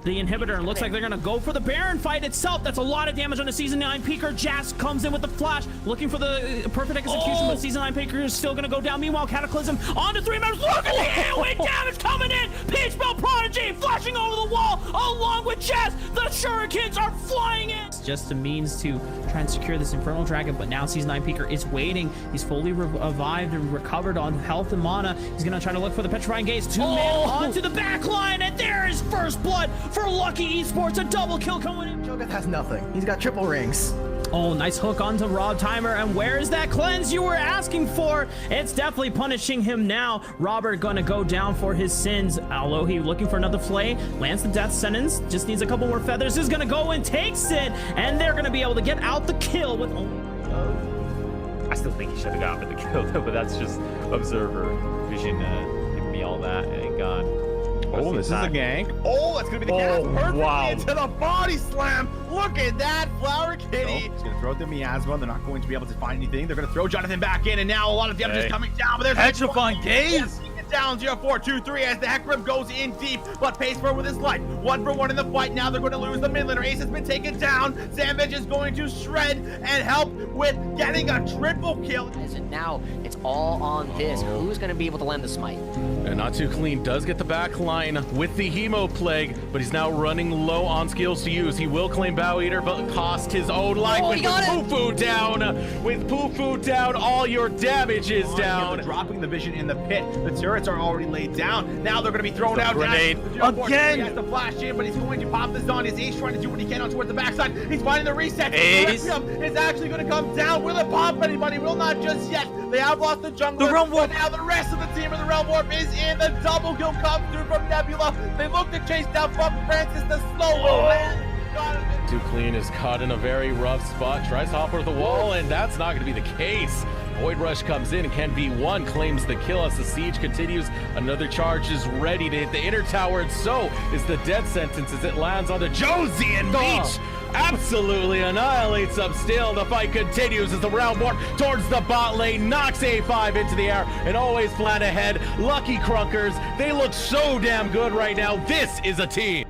the inhibitor, and looks like they're gonna go for the Baron fight itself. That's a lot of damage on a Season 9 Peeker. Jazz comes in with the flash, looking for the perfect execution, but Season 9 Peeker is still gonna go down. Meanwhile, Cataclysm on to 3 members. Look at the AoE damage coming in! Peach Bell Prodigy flashing over the wall along with Jazz. The shurikens are flying in! It's just a means to try and secure this Infernal Dragon, but now Season 9 Peeker is waiting. He's fully revived and recovered on health and mana. He's gonna try to look for the Petrifying Gaze. 2 men onto the back line, and there is first blood for Lucky Esports. A double kill coming in. Cho'Gath has nothing. He's got triple rings. Oh, nice hook onto Rob Timer. And where is that cleanse you were asking for? It's definitely punishing him now. Robert gonna go down for his sins. Alohi looking for another flay. Lands the death sentence. Just needs a couple more feathers. Is gonna go and takes it. And they're gonna be able to get out the kill with only... I still think he should have gotten the kill though, but that's just observer vision giving me all that and gone. Oh, this is a gank. Oh, that's gonna be the cast perfectly wow. into the body slam. Look at that, Flower Kitty. He's gonna throw out the miasma. They're not going to be able to find anything. They're gonna throw Jonathan back in, and now a lot of damage is coming down. But there's Petrifying Gaze. Down 0-4-2-3 as the Hecarim goes in deep, but pays for it with his life. 1-for-1 in the fight. Now they're going to lose the mid laner. Ace has been taken down. Savage is going to shred and help with getting a triple kill. And now it's all on this. Who's going to be able to land the smite? And Not Too Clean does get the back line with the Hemo Plague, but he's now running low on skills to use. He will claim Bow Eater, but cost his own life with Poo-Poo down. With Poo-Poo down, all your damage is down. Dropping the vision in the pit. The turrets are already laid down. Now they're going to be thrown out. Grenade again. He has to flash in, but he's going to pop this on. His Ace trying to do what he can on towards the backside. He's finding the reset. Ace is actually going to come down. Will it pop anybody? Will not just yet. They have lost the jungler. The Realm Warp. Now the rest of the team of the Realm Warp is in. The double kill comes through from Nebula. They look to chase down from Francis. The slow will land. Too Clean is caught in a very rough spot. Tries to hop over the wall, and that's not going to be the case. Void Rush comes in and can be one, claims the kill as the siege continues. Another charge is ready to hit the inner tower, and so is the death sentence as it lands on the Josie, and Beach absolutely annihilates them. Still, the fight continues as the Realm Warp towards the bot lane, knocks A5 into the air, and always plan ahead. Lucky Krunkers, they look so damn good right now. This is a team.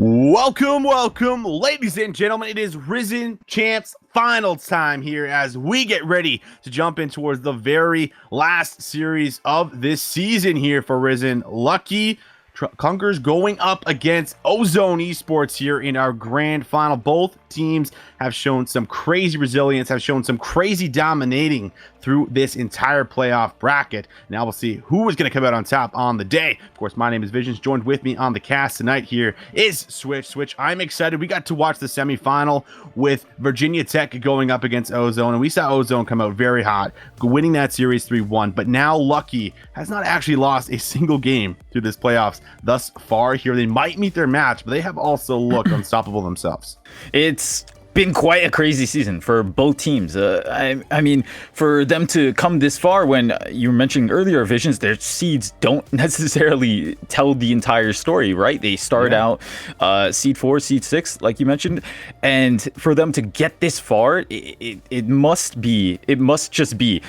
Welcome, ladies and gentlemen. It is Risen Champs Finals time here as we get ready to jump in towards the very last series of this season here for Risen. Lucky Krunker's going up against Ozone Esports here in our grand final. Both teams have shown some crazy resilience, have shown some crazy dominating through this entire playoff bracket. Now we'll see who is going to come out on top on the day. Of course, my name is Visions. Joined with me on the cast tonight here is Switch. I'm excited. We got to watch the semifinal with Virginia Tech going up against Ozone, and we saw Ozone come out very hot, winning that series 3-1. But now Lucky has not actually lost a single game through this playoffs thus far here. They might meet their match, but they have also looked unstoppable themselves. It's been quite a crazy season for both teams. I mean, for them to come this far, when you were mentioning earlier, Visions, their seeds don't necessarily tell the entire story, right? They start out seed 4, seed 6, like you mentioned, and for them to get this far, it must just be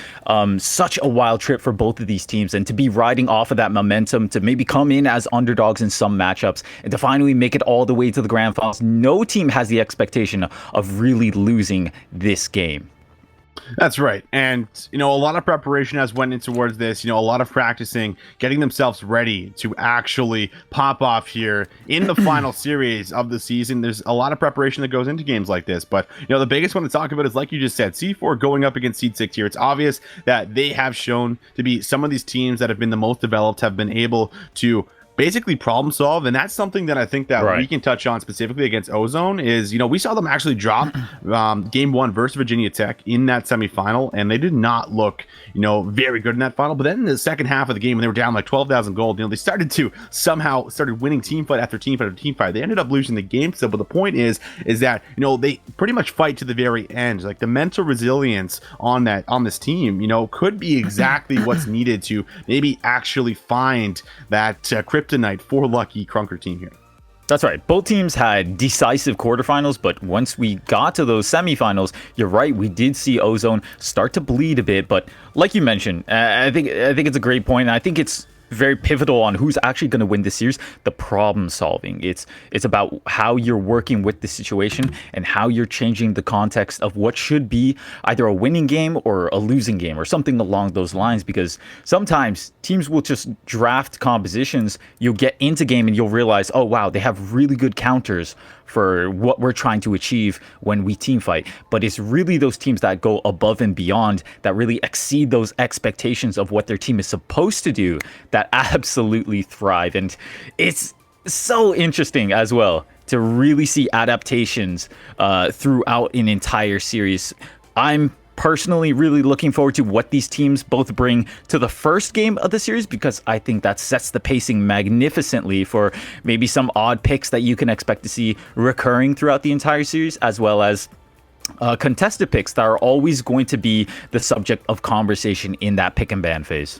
such a wild trip for both of these teams, and to be riding off of that momentum, to maybe come in as underdogs in some matchups, and to finally make it all the way to the grand finals. No team has the expectation of really losing this game. That's right. And, a lot of preparation has went into towards this, a lot of practicing, getting themselves ready to actually pop off here in the final series of the season. There's a lot of preparation that goes into games like this. But, the biggest one to talk about is, like you just said, C4 going up against Seed 6 here. It's obvious that they have shown to be some of these teams that have been the most developed, have been able to basically problem solve. And that's something that I think that Right. we can touch on specifically against Ozone is, we saw them actually drop game 1 versus Virginia Tech in that semifinal, and they did not look, very good in that final. But then in the second half of the game, when they were down like 12,000 gold, they started winning team fight after team fight after team fight. They ended up losing the game. So, but the point is that, they pretty much fight to the very end. Like the mental resilience on this team, could be exactly what's needed to maybe actually find that kryptonite for lucky Krunker team here. That's right. Both teams had decisive quarterfinals, but once we got to those semifinals, you're right, we did see Ozone start to bleed a bit. But like you mentioned, I think it's a great point, and I think it's very pivotal on who's actually going to win this series. The problem solving. It's about how you're working with the situation and how you're changing the context of what should be either a winning game or a losing game or something along those lines, because sometimes teams will just draft compositions. You'll get into game and you'll realize, oh wow, they have really good counters for what we're trying to achieve when we team fight. But it's really those teams that go above and beyond, that really exceed those expectations of what their team is supposed to do, that absolutely thrive. And it's so interesting as well to really see adaptations throughout an entire series. I'm personally really looking forward to what these teams both bring to the first game of the series, because I think that sets the pacing magnificently for maybe some odd picks that you can expect to see recurring throughout the entire series, as well as contested picks that are always going to be the subject of conversation in that pick and ban phase.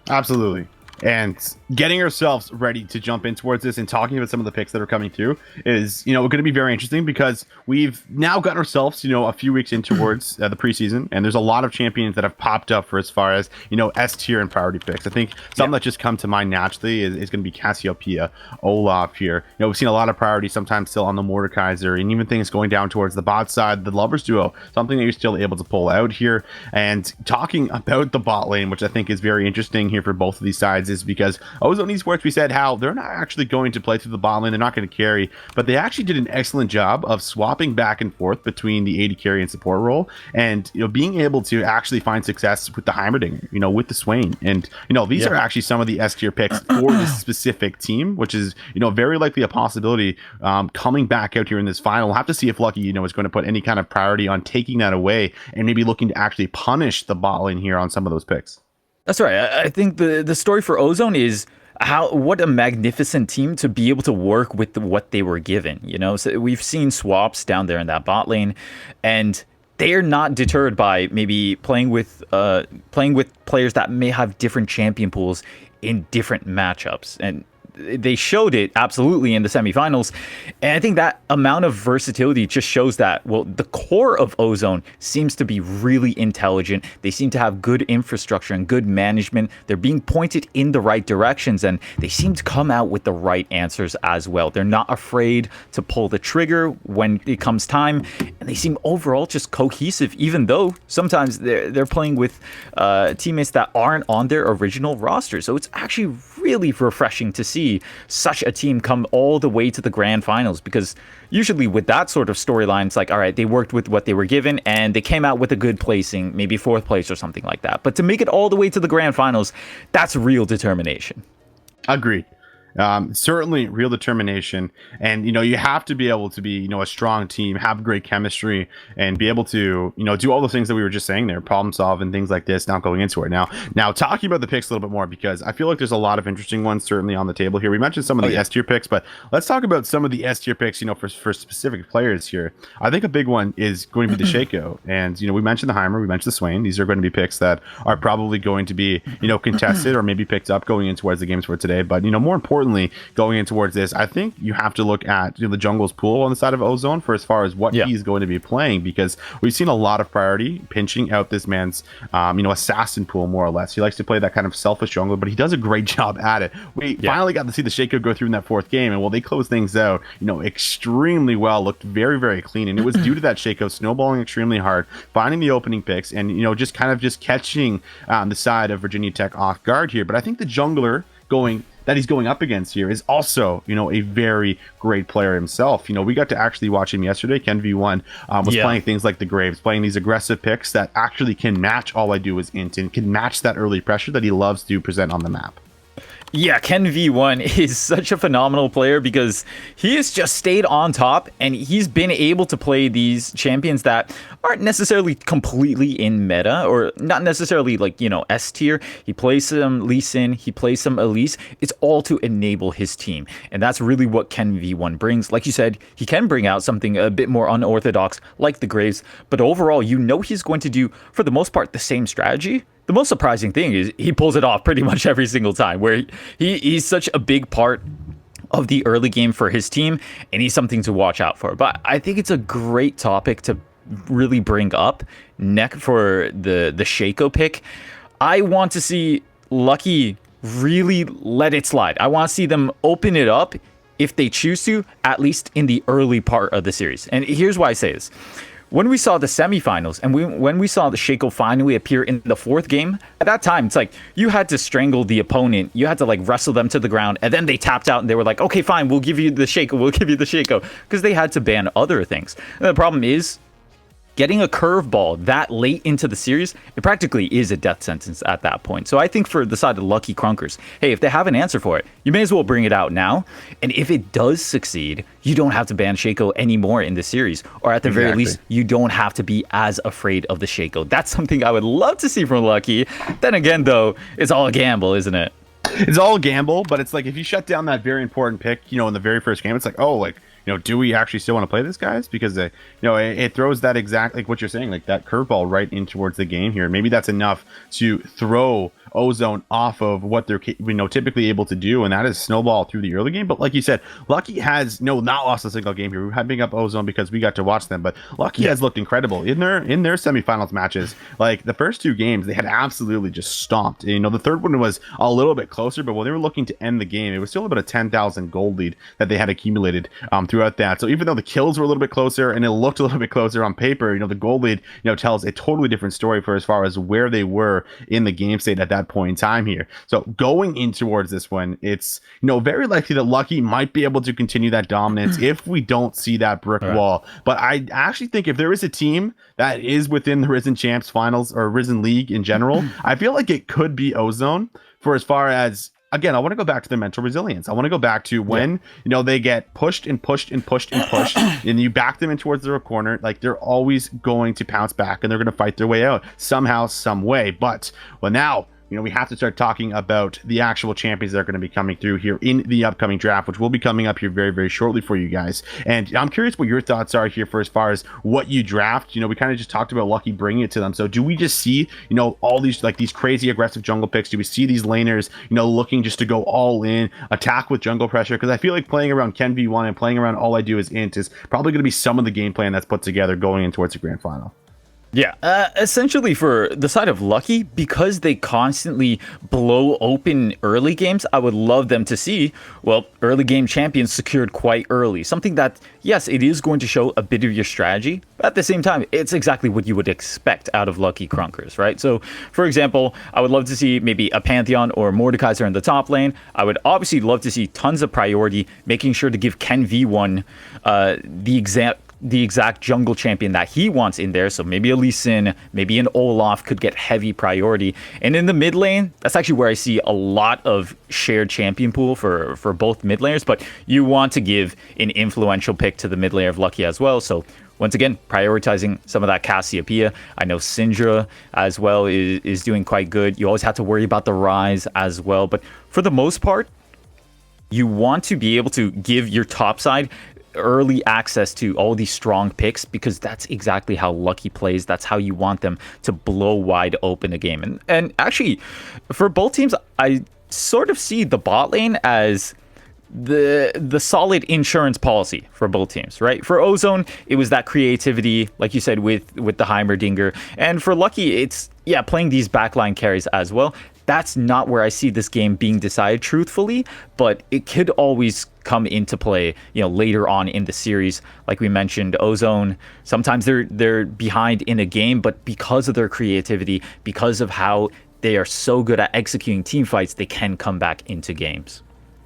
Absolutely. And getting ourselves ready to jump in towards this and talking about some of the picks that are coming through is, going to be very interesting, because we've now gotten ourselves, a few weeks in towards the preseason, and there's a lot of champions that have popped up for as far as, S tier and priority picks. I think some that just come to mind naturally is going to be Cassiopeia, Olaf here. We've seen a lot of priority sometimes still on the Mordekaiser, and even things going down towards the bot side, the Lovers duo, something that you're still able to pull out here. And talking about the bot lane, which I think is very interesting here for both of these sides, is because Ozone Esports, we said how they're not actually going to play through the bot lane, they're not going to carry, but they actually did an excellent job of swapping back and forth between the AD carry and support role, and being able to actually find success with the Heimerdinger, with the Swain. And these are actually some of the S tier picks for this specific team, which is very likely a possibility coming back out here in this final. We'll have to see if Lucky is going to put any kind of priority on taking that away and maybe looking to actually punish the bot lane here on some of those picks. That's right. I think the story for Ozone is what a magnificent team to be able to work with what they were given. So we've seen swaps down there in that bot lane, and they're not deterred by maybe playing with players that may have different champion pools in different matchups. And they showed it absolutely in the semifinals. And I think that amount of versatility just shows that, well, the core of Ozone seems to be really intelligent. They seem to have good infrastructure and good management. They're being pointed in the right directions, and they seem to come out with the right answers as well. They're not afraid to pull the trigger when it comes time, and they seem overall just cohesive, even though sometimes they're playing with teammates that aren't on their original roster. So it's actually really refreshing to see such a team come all the way to the grand finals, because usually with that sort of storyline, it's like, all right, they worked with what they were given and they came out with a good placing, maybe 4th place or something like that. But to make it all the way to the grand finals, that's real determination. Agreed. Certainly real determination, and you have to be able to be a strong team, have great chemistry, and be able to do all the things that we were just saying there, problem solve and things like this. Now going into it now talking about the picks a little bit more, because I feel like there's a lot of interesting ones certainly on the table here. We mentioned some of the S tier picks, but let's talk about some of the S tier picks for specific players here. I think a big one is going to be the Shaco, and we mentioned the Heimer, we mentioned the Swain. These are going to be picks that are probably going to be contested or maybe picked up going in towards the games for today. But more importantly, going in towards this, I think you have to look at the jungle's pool on the side of Ozone for as far as what he's going to be playing, because we've seen a lot of priority pinching out this man's assassin pool, more or less. He likes to play that kind of selfish jungler, but he does a great job at it. We finally got to see the Shaco go through in that 4th game, and they closed things out extremely well, looked very, very clean, and it was due to that Shaco snowballing extremely hard, finding the opening picks, and just catching the side of Virginia Tech off guard here. But I think the jungler that he's going up against here is also, a very great player himself. We got to actually watch him yesterday. Ken V1 was playing things like the Graves, playing these aggressive picks that actually can match All I Do Is Int and can match that early pressure that he loves to present on the map. Yeah, Ken V1 is such a phenomenal player because he has just stayed on top and he's been able to play these champions that aren't necessarily completely in meta or not necessarily like, you know, S tier. He plays some Lee Sin, he plays some Elise. It's all to enable his team. And that's really what Ken V1 brings. Like you said, he can bring out something a bit more unorthodox like the Graves, but overall, you know he's going to do, for the most part, the same strategy. The most surprising thing is he pulls it off pretty much every single time, where he's such a big part of the early game for his team, and he's something to watch out for. But I think it's a great topic to really bring up for the Shaco pick. I want to see Lucky really let it slide. I want to see them open it up if they choose to, at least in the early part of the series. And here's why I say this. When we saw the semifinals and when we saw the Shaco finally appear in the fourth game, at that time, it's like you had to strangle the opponent. You had to like wrestle them to the ground, and then they tapped out and they were like, okay, fine, we'll give you the Shaco. We'll give you the Shaco, because they had to ban other things. And the problem is, getting a curveball that late into the series, it practically is a death sentence at that point. So I think for the side of Lucky Krunkers, hey, if they have an answer for it, you may as well bring it out now. And if it does succeed, you don't have to ban Shaco anymore in the series. Or at the very least, you don't have to be as afraid of the Shaco. That's something I would love to see from Lucky. Then again, though, it's all a gamble, isn't it? It's all a gamble, but it's like if you shut down that very important pick, you know, in the very first game, it's like, oh, like, you know, do we actually still want to play this, guys? Because, you know, it throws that exact, like what you're saying, like that curveball right in towards the game here. Maybe that's enough to throw Ozone off of what they're, you know, typically able to do, and that is snowball through the early game. But like you said, Lucky has not lost a single game here. We're big up Ozone because we got to watch them, but Lucky has looked incredible in their semifinals matches. Like the first two games, they had absolutely just stomped. You know, the third one was a little bit closer, but when they were looking to end the game, it was still about a 10,000 gold lead that they had accumulated throughout that. So even though the kills were a little bit closer and it looked a little bit closer on paper, you know, the gold lead, you know, tells a totally different story for as far as where they were in the game state at that point in time here. So going in towards this one, it's, you know, very likely that Lucky might be able to continue that dominance if we don't see that brick wall. But I actually think if there is a team that is within the Risen Champs finals or Risen League in general, I feel like it could be Ozone for as far as, again, I want to go back to their mental resilience. I want to go back to when, you know, they get pushed and pushed and pushed and pushed and you back them in towards their corner. Like they're always going to pounce back and they're going to fight their way out somehow, some way. But well, now, you know, we have to start talking about the actual champions that are going to be coming through here in the upcoming draft, which will be coming up here very, very shortly for you guys. And I'm curious what your thoughts are here for as far as what you draft. You know, we kind of just talked about Lucky bringing it to them. So do we just see, you know, all these like these crazy aggressive jungle picks? Do we see these laners, you know, looking just to go all in, attack with jungle pressure? Because I feel like playing around Ken V1 and playing around All I Do Is Int is probably going to be some of the game plan that's put together going in towards the grand final. Yeah, essentially for the side of Lucky, because they constantly blow open early games, I would love them to see, well, early game champions secured quite early. Something that, yes, it is going to show a bit of your strategy, but at the same time, it's exactly what you would expect out of Lucky Krunkers, right? So, for example, I would love to see maybe a Pantheon or Mordekaiser in the top lane. I would obviously love to see tons of priority, making sure to give Ken V1 the exact jungle champion that he wants in there. So maybe a Lee Sin, maybe an Olaf could get heavy priority. And in the mid lane, that's actually where I see a lot of shared champion pool for both mid laners. But you want to give an influential pick to the mid laner of Lucky as well. So once again, prioritizing some of that Cassiopeia. I know Syndra as well is doing quite good. You always have to worry about the Rise as well. But for the most part, you want to be able to give your top side early access to all these strong picks, because that's exactly how Lucky plays. That's how you want them to blow wide open a game. And actually, for both teams, I sort of see the bot lane as the solid insurance policy for both teams, right? For Ozone, it was that creativity, like you said, with the Heimerdinger. And for Lucky, it's, yeah, playing these backline carries as well. That's not where I see this game being decided, truthfully, but it could always come into play, you know, later on in the series. Like we mentioned, Ozone, sometimes they're behind in a game, but because of their creativity, because of how they are so good at executing team fights, they can come back into games.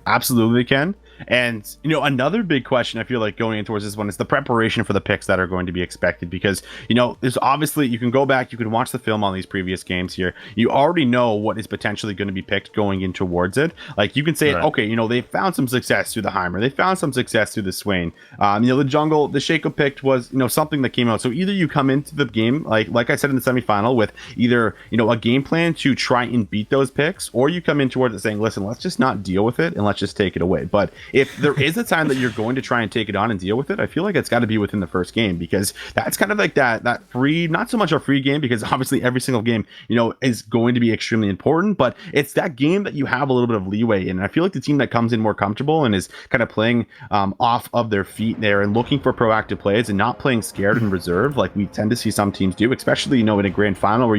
Absolutely, they can. And, another big question I feel like going in towards this one is the preparation for the picks that are going to be expected, because, there's obviously, you can go back, you can watch the film on these previous games here. You already know what is potentially going to be picked going in towards it. Like, you can say, Right. okay, they found some success through the Heimer. They found some success through the Swain. The jungle, the Shaco picked was, something that came out. So either you come into the game, like I said in the semifinal, with either, a game plan to try and beat those picks, or you come in towards it saying, listen, let's just not deal with it and let's just take it away. But if there is a time that you're going to try and take it on and deal with it, I feel like it's got to be within the first game, because that's kind of like that free, not so much a free game, because obviously every single game, is going to be extremely important, but it's that game that you have a little bit of leeway in. And I feel like the team that comes in more comfortable and is kind of playing off of their feet there and looking for proactive plays and not playing scared and reserved like we tend to see some teams do, especially, in a grand final where,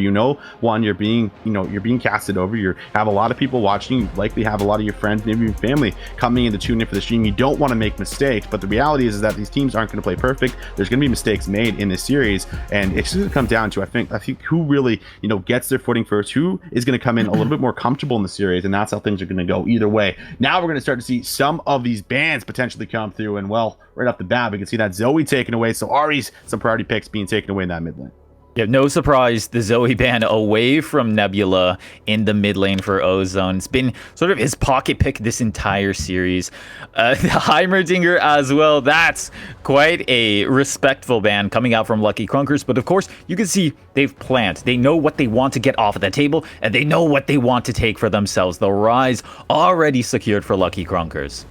one, you're being casted over, you have a lot of people watching, you likely have a lot of your friends, maybe your family coming in to tune in for the stream. You don't want to make mistakes, but the reality is that these teams aren't going to play perfect. There's going to be mistakes made in this series, and it's just going to come down to, I think who really, gets their footing first, who is going to come in a little bit more comfortable in the series, and that's how things are going to go either way. Now we're going to start to see some of these bans potentially come through, and well, right off the bat, we can see that Zoe taken away, so Ari's some priority picks being taken away in that mid lane. Yeah, no surprise, the Zoe ban away from Nebula in the mid lane for Ozone. It's been sort of his pocket pick this entire series. The Heimerdinger as well, that's quite a respectful ban coming out from Lucky Krunkers. But of course, you can see they've planned. They know what they want to get off of the table, and they know what they want to take for themselves. The Rise already secured for Lucky Krunkers.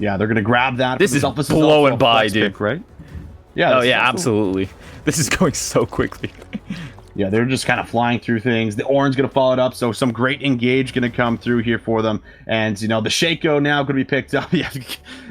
Yeah, they're going to grab that. This is also blowing a by, flex dude. pick, right? Yeah. Oh, yeah, absolutely. This is going so quickly. Yeah, they're just kind of flying through things. The Orange going to follow it up, so some great engage going to come through here for them. And, the Shaco now going to be picked up. Yeah.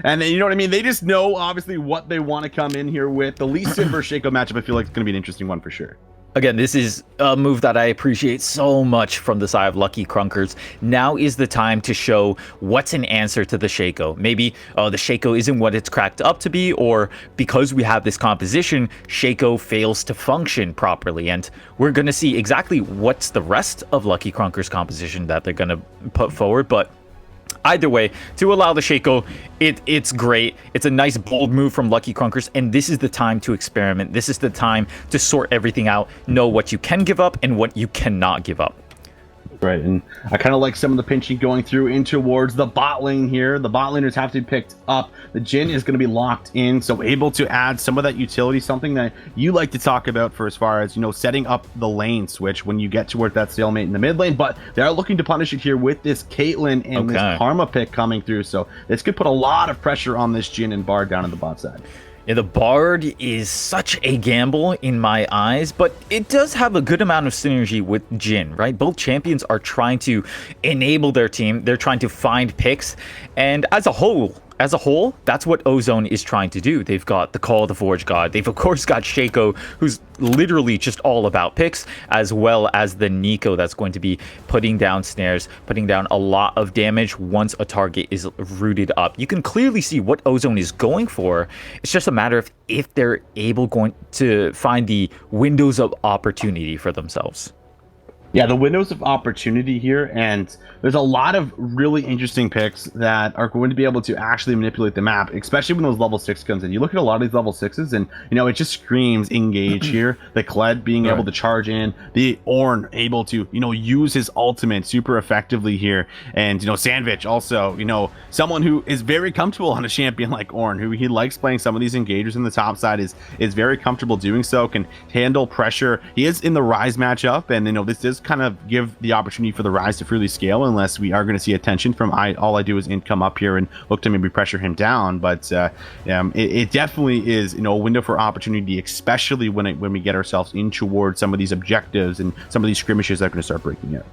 And then, you know what I mean? They just know, obviously, what they want to come in here with. The Lee Sin versus Shaco matchup, I feel like it's going to be an interesting one for sure. Again, this is a move that I appreciate so much from the side of Lucky Krunkers. Now is the time to show what's an answer to the Shaco. Maybe the Shaco isn't what it's cracked up to be, or because we have this composition, Shaco fails to function properly. And we're going to see exactly what's the rest of Lucky Krunkers' composition that they're going to put forward. But either way, to allow the Shaco, it's great. It's a nice, bold move from Lucky Krunkers, and this is the time to experiment. This is the time to sort everything out, know what you can give up and what you cannot give up. Right, and I kind of like some of the pinching going through in towards the bot lane here. The bot laners have to be picked up. The Jhin is going to be locked in, so able to add some of that utility, something that you like to talk about for as far as, setting up the lane switch when you get towards that stalemate in the mid lane. But they are looking to punish it here with this Caitlyn and this Karma pick coming through, so this could put a lot of pressure on this Jhin and Bard down in the bot side. Yeah, the Bard is such a gamble in my eyes, but it does have a good amount of synergy with Jhin, right? Both champions are trying to enable their team. They're trying to find picks, and as a whole, that's what Ozone is trying to do. They've got the Call of the Forge God. They've, of course, got Shaco, who's literally just all about picks, as well as the Nico that's going to be putting down snares, putting down a lot of damage once a target is rooted up. You can clearly see what Ozone is going for. It's just a matter of if they're going to find the windows of opportunity for themselves. Yeah, the windows of opportunity here, and there's a lot of really interesting picks that are going to be able to actually manipulate the map, especially when those level 6 comes in. You look at a lot of these level 6s, and it just screams engage here. The Kled being able to charge in, the Ornn able to use his ultimate super effectively here, and Sandvich also someone who is very comfortable on a champion like Ornn, who he likes playing some of these engagers in the top side, is very comfortable doing so, can handle pressure. He is in the Rise matchup, and this is kind of give the opportunity for the Rise to freely scale, unless we are going to see attention from all I do is come up here and look to maybe pressure him down. But it definitely is a window for opportunity, especially when we get ourselves in towards some of these objectives and some of these skirmishes that are going to start breaking out.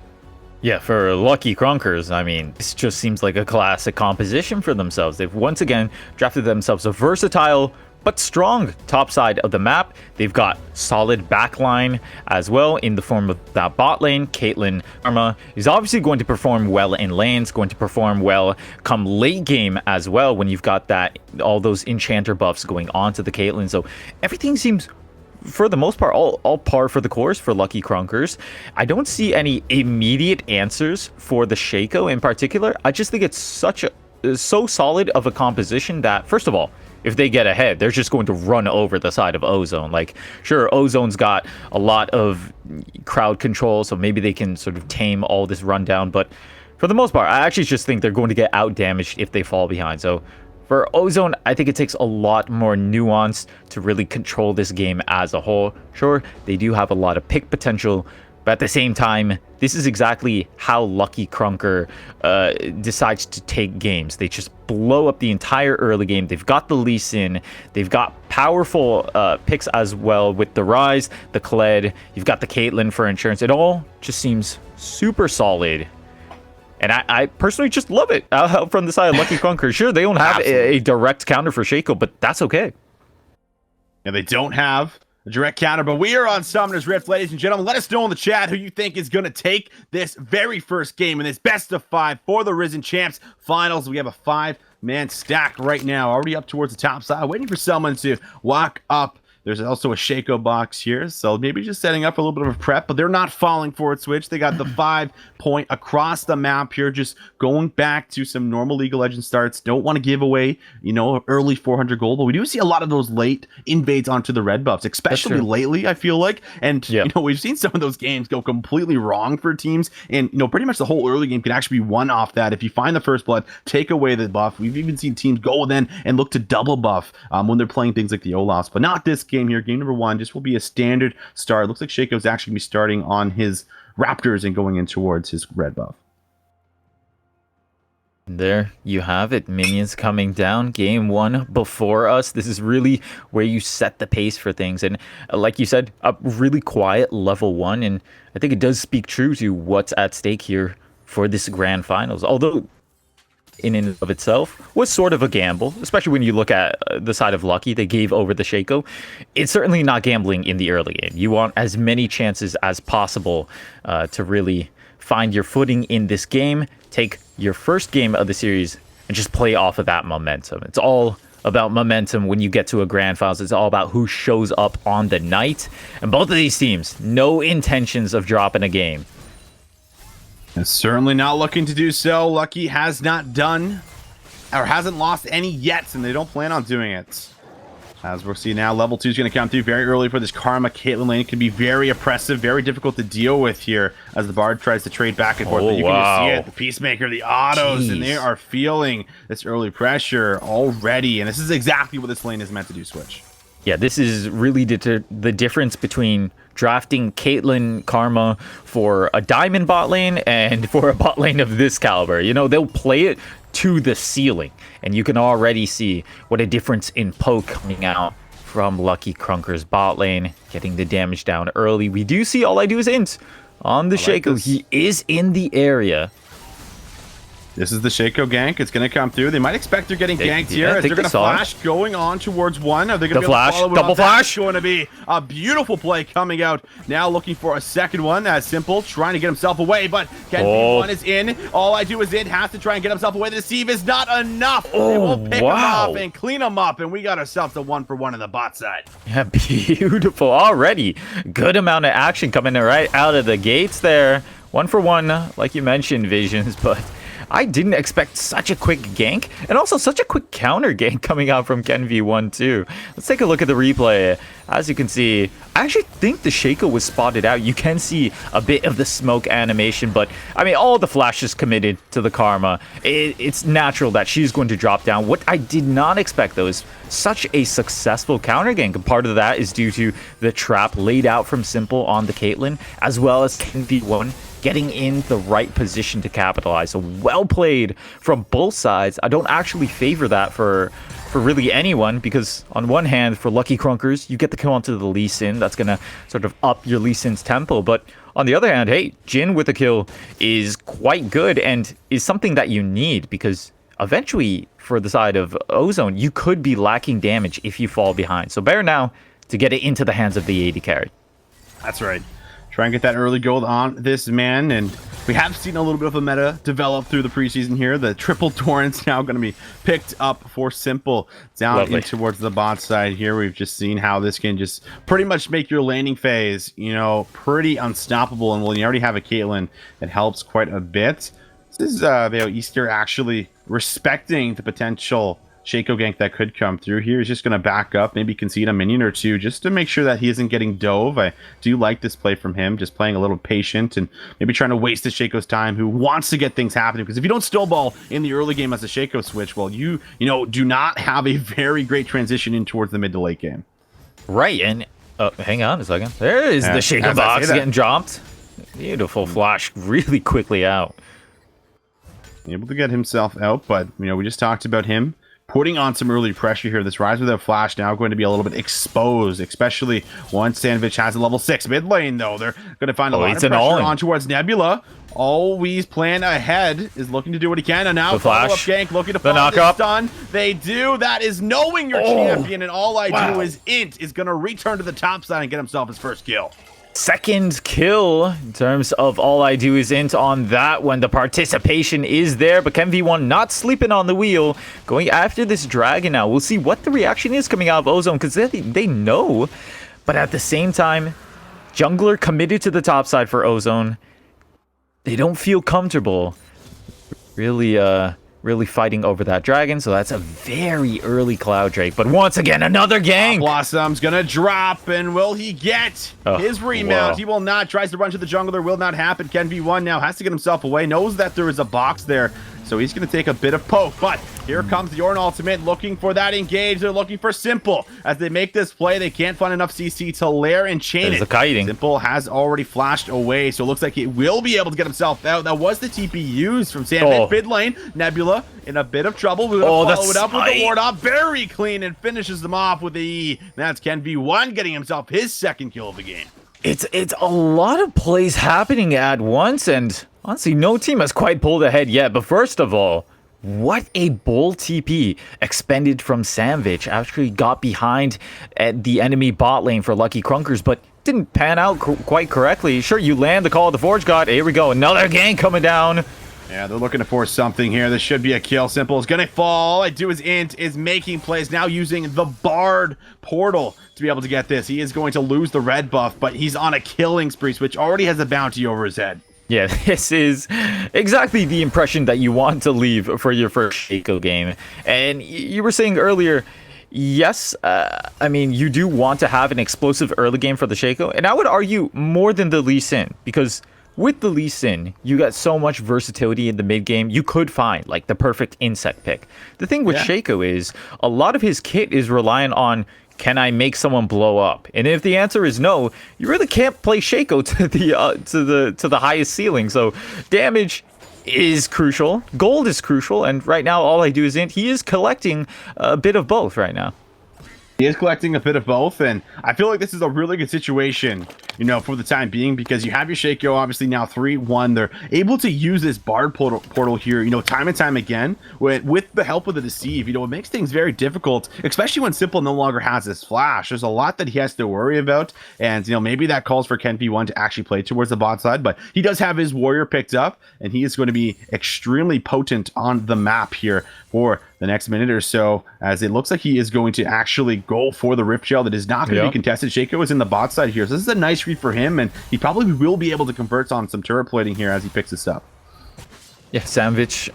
Yeah, for Lucky Krunkers, I mean, this just seems like a classic composition for themselves. They've once again drafted themselves a versatile but strong top side of the map. They've got solid backline as well in the form of that bot lane. Caitlyn Karma is obviously going to perform well in lanes, going to perform well come late game as well when you've got all those enchanter buffs going on to the Caitlyn. So everything seems, for the most part, all par for the course for Lucky Krunkers. I don't see any immediate answers for the Shaco in particular. I just think it's such so solid of a composition that, first of all, if they get ahead, they're just going to run over the side of Ozone. Like, sure, Ozone's got a lot of crowd control, so maybe they can sort of tame all this rundown. But for the most part, I actually just think they're going to get out damaged if they fall behind. So for Ozone, I think it takes a lot more nuance to really control this game as a whole. Sure, they do have a lot of pick potential, but at the same time, this is exactly how Lucky Krunker decides to take games. They just blow up the entire early game. They've got the Lee Sin. They've got powerful picks as well with the Ryze, the Kled. You've got the Caitlyn for insurance. It all just seems super solid. And I personally just love it from the side of Lucky Krunker. Sure, they don't have a direct counter for Shaco, but that's okay. And they don't have a direct counter, but we are on Summoner's Rift, ladies and gentlemen. Let us know in the chat who you think is going to take this very first game in this best of 5 for the Risen Champs finals. We have a 5-man stack right now, already up towards the top side, waiting for someone to walk up. There's also a Shaco box here, so maybe just setting up a little bit of a prep, but they're not falling for it, Switch. They got the 5-point across the map here, just going back to some normal League of Legends starts. Don't want to give away, you know, early 400 gold, but we do see a lot of those late invades onto the red buffs, especially lately, I feel like. And, you know, we've seen some of those games go completely wrong for teams, and, you know, pretty much the whole early game can actually be won off that. If you find the first blood, take away the buff. We've even seen teams go then and look to double buff when they're playing things like the Olafs, but not this game here. Game number 1 just will be a standard start. Looks like Shaco's actually going to be starting on his Raptors and going in towards his red buff. There you have it. Minions coming down. Game 1 before us. This is really where you set the pace for things. And like you said, a really quiet level 1. And I think it does speak true to what's at stake here for this grand finals. Although in and of itself was sort of a gamble, especially when you look at the side of Lucky. They gave over the Shaco. It's certainly not gambling in the early game. You want as many chances as possible to really find your footing in this game, take your first game of the series, and just play off of that momentum. It's all about momentum when you get to a grand finals. It's all about who shows up on the night. And both of these teams, no intentions of dropping a game. And certainly not looking to do so. Lucky has not done or hasn't lost any yet, and they don't plan on doing it. As we'll see now, level 2 is going to come through very early for this Karma. Caitlyn lane can be very oppressive, very difficult to deal with here as the Bard tries to trade back and forth. But you can just see it. The Peacemaker, the autos, and they are feeling this early pressure already. And this is exactly what this lane is meant to do, Switch. Yeah, this is really the difference between drafting Caitlyn Karma for a diamond bot lane and for a bot lane of this caliber. You know, they'll play it to the ceiling, and you can already see what a difference in poke coming out from Lucky Krunker's bot lane, getting the damage down early. We do see All I Do Is Int on the Shaco. He is in the area. This is the Shaco gank. It's going to come through. They might expect they're getting ganked here. As they're going to flash going on towards one. Are they going to be able to follow it double up? flash. That's going to be a beautiful play coming out. Now looking for a second one. As Simple trying to get himself away, but Ken V1 is in. All I Do Is It has to try and get himself away. The deceive is not enough. They will pick him off and clean him up, and we got ourselves a 1-for-1 on the bot side. Yeah, beautiful already. Good amount of action coming right out of the gates there. 1-for-1, like you mentioned, Visions, but I didn't expect such a quick gank, and also such a quick counter gank coming out from Ken V1 too. Let's take a look at the replay. As you can see, I actually think the Shaco was spotted out. You can see a bit of the smoke animation, but I mean, all the flashes committed to the Karma. It's natural that she's going to drop down. What I did not expect, though, is such a successful counter gank. And part of that is due to the trap laid out from Simple on the Caitlyn, as well as Ken V1 getting in the right position to capitalize. So well played from both sides. I don't actually favor that for really anyone, because on one hand, for Lucky Krunkers, you get the kill onto the Lee Sin. That's going to sort of up your Lee Sin's tempo. But on the other hand, hey, Jhin with a kill is quite good and is something that you need, because eventually, for the side of Ozone, you could be lacking damage if you fall behind. So better now to get it into the hands of the AD carry. That's right. Try and get that early gold on this man, and we have seen a little bit of a meta develop through the preseason here. The triple torrent's now going to be picked up for Simple down in towards the bot side here. We've just seen how this can just pretty much make your laning phase, you know, pretty unstoppable. And when you already have a Caitlyn, it helps quite a bit. This is Easter actually respecting the potential Shaco gank that could come through here. He's just going to back up, maybe concede a minion or two just to make sure that he isn't getting dove. I do like this play from him, just playing a little patient and maybe trying to waste the Shaco's time, who wants to get things happening. Because if you don't snowball in the early game as a Shaco switch, well, you do not have a very great transition in towards the mid to late game. Right, and hang on a second. There is the Shaco box getting dropped. Beautiful flash really quickly out. Able to get himself out, but we just talked about him putting on some early pressure here. This Rise Without Flash now going to be a little bit exposed, especially once Sandvich has a level 6 mid lane, though. They're going to find a lot of pressure on towards Nebula. Always plan ahead, is looking to do what he can, and now follow-up gank, looking to follow this stun. They do. That is knowing your champion, and all I do is Int is going to return to the top side and get himself his first kill. Second kill in terms of all I do is Int on that one. The participation is there, but KenV1 not sleeping on the wheel, going after this dragon now. We'll see what the reaction is coming out of Ozone, because they know, but at the same time, jungler committed to the top side for Ozone. They don't feel comfortable really fighting over that dragon, so that's a very early Cloud Drake. But once again, another gank. Blossom's gonna drop, and will he get his remount? Whoa. He will not. Tries to run to the jungler, will not happen. KenV1 now has to get himself away, knows that there is a box there, so he's gonna take a bit of poke. But here comes the Yorn ultimate, looking for that engage. They're looking for Simple. As they make this play, they can't find enough CC to lair and chain it. Simple has already flashed away, so it looks like he will be able to get himself out. That was the TP used from Sandvich mid lane. Nebula in a bit of trouble. We're gonna follow it up with the ward off. Very clean, and finishes them off with the E. That's KenV1 getting himself his second kill of the game. It's a lot of plays happening at once, and honestly, no team has quite pulled ahead yet. But first of all, what a bold TP expended from Sandvich. Actually got behind at the enemy bot lane for Lucky Krunkers, but didn't pan out quite correctly. Sure, you land the Call of the Forge God. Here we go, another gank coming down. Yeah, they're looking to force something here. This should be a kill. Simple is going to fall. All I do is Int is making plays, now using the Bard portal to be able to get this. He is going to lose the red buff, but he's on a killing spree, which already has a bounty over his head. Yeah, this is exactly the impression that you want to leave for your first Shaco game. And you were saying earlier, yes, I mean, you do want to have an explosive early game for the Shaco. And I would argue more than the Lee Sin, because with the Lee Sin, you got so much versatility in the mid game. You could find like the perfect insect pick. The thing with Shaco is a lot of his kit is reliant on, can I make someone blow up? And if the answer is no, you really can't play Shaco to the highest ceiling. So damage is crucial, gold is crucial, and right now all I do is Int. He is collecting a bit of both right now. He is collecting a bit of both, and I feel like this is a really good situation, for the time being, because you have your Shaco obviously now 3-1. They're able to use this Bard portal here, time and time again with the help of the Deceive. It makes things very difficult, especially when Simple no longer has this flash. There's a lot that he has to worry about, and maybe that calls for KenV1 to actually play towards the bot side, but he does have his warrior picked up, and he is going to be extremely potent on the map here for the next minute or so, as it looks like he is going to actually go for the Rift Gel that is not going to be contested. Shaco is in the bot side here, so this is a nice read for him, and he probably will be able to convert on some turret plating here as he picks this up. Yeah, Sandvich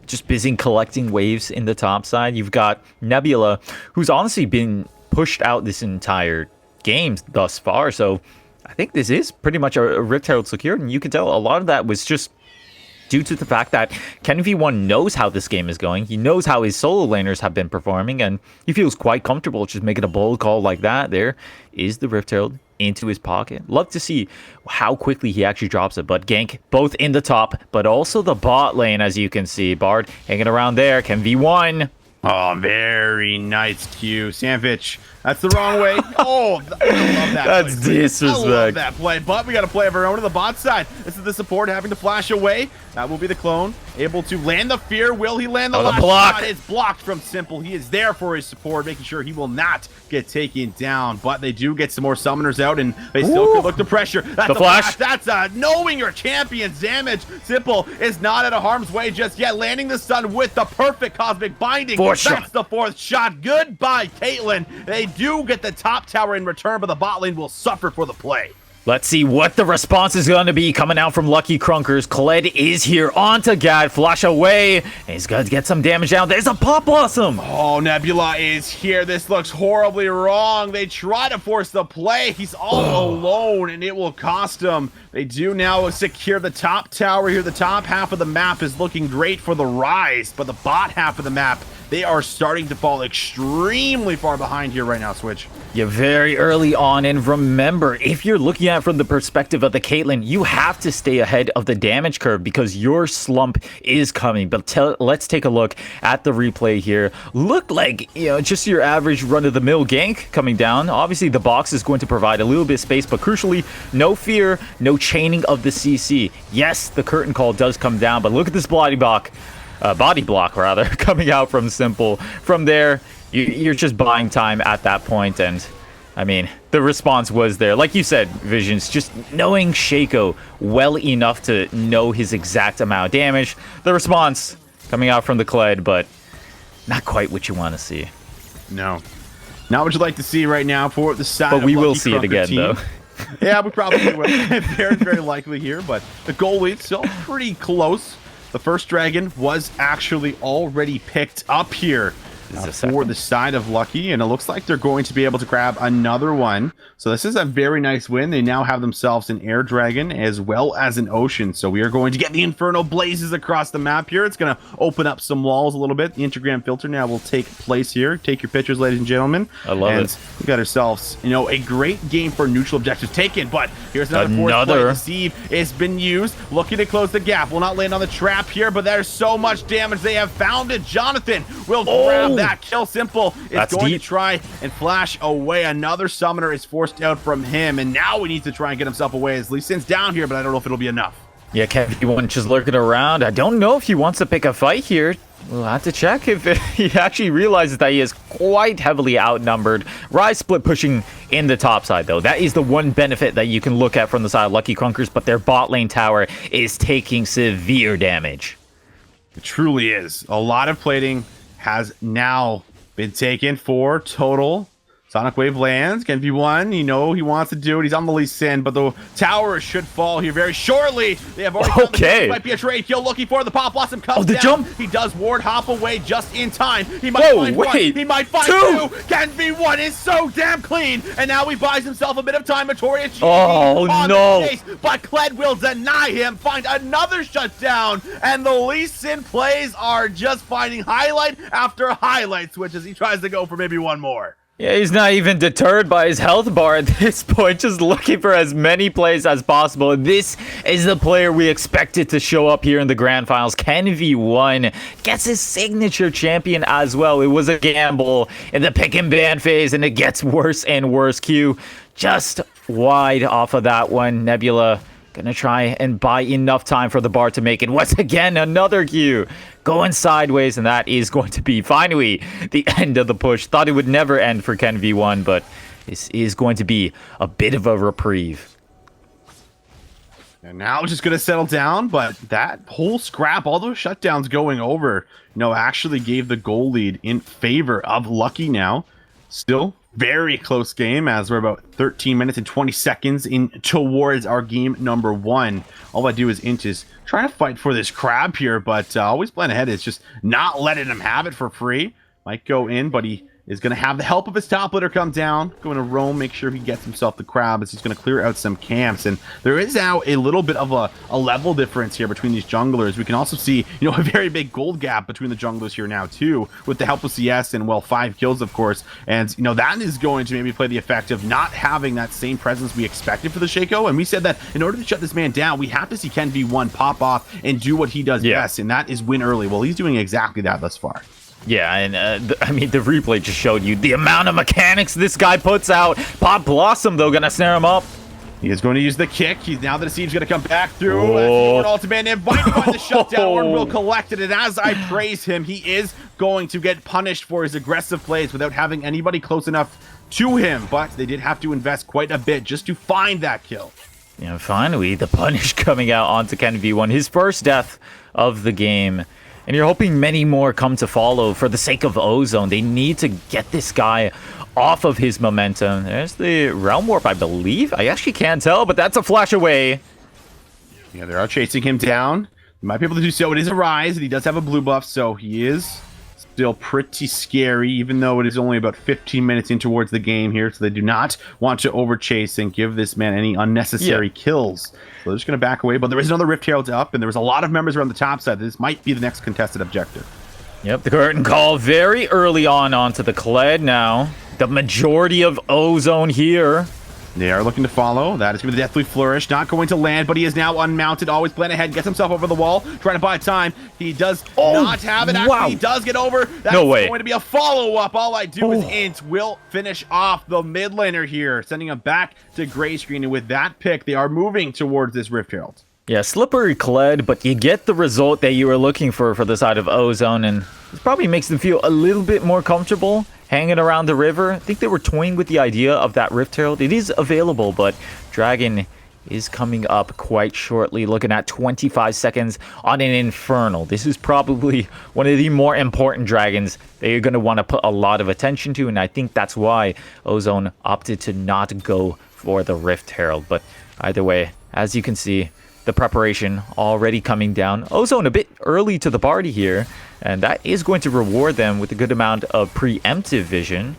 just busy collecting waves in the top side. You've got Nebula, who's honestly been pushed out this entire game thus far, so I think this is pretty much a Rift Herald secured, and you can tell a lot of that was just due to the fact that KenV1 knows how this game is going. He knows how his solo laners have been performing, and he feels quite comfortable just making a bold call like that. There is the Rift Herald into his pocket. Love to see how quickly he actually drops it, but gank both in the top, but also the bot lane, as you can see. Bard hanging around there. KenV1. Oh, very nice Q. Sandvich, that's the wrong way. Oh, I love that. That's play. disrespect. I love that play, but we got to play of our own to the bot side. This is the support having to flash away. That will be the clone. Able to land the fear. Will he land the last shot? It's blocked from Simple. He is there for his support, making sure he will not get taken down. But they do get some more summoners out, and they still could look to pressure. That's the flash. That's knowing your champion's damage. Simple is not out of harm's way just yet. Landing the stun with the perfect cosmic binding. That's the fourth shot. Goodbye, Caitlyn. They do get the top tower in return, but the bot lane will suffer for the play. Let's see what the response is going to be coming out from Lucky Krunkers. Kled is here onto Gad. Flash away. And he's going to get some damage down. There's a Pop Blossom. Oh, Nebula is here. This looks horribly wrong. They try to force the play. He's all alone, and it will cost him. They do now secure the top tower here. The top half of the map is looking great for the Rise, but the bot half of the map, they are starting to fall extremely far behind here right now, Switch. You're very early on, and remember, if you're looking at it from the perspective of the Caitlyn, you have to stay ahead of the damage curve because your slump is coming. But let's take a look at the replay here. Look like, just your average run-of-the-mill gank coming down. Obviously, the box is going to provide a little bit of space, but crucially, no fear, no chaining of the CC. Yes, the curtain call does come down, but look at this body block coming out from Simple. From there, you're just buying time at that point, and I mean, the response was there. Like you said, Visions, just knowing Shaco well enough to know his exact amount of damage. The response coming out from the Kled, but not quite what you want to see. No. Not what you'd like to see right now for the side but of we Lucky will see it Krunker again, team. though. Yeah, we probably will. Very, very likely here, but the goal lead still pretty close. The first dragon was actually already picked up here for the side of Lucky, and it looks like they're going to be able to grab another one. So this is a very nice win. They now have themselves an air dragon as well as an ocean. So we are going to get the infernal blazes across the map here. It's going to open up some walls a little bit. The Instagram filter now will take place here. Take your pictures, ladies and gentlemen. I love it. We got ourselves, a great game for neutral objectives taken, but here's another fourth play. Deceive has been used, looking to close the gap. Will not land on the trap here, but there's so much damage. They have found it. Jonathan will grab that kill. Simple is going to try and flash away. Another summoner is forced out from him, and now he needs to try and get himself away as Lee Sin's down here, but I don't know if it'll be enough. Yeah, Kevin just lurking around. I don't know if he wants to pick a fight here. We'll have to check if he actually realizes that he is quite heavily outnumbered. Rise split pushing in the top side, though. That is the one benefit that you can look at from the side of Lucky Krunkers, but their bot lane tower is taking severe damage. It truly is. A lot of plating has now been taken for total. Sonic Wave lands. Can be one. He wants to do it. He's on the Lee Sin, but the tower should fall here very shortly. They have already found the might be a trade kill looking for the Pop Blossom comes down. Jump. He does ward hop away just in time. He might find one. He might find two. Can be one is so damn clean. And now he buys himself a bit of time. Notorious on the chase, but Kled will deny him. Find another shutdown. And the Lee Sin plays are just finding highlight after highlight switch as he tries to go for maybe one more. Yeah, he's not even deterred by his health bar at this point, just looking for as many plays as possible. This is the player we expected to show up here in the grand finals. Ken V1 gets his signature champion as well. It was a gamble in the pick and ban phase, and it gets worse and worse. Q just wide off of that one. Nebula gonna try and buy enough time for the bar to make it. Once again, another Q going sideways, and that is going to be finally the end of the push. Thought it would never end for Ken V1, but this is going to be a bit of a reprieve. And now just going to settle down, but that whole scrap, all those shutdowns going over, actually gave the goal lead in favor of Lucky now. Still very close game as we're about 13 minutes and 20 seconds in towards our game number 1. All I do is Inches trying to fight for this crab here, but always plan ahead is just not letting him have it for free. Might go in, but he is going to have the help of his top laner come down. Going to roam, make sure he gets himself the crab as he's going to clear out some camps. And there is now a little bit of a level difference here between these junglers. We can also see, a very big gold gap between the junglers here now too, with the help of CS and, 5 kills, of course. And, that is going to maybe play the effect of not having that same presence we expected for the Shaco. And we said that in order to shut this man down, we have to see Ken V1 pop off and do what he does best, and that is win early. Well, he's doing exactly that thus far. Yeah, and the replay just showed you the amount of mechanics this guy puts out. Pop Blossom, though, gonna snare him up. He is going to use the kick. He's now the Deceive's going to come back through. Ultimate invite by the shutdown. Or will collect it. And as I praise him, he is going to get punished for his aggressive plays without having anybody close enough to him. But they did have to invest quite a bit just to find that kill. Yeah, finally, the punish coming out onto Ken V1. His first death of the game. And you're hoping many more come to follow for the sake of Ozone. They need to get this guy off of his momentum. There's the Realm Warp, I believe. I actually can't tell, but that's a flash away. Yeah, they are chasing him down. He might be able to do so. It is a rise, and he does have a blue buff, so he is still pretty scary, even though it is only about 15 minutes in towards the game here, so they do not want to overchase and give this man any unnecessary kills. So they're just going to back away, but there is another Rift Herald up, and there was a lot of members around the top side. This might be the next contested objective. Yep, the curtain call very early on onto the Kled now. The majority of Ozone here. They are looking to follow. That is going to be the Deathly Flourish. Not going to land, but he is now unmounted. Always plan ahead. Gets himself over the wall. Trying to buy time. He does not have it. Actually, he does get over. That's no way. Going to be a follow-up. All I do is Int will finish off the mid laner here, sending him back to gray screen. And with that pick, they are moving towards this Rift Herald. Yeah, slippery Kled, but you get the result that you were looking for the side of Ozone, and this probably makes them feel a little bit more comfortable hanging around the river. I think they were toying with the idea of that Rift Herald. It is available, but Dragon is coming up quite shortly, looking at 25 seconds on an Infernal. This is probably one of the more important dragons that you're going to want to put a lot of attention to, and I think that's why Ozone opted to not go for the Rift Herald. But either way, as you can see, the preparation already coming down. Ozone a bit early to the party here, and that is going to reward them with a good amount of preemptive vision.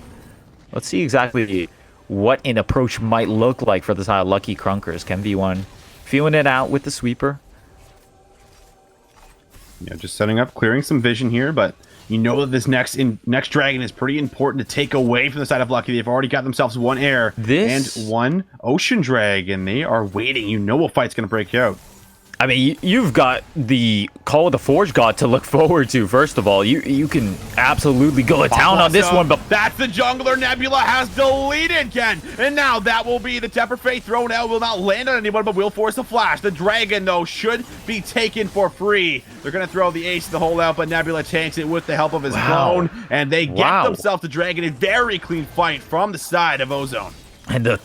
Let's see exactly what an approach might look like for the side of Lucky Krunkers. Can V1 feeling it out with the sweeper. Yeah, just setting up, clearing some vision here, but you know that this next dragon is pretty important to take away from the side of Lucky. They've already got themselves one air and one ocean dragon. They are waiting. You know a fight's going to break out. I mean, you've got the Call of the Forge God to look forward to. First of all, you can absolutely go to town on this one, but that's the jungler Nebula has deleted, Ken. And now that will be the Temper Fate thrown out. Will not land on anyone, but will force a flash. The dragon, though, should be taken for free. They're going to throw the ace the hole out, but Nebula tanks it with the help of his clone, and they get themselves the dragon. A very clean fight from the side of Ozone. And the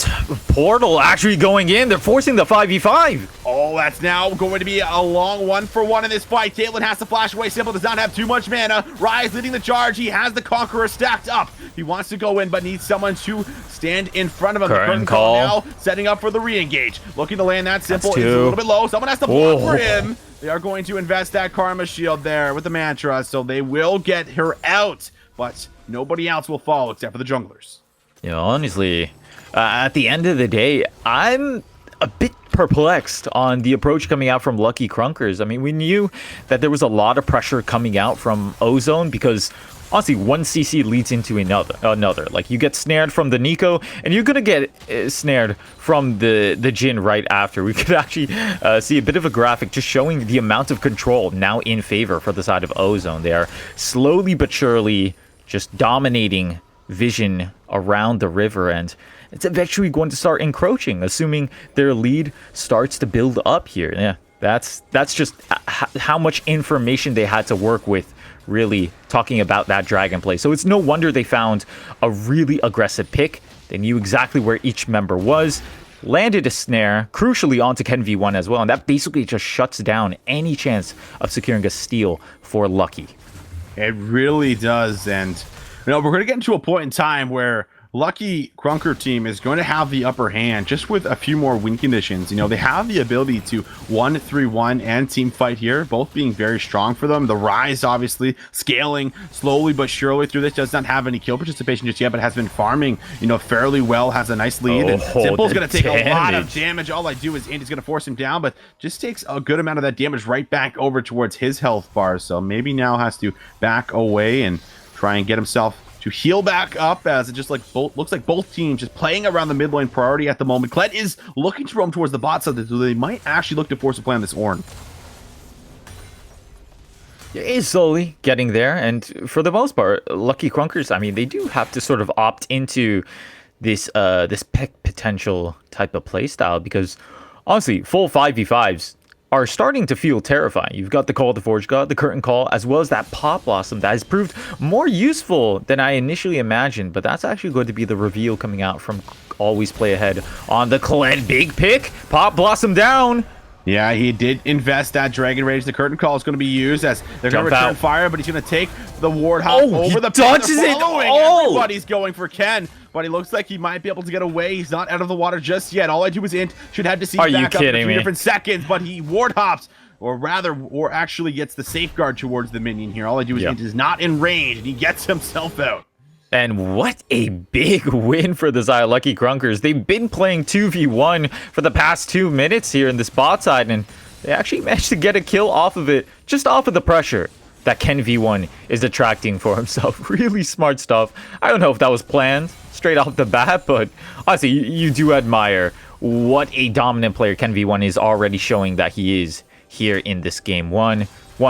portal actually going in. They're forcing the 5v5. Oh, that's now going to be a long 1-for-1 in this fight. Caitlyn has to flash away. Simple does not have too much mana. Rise leading the charge. He has the Conqueror stacked up. He wants to go in, but needs someone to stand in front of him. Curtain call now, setting up for the re-engage. Looking to land that Simple. It's a little bit low. Someone has to block for him. They are going to invest that Karma Shield there with the Mantra, so they will get her out, but nobody else will fall except for the junglers. Yeah, honestly, at the end of the day, I'm a bit perplexed on the approach coming out from Lucky Krunkers. I mean, we knew that there was a lot of pressure coming out from Ozone because honestly, one CC leads into another. Like, you get snared from the Nico, and you're gonna get snared from the Jhin right after. We could actually see a bit of a graphic just showing the amount of control now in favor for the side of Ozone. They are slowly but surely just dominating vision around the river, and it's eventually going to start encroaching, assuming their lead starts to build up here. Yeah, that's just how much information they had to work with, really talking about that dragon play. So it's no wonder they found a really aggressive pick. They knew exactly where each member was, landed a snare, crucially onto Ken V1 as well, and that basically just shuts down any chance of securing a steal for Lucky. It really does, and you know, we're going to get into a point in time where Lucky Krunker team is going to have the upper hand just with a few more win conditions. You know, they have the ability to 1-3-1 and team fight here, both being very strong for them. The Rise, obviously, scaling slowly but surely through this, does not have any kill participation just yet, but has been farming, you know, fairly well, has a nice lead. And Simple's going to take a lot of damage. All I do is Andy's going to force him down, but just takes a good amount of that damage right back over towards his health bar. So maybe now has to back away and try and get himself to heal back up, as it just looks like both teams just playing around the mid lane priority at the moment. Kled is looking to roam towards the bot side, so they might actually look to force a play on this Ornn. It is slowly getting there, and for the most part, Lucky Krunkers, I mean, they do have to sort of opt into this pick potential type of playstyle, because honestly, full 5v5s are starting to feel terrifying. You've got the Call of the Forge God, the Curtain Call, as well as that Pop Blossom that has proved more useful than I initially imagined, but that's actually going to be the reveal coming out from Always Play Ahead on the Kled. Big pick, Pop Blossom down. Yeah, he did invest that Dragon Rage. The Curtain Call is going to be used as they're going to return fire, but he's going to take the Warthog over the dodges it. Everybody's going for Ken. but he looks like he might be able to get away. He's not out of the water just yet. All I do is int. Should have to see Are you back up in kidding 3 me? different seconds, but he ward hops, or actually gets the safeguard towards the minion here. All I do is int is not in range, and he gets himself out. And what a big win for the Zaya Lucky Krunkers. They've been playing 2v1 for the past 2 minutes here in this bot side, and they actually managed to get a kill off of it, just off of the pressure that Ken V1 is attracting for himself. Really smart stuff. I don't know if that was planned straight off the bat, but honestly, you do admire what a dominant player Ken V1 is already showing that he is here in this game. One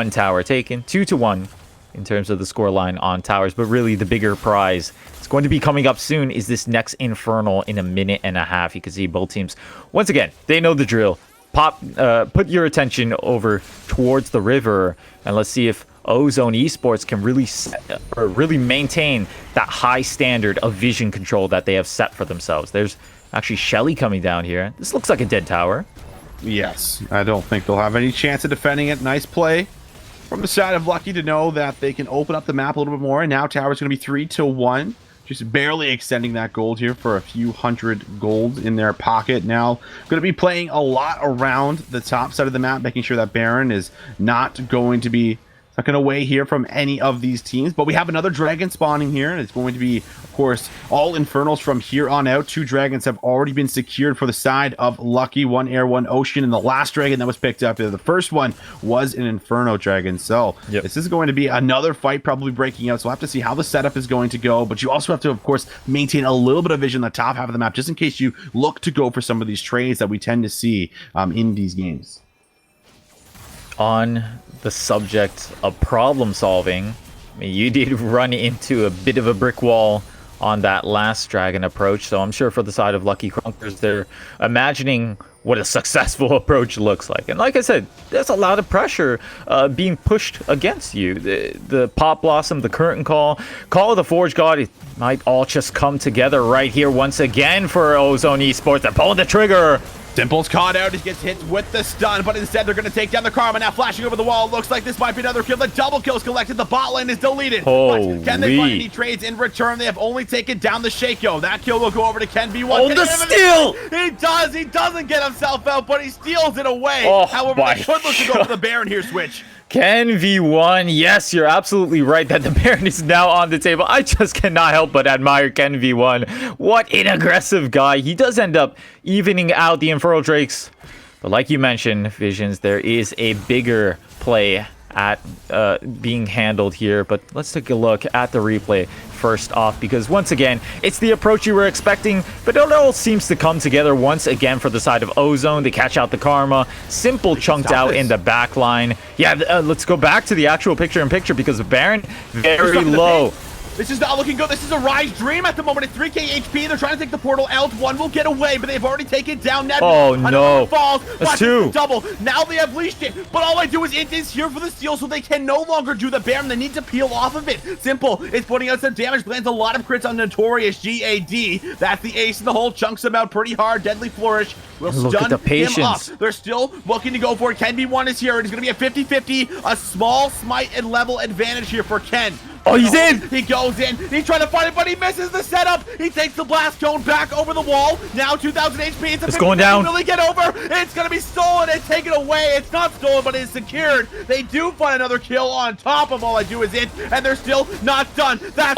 tower taken, 2-1 in terms of the scoreline on towers, but really the bigger prize is going to be coming up soon is this next Infernal in a minute and a half. You can see both teams, once again, they know the drill. Put your attention over towards the river, and let's see if Ozone Esports can really maintain that high standard of vision control that they have set for themselves. There's actually Shelly coming down here. This looks like a dead tower. Yes, I don't think they'll have any chance of defending it. Nice play from the side of Lucky to know that they can open up the map a little bit more, and now tower's going to be 3-1. Just barely extending that gold here for a few hundred gold in their pocket. Now, going to be playing a lot around the top side of the map, making sure that Baron is not going to be sucking away here from any of these teams. But we have another dragon spawning here, and it's going to be, of course, all Infernals from here on out. 2 dragons have already been secured for the side of Lucky. 1 air, 1 ocean, and the last dragon that was picked up, the first one was an Inferno dragon. So this is going to be another fight probably breaking out. So we'll have to see how the setup is going to go. But you also have to, of course, maintain a little bit of vision on the top half of the map, just in case you look to go for some of these trades that we tend to see in these games. On the subject of problem solving, I mean, you did run into a bit of a brick wall on that last dragon approach, so I'm sure for the side of Lucky Krunkers, they're imagining what a successful approach looks like. And like I said, there's a lot of pressure being pushed against you. The Pop Blossom, the Curtain Call of the Forge God, it might all just come together right here once again for Ozone Esports. They're pulling the trigger. Simple's caught out. He gets hit with the stun, but instead they're going to take down the Karma. Now flashing over the wall. Looks like this might be another kill. The double kills collected. The bot lane is deleted. Holy. But can they find any trades in return? They have only taken down the Shaco. That kill will go over to Ken B1. Oh, the steal! He does. He doesn't get himself out, but he steals it away. Oh, however, they could look to go for the Baron here, Switch. Ken V1, yes, you're absolutely right that the Baron is now on the table. I just cannot help but admire Ken V1. What an aggressive guy. He does end up evening out the Infernal Drakes. But like you mentioned, Visions, there is a bigger play at being handled here. But let's take a look at the replay first off, because once again, it's the approach you were expecting, but it all seems to come together once again for the side of Ozone. They catch out the Karma. Simple chunked out in the back line. Yeah, let's go back to the actual picture-in-picture because the Baron very low. This is not looking good. This is a Rise Dream at the moment at 3k HP. They're trying to take the portal out. One will get away, but they've already taken down Ned. Oh, no. Falls. That's 2. Double. Now they have leashed it. But all I do is it is here for the steal, so they can no longer do the Baron. They need to peel off of it. Simple is putting out some damage. Lands a lot of crits on Notorious GAD. That's the ace in the hole. Chunks him out pretty hard. Deadly Flourish will stun him up. They're still looking to go for it. Ken B1 is here. It is going to be a 50-50. A small smite and level advantage here for Ken. Oh, he's in! He goes in. He's trying to find it, but he misses the setup. He takes the blast cone back over the wall. Now 2,000 HP. It's going down. Will he get over? It's going to be stolen and taken away. It's not stolen, but it is secured. They do find another kill on top of all I do is it, and they're still not done. That's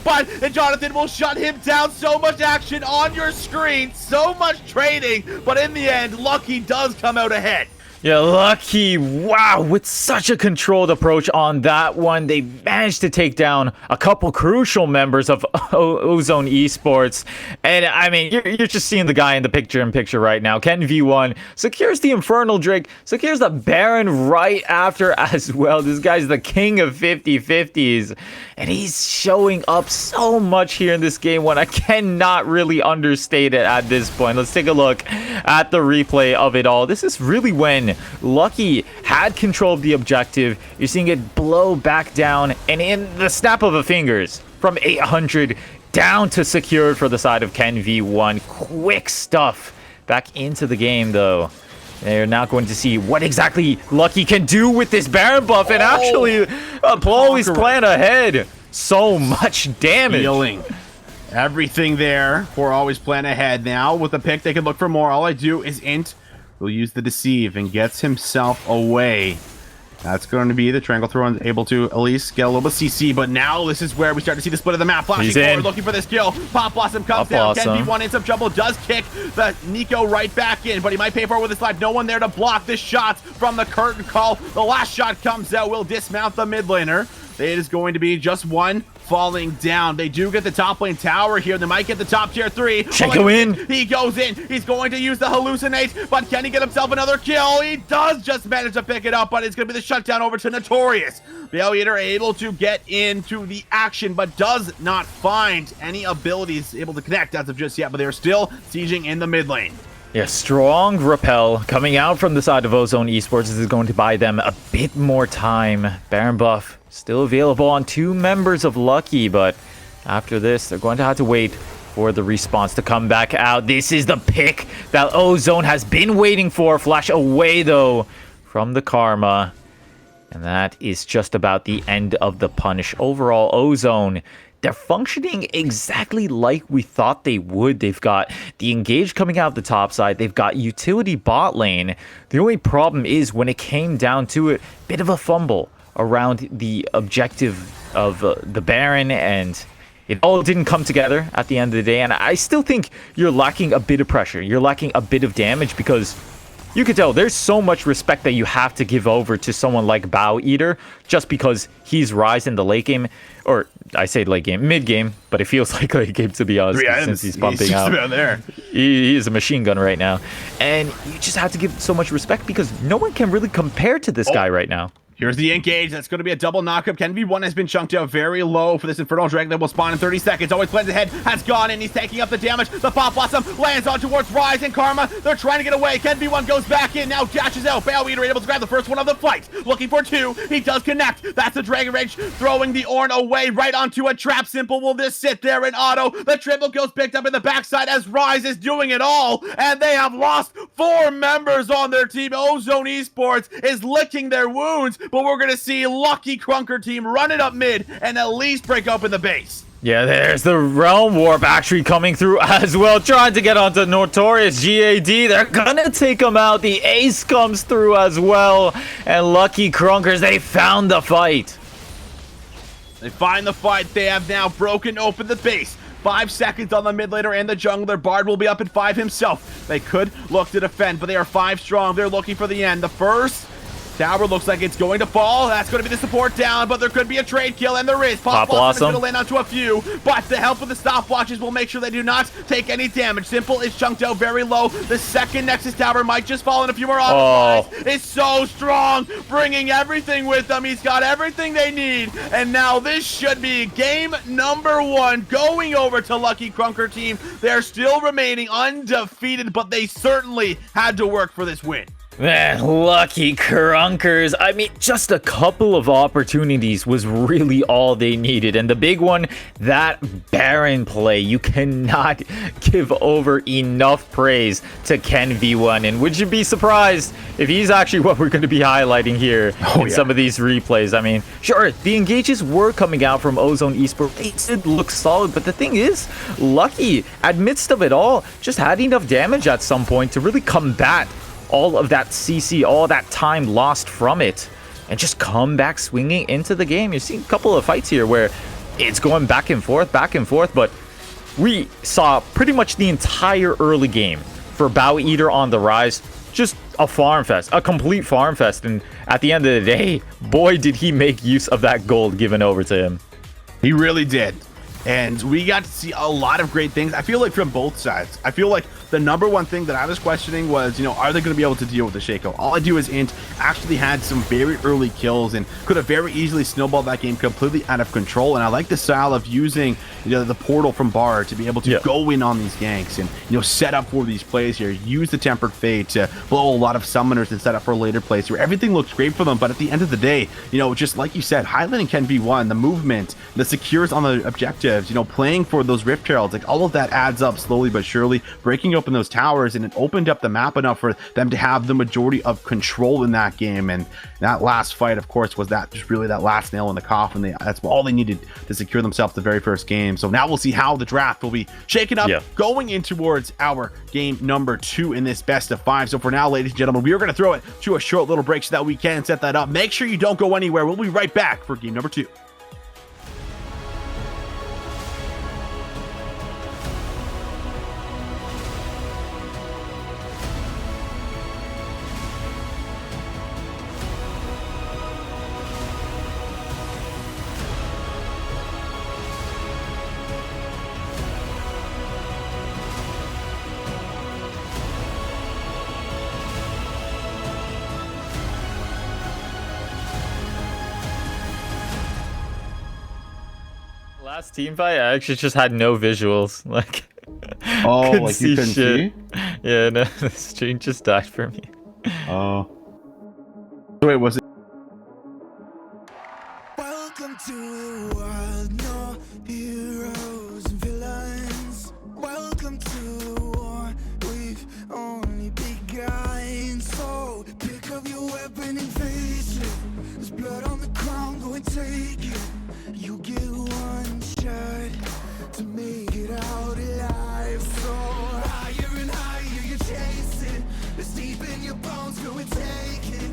but Jonathan will shut him down. So much action on your screen. So much trading. But in the end, Lucky does come out ahead. Yeah, Lucky, wow, with such a controlled approach on that one, they managed to take down a couple crucial members of Ozone Esports. And I mean, you're just seeing the guy in the picture-in-picture right now. Ken V1 secures the Infernal Drake, secures the Baron right after as well. This guy's the king of 50-50s, and he's showing up so much here in this game when I cannot really understate it at this point. Let's take a look at the replay of it all. This is really when Lucky had control of the objective. You're seeing it blow back down, and in the snap of a fingers, from 800 down to secured for the side of Ken V1. Quick stuff. Back into the game, though. They're now going to see what exactly Lucky can do with this Baron buff, and actually always plan ahead. So much damage. Everything there for always plan ahead. Now with the pick, they can look for more. All I do is int. Will use the deceive and gets himself away. That's going to be the triangle throw and able to at least get a little bit of CC, but now this is where we start to see the split of the map. Flashing forward, looking for this kill. Pop Blossom comes down. Ken B1 ends up jumble, does kick the Nico right back in, but he might pay for it with his life. No one there to block the shots from the curtain call. The last shot comes out, will dismount the mid laner. It is going to be just one falling down. They do get the top lane tower here. They might get the top tier 3. Go in. He goes in. He's going to use the hallucinate, but can he get himself another kill? He does just manage to pick it up, but it's going to be the shutdown over to Notorious. Bale Eater able to get into the action, but does not find any abilities able to connect as of just yet, but they're still sieging in the mid lane. Yeah, strong repel coming out from the side of Ozone Esports. This is going to buy them a bit more time. Baron buff still available on 2 members of Lucky, but after this, they're going to have to wait for the response to come back out. This is the pick that Ozone has been waiting for. Flash away, though, from the Karma. And that is just about the end of the punish. Overall, Ozone, they're functioning exactly like we thought they would. They've got the engage coming out of the top side. They've got utility bot lane. The only problem is when it came down to it, bit of a fumble around the objective of the Baron, and it all didn't come together at the end of the day. And I still think you're lacking a bit of pressure. You're lacking a bit of damage because you can tell there's so much respect that you have to give over to someone like Bow Eater just because he's Rise in the late game, or I say late game, mid game, but it feels like late game to be honest, since he's pumping out. He is a machine gun right now, and you just have to give so much respect because no one can really compare to this guy right now. Here's the engage. That's going to be a double knockup. Ken V1 has been chunked out very low for this Infernal Dragon that will spawn in 30 seconds. Always plans ahead. Has gone in. He's taking up the damage. The Pop Blossom lands on towards Rise and Karma. They're trying to get away. Ken V1 goes back in. Now dashes out. Bale Eater able to grab the first one of the fight. Looking for 2. He does connect. That's the Dragon Rage throwing the Ornn away right onto a trap. Simple will just sit there in auto. The triple kills picked up in the backside as Rise is doing it all. And they have lost 4 members on their team. Ozone Esports is licking their wounds, but we're going to see Lucky Krunker team run it up mid and at least break open the base. Yeah, there's the Realm Warp actually coming through as well, trying to get onto Notorious GAD. They're gonna take him out. The ace comes through as well, and Lucky Krunkers, they found the fight. They find the fight. They have now broken open the base. 5 seconds on the mid laner and the jungler. Bard will be up at 5 himself. They could look to defend, but they are 5 strong. They're looking for the end. The first tower looks like it's going to fall. That's going to be the support down, but there could be a trade kill, and there is. Pop Blossom is going to land onto a few, but the help of the stopwatches will make sure they do not take any damage. Simple is chunked out very low. The second Nexus tower might just fall in a few more autos. It's so strong, bringing everything with them. He's got everything they need, and now this should be game number 1 going over to Lucky Krunker team. They're still remaining undefeated, but they certainly had to work for this win. Man, Lucky Krunkers. I mean, just a couple of opportunities was really all they needed. And the big one, that Baron play. You cannot give over enough praise to Ken V1. And would you be surprised if he's actually what we're going to be highlighting here in some of these replays? I mean, sure, the engages were coming out from Ozone Esports. They did look solid. But the thing is, Lucky, amidst of it all, just had enough damage at some point to really combat all of that CC, all that time lost from it, and just come back swinging into the game. You've seen a couple of fights here where it's going back and forth, but we saw pretty much the entire early game for Bow Eater on the rise. Just a farm fest, a complete farm fest, and at the end of the day, boy, did he make use of that gold given over to him. He really did. And we got to see a lot of great things. I feel like from both sides. I feel like the number one thing that I was questioning was, are they going to be able to deal with the Shaco? All I do is int actually had some very early kills and could have very easily snowballed that game completely out of control. And I like the style of using, the portal from Bard to be able to go in on these ganks and, set up for these plays here. Use the Tempered Fate to blow a lot of summoners and set up for later plays here. Everything looks great for them, but at the end of the day, just like you said, highlighting Ken V1, the movement, the secures on the objectives, playing for those Rift Heralds, like all of that adds up slowly but surely, breaking open those towers, and it opened up the map enough for them to have the majority of control in that game. And that last fight, of course, was that just really that last nail in the coffin. That's all they needed to secure themselves the very first game. So now we'll see how the draft will be shaken up going in towards our game number 2 in this best of 5. So for now, ladies and gentlemen, we are going to throw it to a short little break so that we can set that up. Make sure you don't go anywhere. We'll be right back for game number 2. Last team fight, I actually just had no visuals. Like, oh, couldn't like see you couldn't shit. see? Yeah, no, the stream just died for me. Oh. So wait, was it? Welcome to a world, no heroes and villains. Welcome to a war, we've only begun. So pick up your weapon and face it. There's blood on the ground, go and take it. You get one shot to make it out alive. So higher and higher you chase it. It's deep in your bones, go and take it.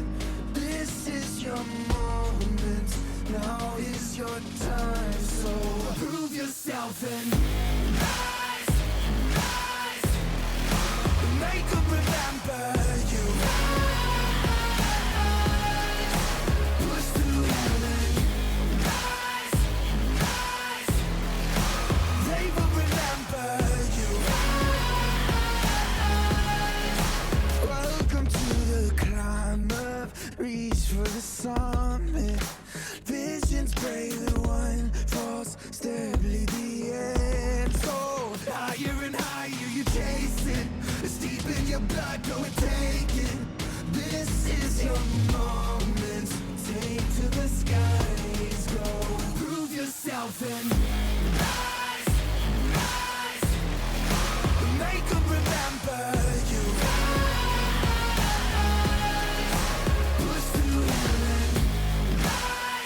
This is your moment, now is your time. So prove yourself and rise, rise. Make them remember you. Push through heaven. Rise, rise. They will remember you. Welcome to the climb up, reach for the summit. Visions brave, the one false step lead the end. So higher and higher you chase it. It's deep in your blood, go and take it. This is your moment. Take to the skies, go. Prove yourself and rise, rise. Make them remember you. Push through heaven. Rise.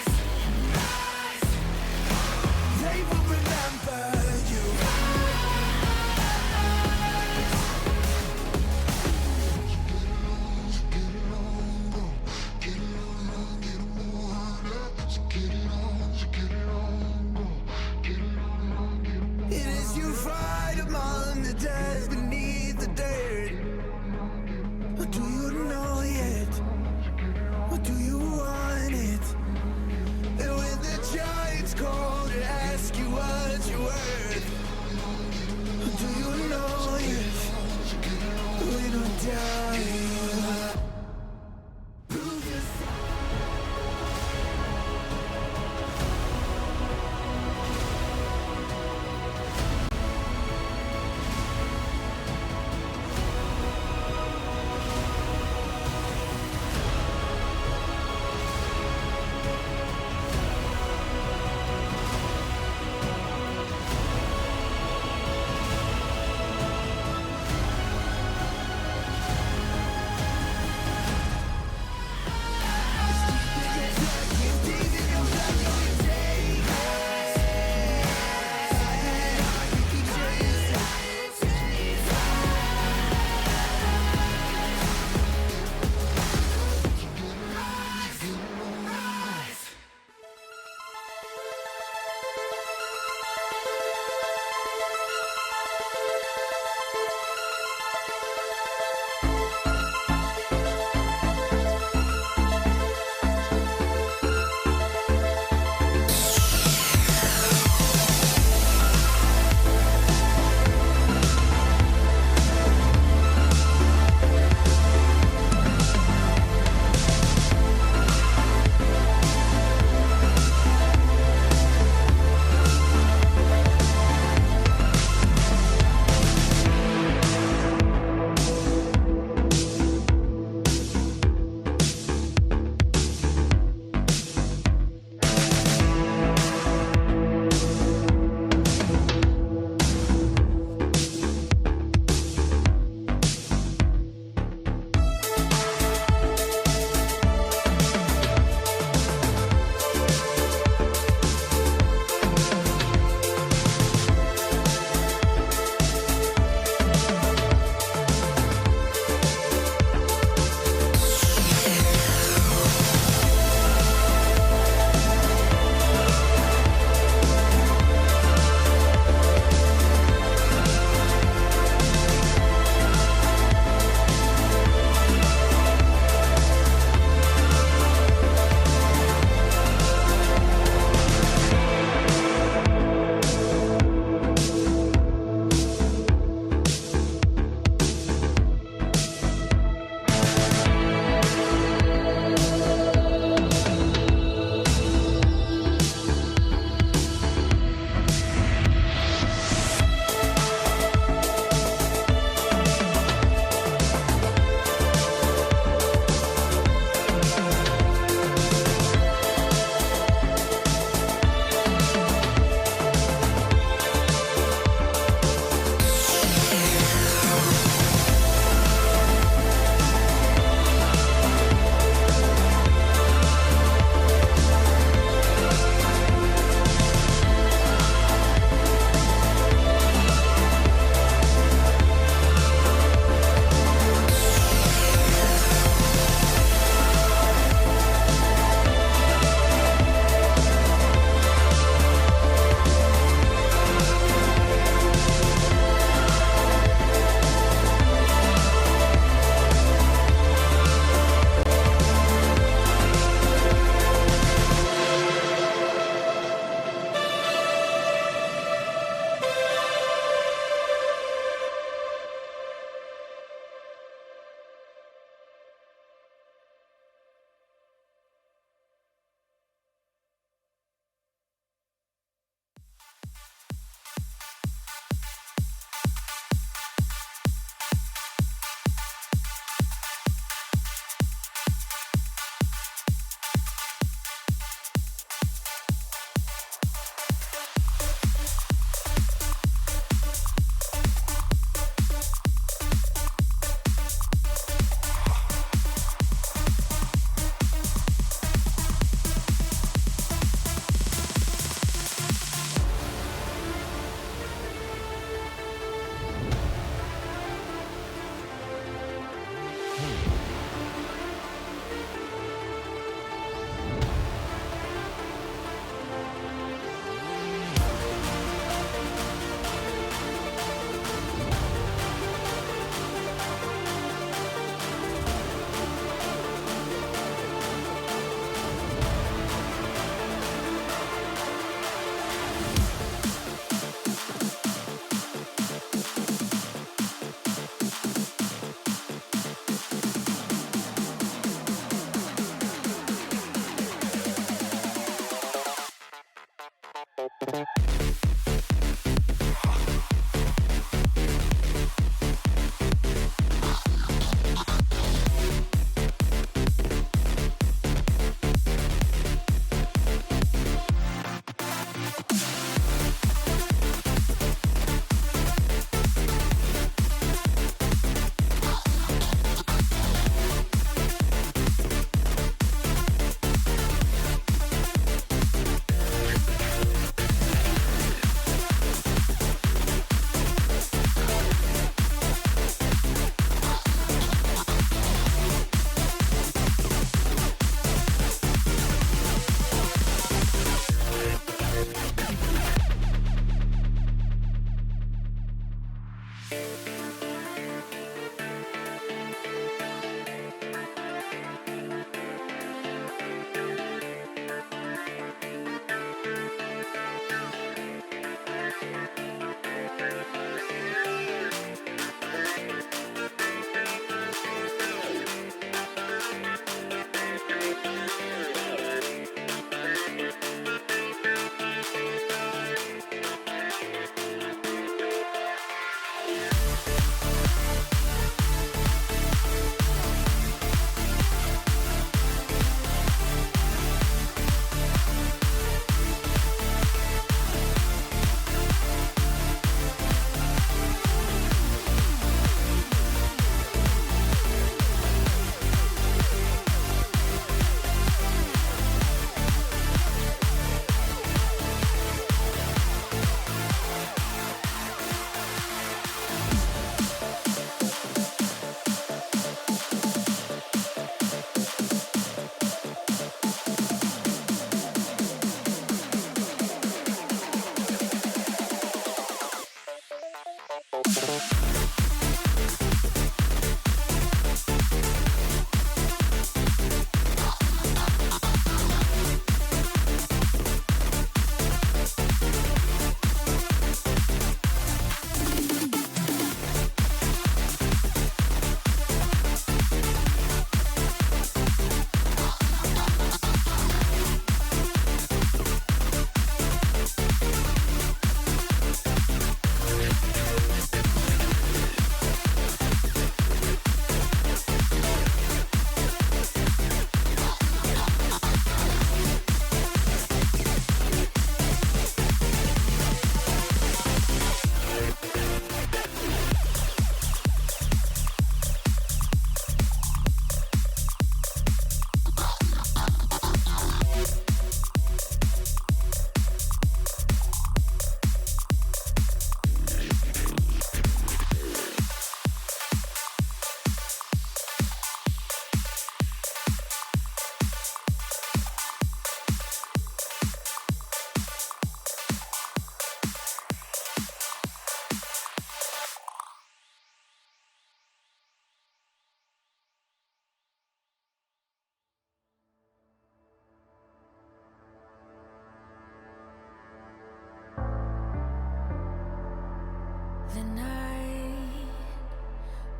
The night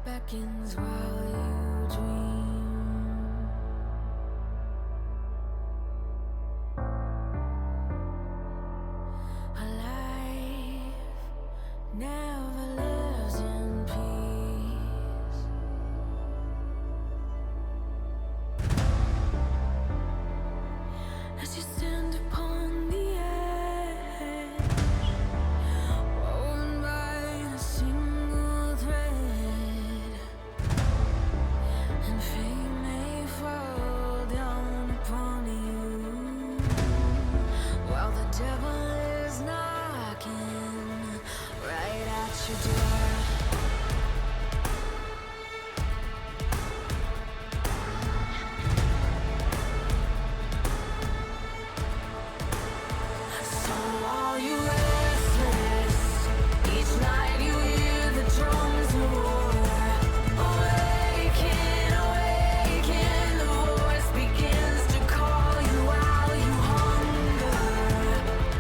beckons while you dream. A life never lives in peace. As you stand upon the edge, woven by a single thread, and fate may fall down upon you, while the devil is knocking right at your door. So are you restless? Each night you hear the drums roar. Awaken, awaken, the voice begins to call you while you hunger.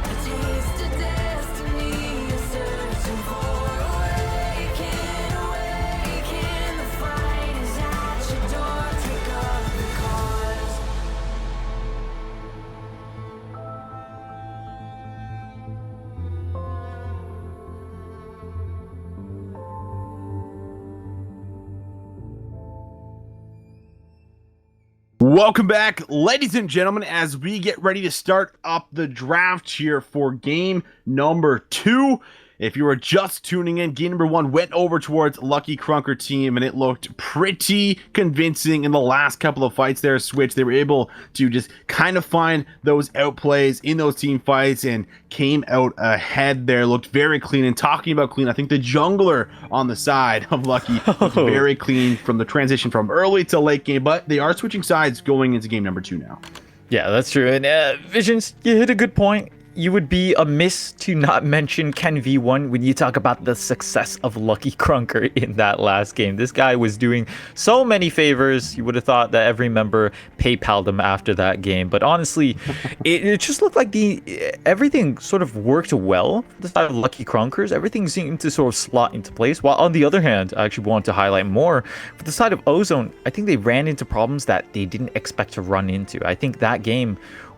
A taste of destiny you're searching for. Awaken. Welcome back, ladies and gentlemen, as we get ready to start up the draft here for game number 2. If you were just tuning in, game number 1 went over towards Lucky Krunker team, and it looked pretty convincing in the last couple of fights there. Switch, they were able to just kind of find those outplays in those team fights and came out ahead there. Looked very clean. And talking about clean, I think the jungler on the side of Lucky looked very clean from the transition from early to late game, but they are switching sides going into game number 2 now. Yeah, that's true. And Visions, you hit a good point. You would be amiss to not mention Ken V1 when you talk about the success of Lucky Krunker in that last game. This guy was doing so many favors. You would have thought that every member PayPal'd him after that game. But honestly, it just looked like everything sort of worked well for the side of Lucky Krunkers. Everything seemed to sort of slot into place. While on the other hand, I actually want to highlight more. For the side of Ozone, I think they ran into problems that they didn't expect to run into. I think that game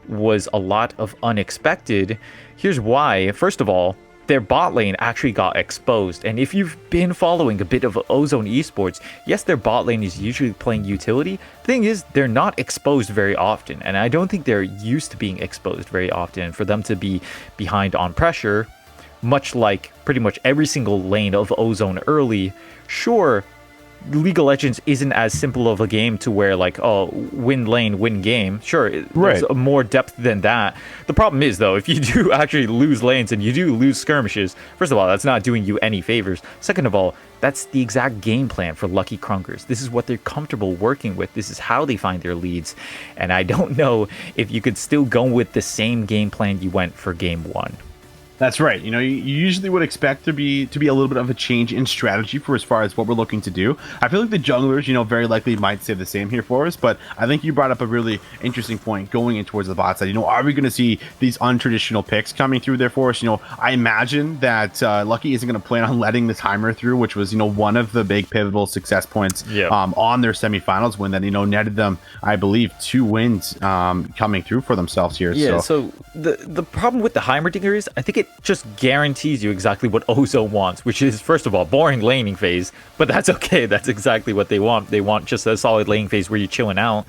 was a lot of unexpected. Here's why. First of all, their bot lane actually got exposed. And if you've been following a bit of Ozone Esports, yes, their bot lane is usually playing utility. The thing is, they're not exposed very often. And I don't think they're used to being exposed very often. And for them to be behind on pressure, much like pretty much every single lane of Ozone early, sure, League of Legends isn't as simple of a game to where like, oh, win lane, win game. Sure, there's more depth than that. The problem is, though, if you do actually lose lanes and you do lose skirmishes, first of all, that's not doing you any favors. Second of all, that's the exact game plan for Lucky Krunkers. This is what they're comfortable working with. This is how they find their leads. And I don't know if you could still go with the same game plan you went for game 1. That's right. You know, you usually would expect to be a little bit of a change in strategy for as far as what we're looking to do. I feel like the junglers, you know, very likely might say the same here for us, but I think you brought up a really interesting point going in towards the bot side. You know, are we going to see these untraditional picks coming through there for us? You know, I imagine that Lucky isn't going to plan on letting the timer through, which was, you know, one of the big pivotal success points on their semifinals win that, you know, netted them, I believe, 2 wins coming through for themselves here. Yeah, so the problem with the Heimerdinger is I think it just guarantees you exactly what Ozone wants, which is, first of all, boring laning phase, but that's okay. That's exactly what they want. They want just a solid laning phase where you're chilling out.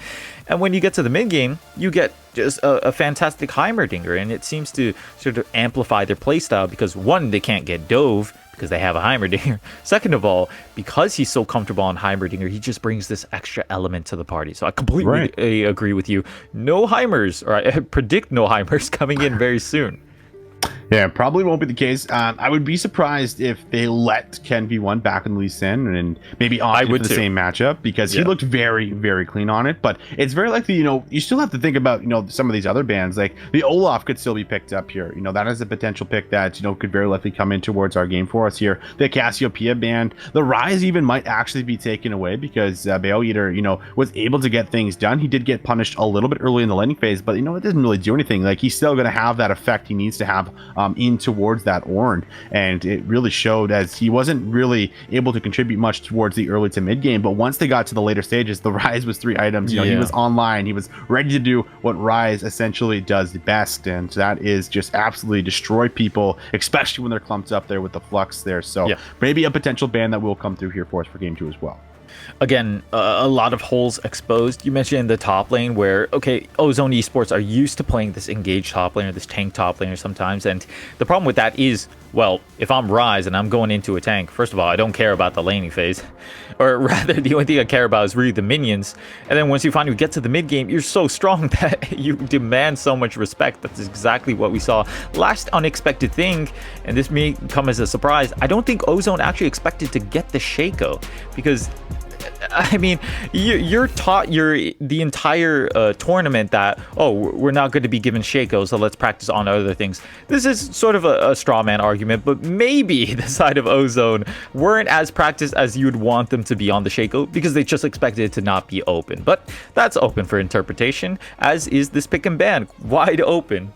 And when you get to the mid game, you get just a fantastic Heimerdinger, and it seems to sort of amplify their playstyle because, one, they can't get dove because they have a Heimerdinger. Second of all, because he's so comfortable on Heimerdinger, he just brings this extra element to the party. So I completely agree with you. No Heimers, or I predict no Heimers coming in very soon. Yeah, probably won't be the case. I would be surprised if they let Ken V1 back in Lee Sin and maybe opt for the same matchup because he looked very, very clean on it. But it's very likely, you know, you still have to think about, you know, some of these other bands. Like the Olaf could still be picked up here. You know, that is a potential pick that, you know, could very likely come in towards our game for us here. The Cassiopeia band, the Rise even might actually be taken away because Bale Eater, you know, was able to get things done. He did get punished a little bit early in the laning phase, but, you know, it doesn't really do anything. Like, he's still going to have that effect he needs to have in towards that Ornn, and it really showed as he wasn't really able to contribute much towards the early to mid game, but once they got to the later stages, the Rise was 3 items. You know, he was online, he was ready to do what Rise essentially does the best, and that is just absolutely destroy people, especially when they're clumped up there with the flux there. So maybe a potential ban that will come through here for us for game 2 as well. Again, a lot of holes exposed. You mentioned in the top lane where, okay, Ozone Esports are used to playing this engaged top lane or this tank top laner sometimes. And the problem with that is, well, if I'm Rise and I'm going into a tank, first of all, I don't care about the laning phase. Or rather, the only thing I care about is really the minions. And then once you finally get to the mid game, you're so strong that you demand so much respect. That's exactly what we saw. Last unexpected thing, and this may come as a surprise, I don't think Ozone actually expected to get the Shaco because, I mean, you're taught the entire tournament that, oh, we're not going to be given Shaco, so let's practice on other things. This is sort of a straw man argument, but maybe the side of Ozone weren't as practiced as you would want them to be on the Shaco because they just expected it to not be open. But that's open for interpretation, as is this pick and ban, wide open.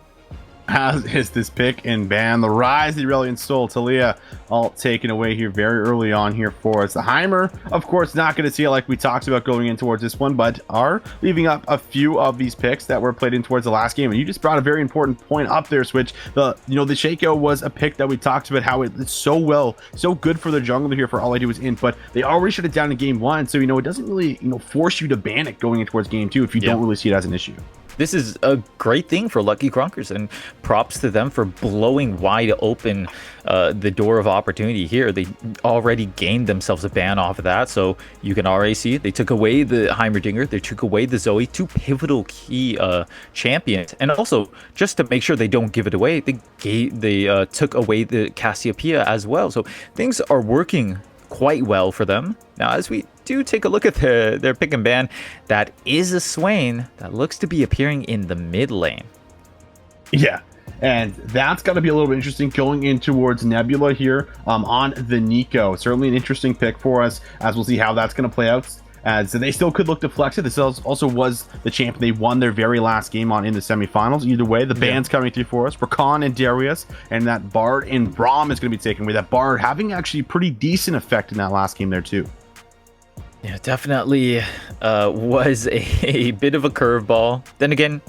as is this pick and ban. The Rise, the Aurelion Soul, Talia, all taken away here very early on here for us. The Heimer, of course, not going to see it like we talked about going in towards this one, but are leaving up a few of these picks that were played in towards the last game. And you just brought a very important point up there, Switch. The Shaco was a pick that we talked about how it's so good for the jungler here for all I do is int, but they already shut it down in game 1, so it doesn't really force you to ban it going in towards game 2 if you don't really see it as an issue. This is a great thing for Lucky Krunkers, and props to them for blowing wide open the door of opportunity here. They already gained themselves a ban off of that, so you can already see it. They took away the Heimerdinger, they took away the Zoe, 2 pivotal key champions, and also just to make sure they don't give it away, they took away the Cassiopeia as well. So things are working quite well for them. Now, as we do take a look at their pick and ban, that is a Swain that looks to be appearing in the mid lane. Yeah, and that's got to be a little bit interesting going in towards Nebula here on the Nico. Certainly an interesting pick for us, as we'll see how that's going to play out. As they still could look to flex it. This also was the champion they won their very last game on in the semifinals. Either way, the ban's coming through for us. Rakan and Darius, and that Bard and Braum is going to be taken away. That Bard having actually pretty decent effect in that last game there too. Yeah, definitely was a bit of a curveball. Then again,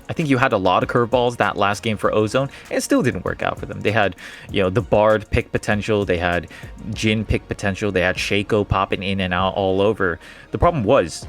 I think you had a lot of curveballs that last game for Ozone, and it still didn't work out for them. They had, the Bard pick potential, they had Jhin pick potential, they had Shaco popping in and out all over. The problem was,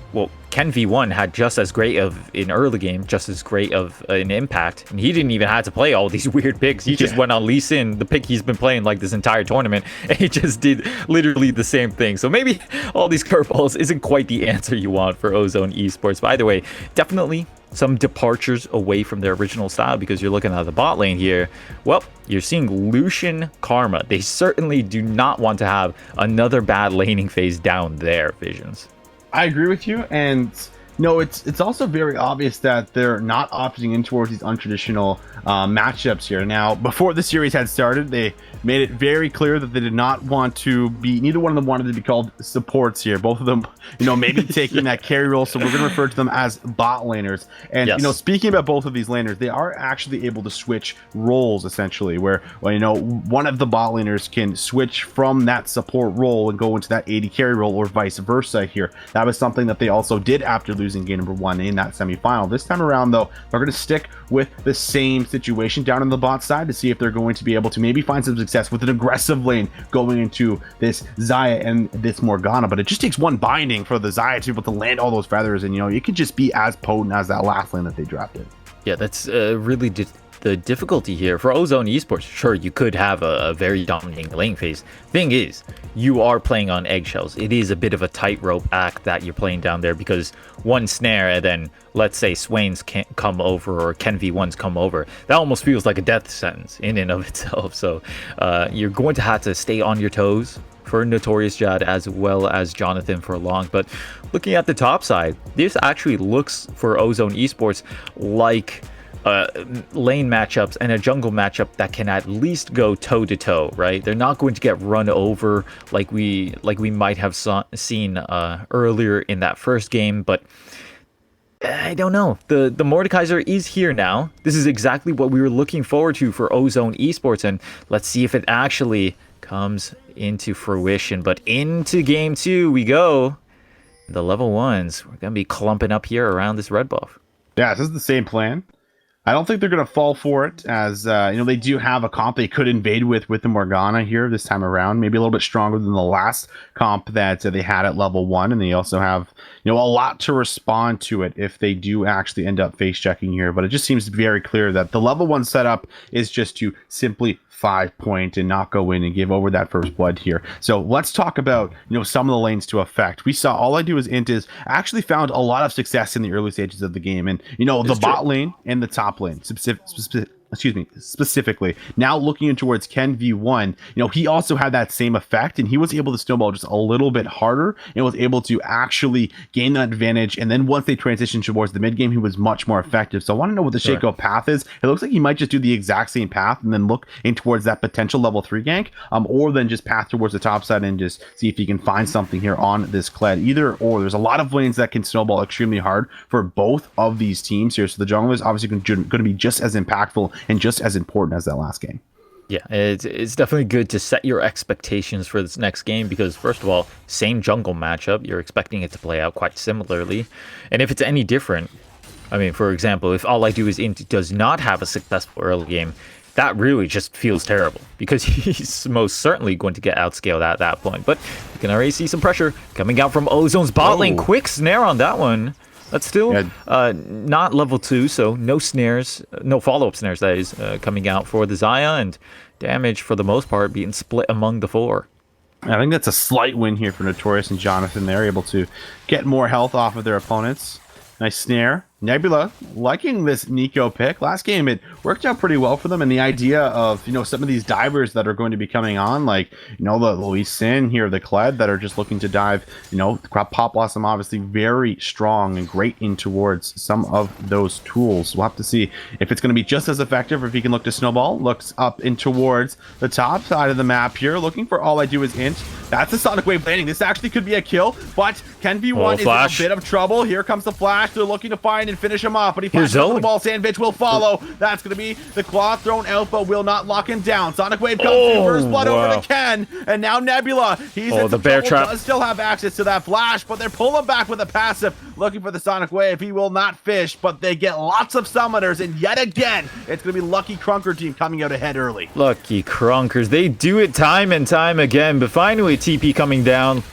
Ken V1 had just as great of an early game, just as great of an impact, and he didn't even have to play all these weird picks. He just went on Lee Sin, the pick he's been playing like this entire tournament, and he just did literally the same thing. So maybe all these curveballs isn't quite the answer you want for Ozone Esports. By the way, definitely some departures away from their original style, because you're looking at the bot lane here. Well, you're seeing Lucian Karma. They certainly do not want to have another bad laning phase down there, Visions. I agree with you, and it's also very obvious that they're not opting in towards these untraditional matchups here. Now, before the series had started, they made it very clear that they did not want to be, neither one of them wanted to be called supports here. Both of them, maybe taking that carry role, so we're going to refer to them as bot laners. And, speaking about both of these laners, they are actually able to switch roles, essentially, where, one of the bot laners can switch from that support role and go into that AD carry role, or vice versa here. That was something that they also did after losing game number 1 in that semifinal. This time around, though, they're going to stick with the same situation down on the bot side to see if they're going to be able to maybe find some success with an aggressive lane going into this Xayah and this Morgana. But it just takes one binding for the Xayah to be able to land all those feathers, and it could just be as potent as that last lane that they drafted. Yeah, that's really the difficulty here for Ozone Esports. Sure, you could have a very dominating lane phase. Thing is, you are playing on eggshells. It is a bit of a tightrope act that you're playing down there, because one snare and then let's say Swain's can't come over, or Ken V1's come over. That almost feels like a death sentence in and of itself. So you're going to have to stay on your toes for Notorious Jad as well as Jonathan for long. But looking at the top side, this actually looks for Ozone Esports like lane matchups and a jungle matchup that can at least go toe to toe, right? They're not going to get run over like we might have seen earlier in that first game, but I don't know. The Mordekaiser is here now. This is exactly what we were looking forward to for Ozone Esports, and let's see if it actually comes into fruition. But into game 2 we go. The level 1s, we're gonna be clumping up here around this red buff. Yeah, this is the same plan. I don't think they're going to fall for it, as they do have a comp they could invade with the Morgana here this time around, maybe a little bit stronger than the last comp that they had at level 1, and they also have a lot to respond to it if they do actually end up face checking here. But it just seems very clear that the level 1 setup is just to simply 5-point and not go in and give over that first blood here. So let's talk about some of the lanes to affect. We saw All I Do Is Int is actually found a lot of success in the early stages of the game, and the bot lane and the top lane specifically. Now looking in towards Ken V1, he also had that same effect, and he was able to snowball just a little bit harder and was able to actually gain that advantage. And then once they transitioned towards the mid game, he was much more effective. So I want to know what the Shaco path is. It looks like he might just do the exact same path and then look in towards that potential level 3 gank, or then just path towards the top side and just see if he can find something here on this Kled. Either or, there's a lot of lanes that can snowball extremely hard for both of these teams here. So the jungle is obviously going to be just as impactful and just as important as that last game. Yeah, it's definitely good to set your expectations for this next game because, first of all, same jungle matchup. You're expecting it to play out quite similarly. And if it's any different, I mean, for example, if All I Do Is Int does not have a successful early game, that really just feels terrible because he's most certainly going to get outscaled at that point. But you can already see some pressure coming out from Ozone's bot lane. Quick snare on that one. That's still not level 2, so no snares, no follow-up snares, that is, coming out for the Xayah, and damage, for the most part, being split among the 4. I think that's a slight win here for Notorious and Jonathan. They're able to get more health off of their opponents. Nice snare. Nebula liking this Nico pick. Last game, it worked out pretty well for them, and the idea of, you know, some of these divers that are going to be coming on, like, you know, the Luis Sin here, the Kled that are just looking to dive, you know, Pop Blossom obviously very strong and great in towards some of those tools. We'll have to see if it's going to be just as effective or if he can look to snowball. Looks up in towards the top side of the map here, looking for All I Do Is Int. That's a Sonic Wave landing. This actually could be a kill, but Ken V1 is in a bit of trouble. Here comes the flash. They're looking to find and finish him off, but he finds the ball. Sandwich will follow. That's going to be the claw thrown out, but will not lock him down. Sonic Wave comes in, first blood over to Ken, and now Nebula. He's in the bear trap. Does still have access to that flash, but they're pulling back with a passive, looking for the Sonic Wave. He will not fish, but they get lots of summoners, and yet again, it's going to be Lucky Krunker team coming out ahead early. Lucky Krunkers, they do it time and time again, but finally TP coming down.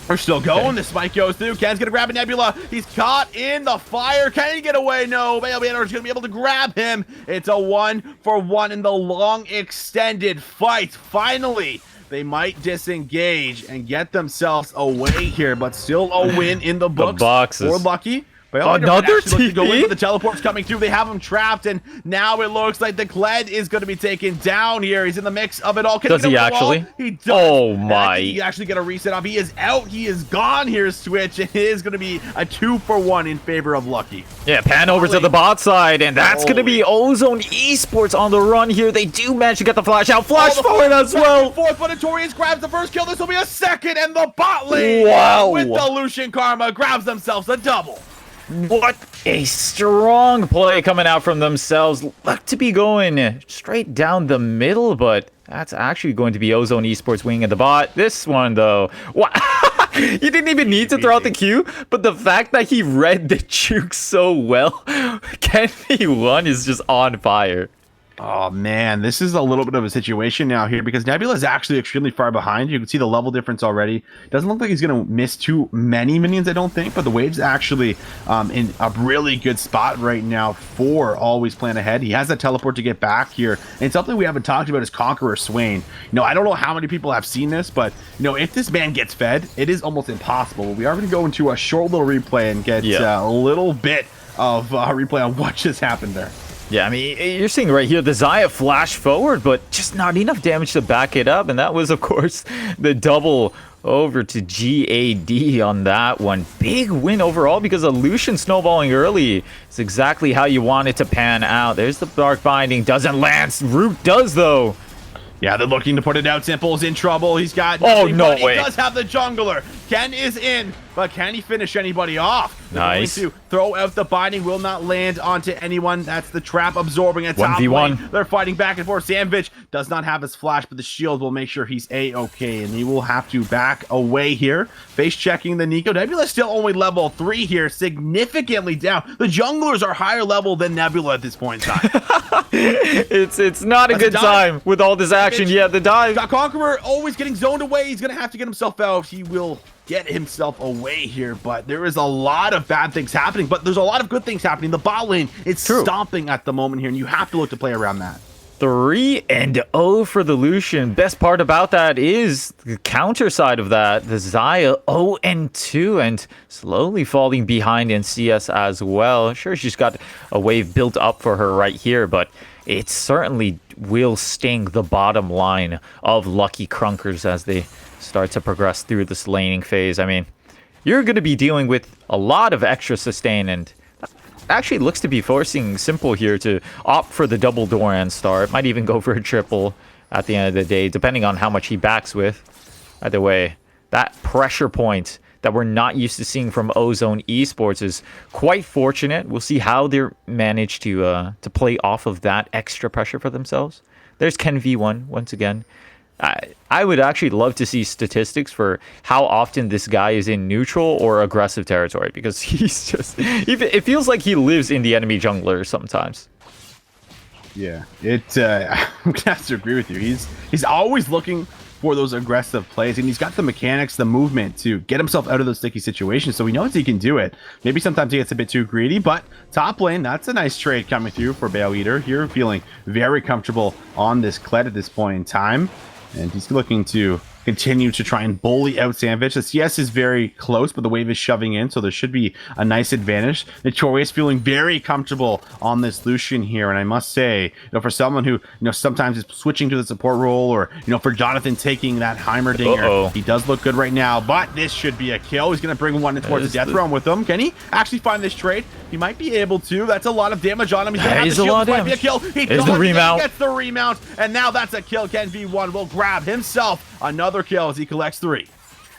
We're still going. The spike goes through. Ken's going to grab a Nebula. He's caught in the fire. Can he get away? No. Bailbanner's going to be able to grab him. It's a 1-for-1 in the long extended fight. Finally, they might disengage and get themselves away here, but still a win in the books for Lucky. Another TP? Go in, but the teleport's coming through. They have him trapped, and now it looks like the Kled is going to be taken down here. He's in the mix of it all. Does he actually? He does. Oh my. He actually get a reset up. He is out. He is gone here, Switch. It is going to be a 2-for-1 in favor of Lucky. Yeah, pan over to the bot side, and that's going to be Ozone Esports on the run here. They do manage to get the flash out. Flash forward as well. Fourth, but Notorious grabs the first kill. This will be a second, and the bot lane with the Lucian Karma grabs themselves a double. What a strong play coming out from themselves. Look to be going straight down the middle, but that's actually going to be Ozone Esports wing at the bot. This one, though, what? You didn't even need to throw out the Q, but the fact that he read the juke so well, Ken V1 is just on fire. Oh man, this is a little bit of a situation now here because Nebula is actually extremely far behind. You can see the level difference already. Doesn't look like he's going to miss too many minions, I don't think, but the Wave's actually in a really good spot right now for always plan ahead. He has that teleport to get back here, and something we haven't talked about is Conqueror Swain. You know, I don't know how many people have seen this, but you know, if this man gets fed, it is almost impossible. We are going to go into a short little replay and get a little bit of replay on what just happened there. Yeah, I mean, you're seeing right here, the Xayah flash forward, but just not enough damage to back it up. And that was, of course, the double over to GAD on that one. Big win overall because of Lucian snowballing early. It's exactly how you want it to pan out. There's the Dark Binding. Doesn't land. Root does, though. Yeah, they're looking to put it out. Simple's in trouble. He's got... Oh, no way. He does have the jungler. Ken is in, but can he finish anybody off? Nice. To throw out the binding, will not land onto anyone. That's the trap absorbing a top 1v1. lane. They're fighting back and forth. Sandvich does not have his flash, but the shield will make sure he's A-okay, and he will have to back away here. Face checking the Nico. Nebula still only level 3 here, significantly down. The junglers are higher level than Nebula at this point in time. It's not a good time with all this action. Yeah, the dive. Got Conqueror always getting zoned away. He's going to have to get himself out. He will get himself away here, but there is a lot of bad things happening, but there's a lot of good things happening. The bot lane, it's stomping at the moment here, and you have to look to play around that. 3-0 for the Lucian. Best part about that is the counter side of that. The Xayah 0-2 and slowly falling behind in CS as well. Sure, she's got a wave built up for her right here, but it certainly will sting the bottom line of Lucky Krunkers as they start to progress through this laning phase. I mean, you're going to be dealing with a lot of extra sustain, and actually looks to be forcing Simple here to opt for the double Doran start. Might even go for a triple at the end of the day, depending on how much he backs with. Either way, that pressure point that we're not used to seeing from Ozone Esports is quite fortunate. We'll see how they manage to play off of that extra pressure for themselves. There's Ken V1 once again. I would actually love to see statistics for how often this guy is in neutral or aggressive territory, because he's just, it feels like he lives in the enemy jungler sometimes. Yeah, I'm gonna have to agree with you. He's always looking for those aggressive plays, and he's got the mechanics, the movement to get himself out of those sticky situations, so he knows he can do it. Maybe sometimes he gets a bit too greedy, but top lane, that's a nice trade coming through for Bale Eater. Here feeling very comfortable on this Kled at this point in time, and he's looking to continue to try and bully out Sandwich. The CS is very close, but the wave is shoving in, so there should be a nice advantage. Notorious feeling very comfortable on this Lucian here, and I must say, for someone who, sometimes is switching to the support role, or, for Jonathan taking that Heimerdinger, he does look good right now, but this should be a kill. He's going to bring one towards the death realm with him. Can he actually find this trade? He might be able to. That's a lot of damage on him. He's going to have the shield. This might be a kill. He gets the remount, and now that's a kill. Ken V1 will grab himself another kill as he collects 3.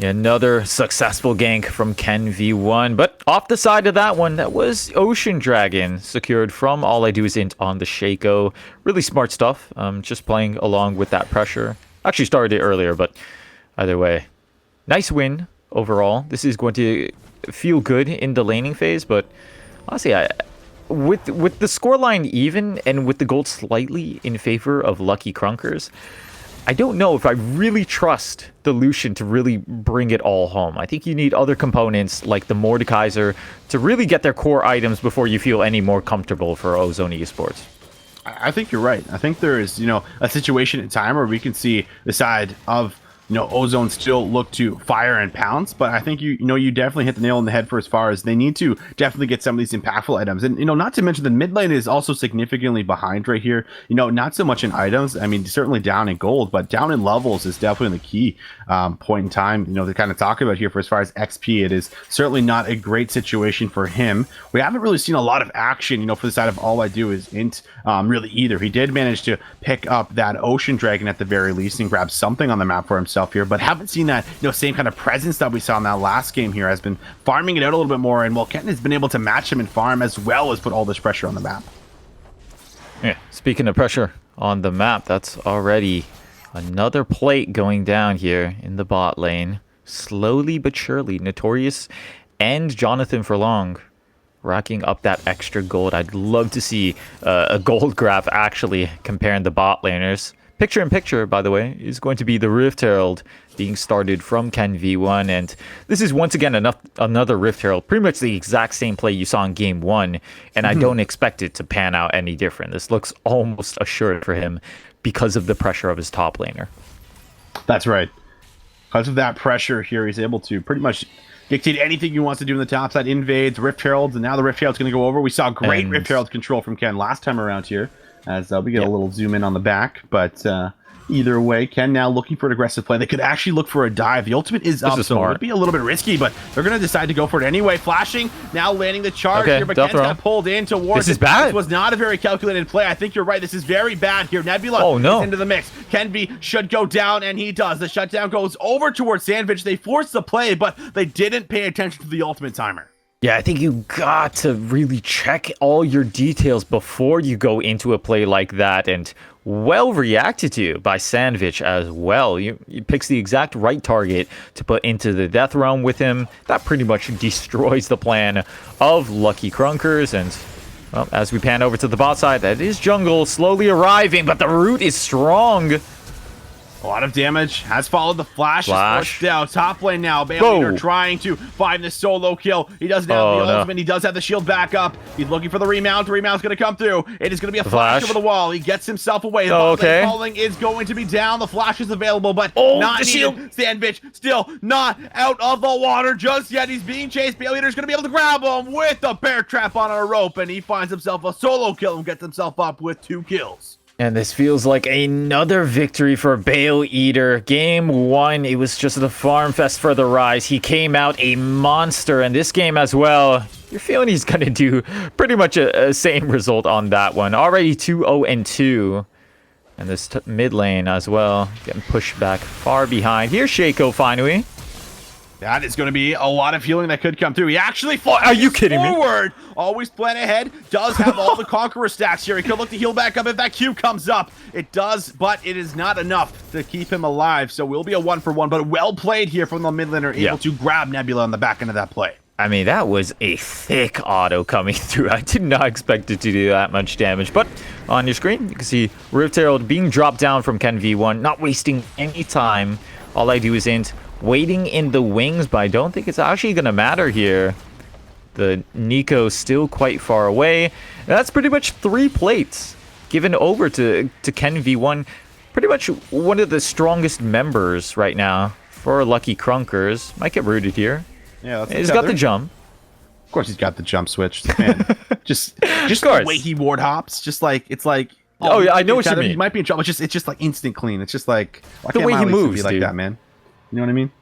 Another successful gank from Ken V1, but off the side of that one, that was Ocean Dragon secured from All I Do Is Int on the Shaco. Really smart stuff, just playing along with that pressure. Actually started it earlier, but either way, nice win overall. This is going to feel good in the laning phase, but honestly, with the scoreline even and with the gold slightly in favor of Lucky Krunkers, I don't know if I really trust the Lucian to really bring it all home. I think you need other components like the Mordekaiser to really get their core items before you feel any more comfortable for Ozone Esports. I think you're right. I think there is, a situation in time where we can see the side of, Ozone still look to fire and pounce, but I think you definitely hit the nail on the head for as far as they need to definitely get some of these impactful items. And, not to mention the mid lane is also significantly behind right here. Not so much in items. I mean, certainly down in gold, but down in levels is definitely the key point in time, to kind of talk about here for as far as XP. It is certainly not a great situation for him. We haven't really seen a lot of action, for the side of All I Do Is Int really either. He did manage to pick up that Ocean Dragon at the very least and grab something on the map for himself here, but haven't seen that same kind of presence that we saw in that last game here. Has been farming it out a little bit more, and Kenton has been able to match him in farm as well as put all this pressure on the map. Yeah, speaking of pressure on the map, that's already another plate going down here in the bot lane. Slowly but surely, Notorious and Jonathan Furlong racking up that extra gold. I'd love to see a gold graph actually comparing the bot laners. Picture in picture, by the way, is going to be the Rift Herald being started from Ken V1, and this is once again another Rift Herald, pretty much the exact same play you saw in Game 1, and I don't expect it to pan out any different. This looks almost assured for him because of the pressure of his top laner. That's right. Because of that pressure here, he's able to pretty much dictate anything he wants to do in the top side, invades, Rift Heralds, and now the Rift Herald's going to go over. We saw great Rift Herald control from Ken last time around here, as we get a little zoom in on the back, but either way, Ken now looking for an aggressive play. They could actually look for a dive. The ultimate is up, so it'd be a little bit risky, but they're going to decide to go for it anyway. Flashing, now landing the charge here, but Ken's got pulled in towards This is bad. This was not a very calculated play. I think you're right. This is very bad here. Nebula is into the mix. Kenby should go down, and he does. The shutdown goes over towards Sandwich. They forced the play, but they didn't pay attention to the ultimate timer. Yeah, I think you got to really check all your details before you go into a play like that, and well reacted to by Sandwich as well. He picks the exact right target to put into the death realm with him. That pretty much destroys the plan of Lucky Krunkers, and well, as we pan over to the bot side, that is jungle slowly arriving, but the root is strong. A lot of damage has followed the flash. Down top lane now. Bale trying to find the solo kill. He doesn't have the ultimate. He does have the shield back up. He's looking for the remount. The remount's going to come through. It is going to be a flash over the wall. He gets himself away. The falling is going to be down. The flash is available, but not needed. Shield. Sandwich still not out of the water just yet. He's being chased. Bale Eater's going to be able to grab him with the bear trap on a rope, and he finds himself a solo kill and gets himself up with 2 kills. And this feels like another victory for Bale Eater. Game 1, it was just the farm fest for the Rise. He came out a monster, and this game as well, you're feeling he's going to do pretty much a same result on that one. Already 2-0-2. And this mid lane as well, getting pushed back far behind. Here's Shaco finally. That is going to be a lot of healing that could come through. He actually Are you kidding me? forward. Always plan ahead. Does have all the Conqueror stacks here. He could look to heal back up if that cube comes up. It does, but it is not enough to keep him alive. So we'll be a 1-for-1, but well played here from the mid laner, able to grab Nebula on the back end of that play. I mean, that was a thick auto coming through. I did not expect it to do that much damage. But on your screen, you can see Rift Herald being dropped down from Ken V1, not wasting any time. All I do is int, waiting in the wings, but I don't think it's actually going to matter here. The Nico's still quite far away. And that's pretty much 3 plates given over to Ken V1. Pretty much one of the strongest members right now for Lucky Krunkers. Might get rooted here. Yeah, he's got the jump. Of course, he's got the jump switch. Man, just the way he ward hops, just like it's like. Oh yeah, I know what you mean. He might be in trouble. It's just like instant clean. It's just like the way he moves, be like dude. that, man. You know what I mean?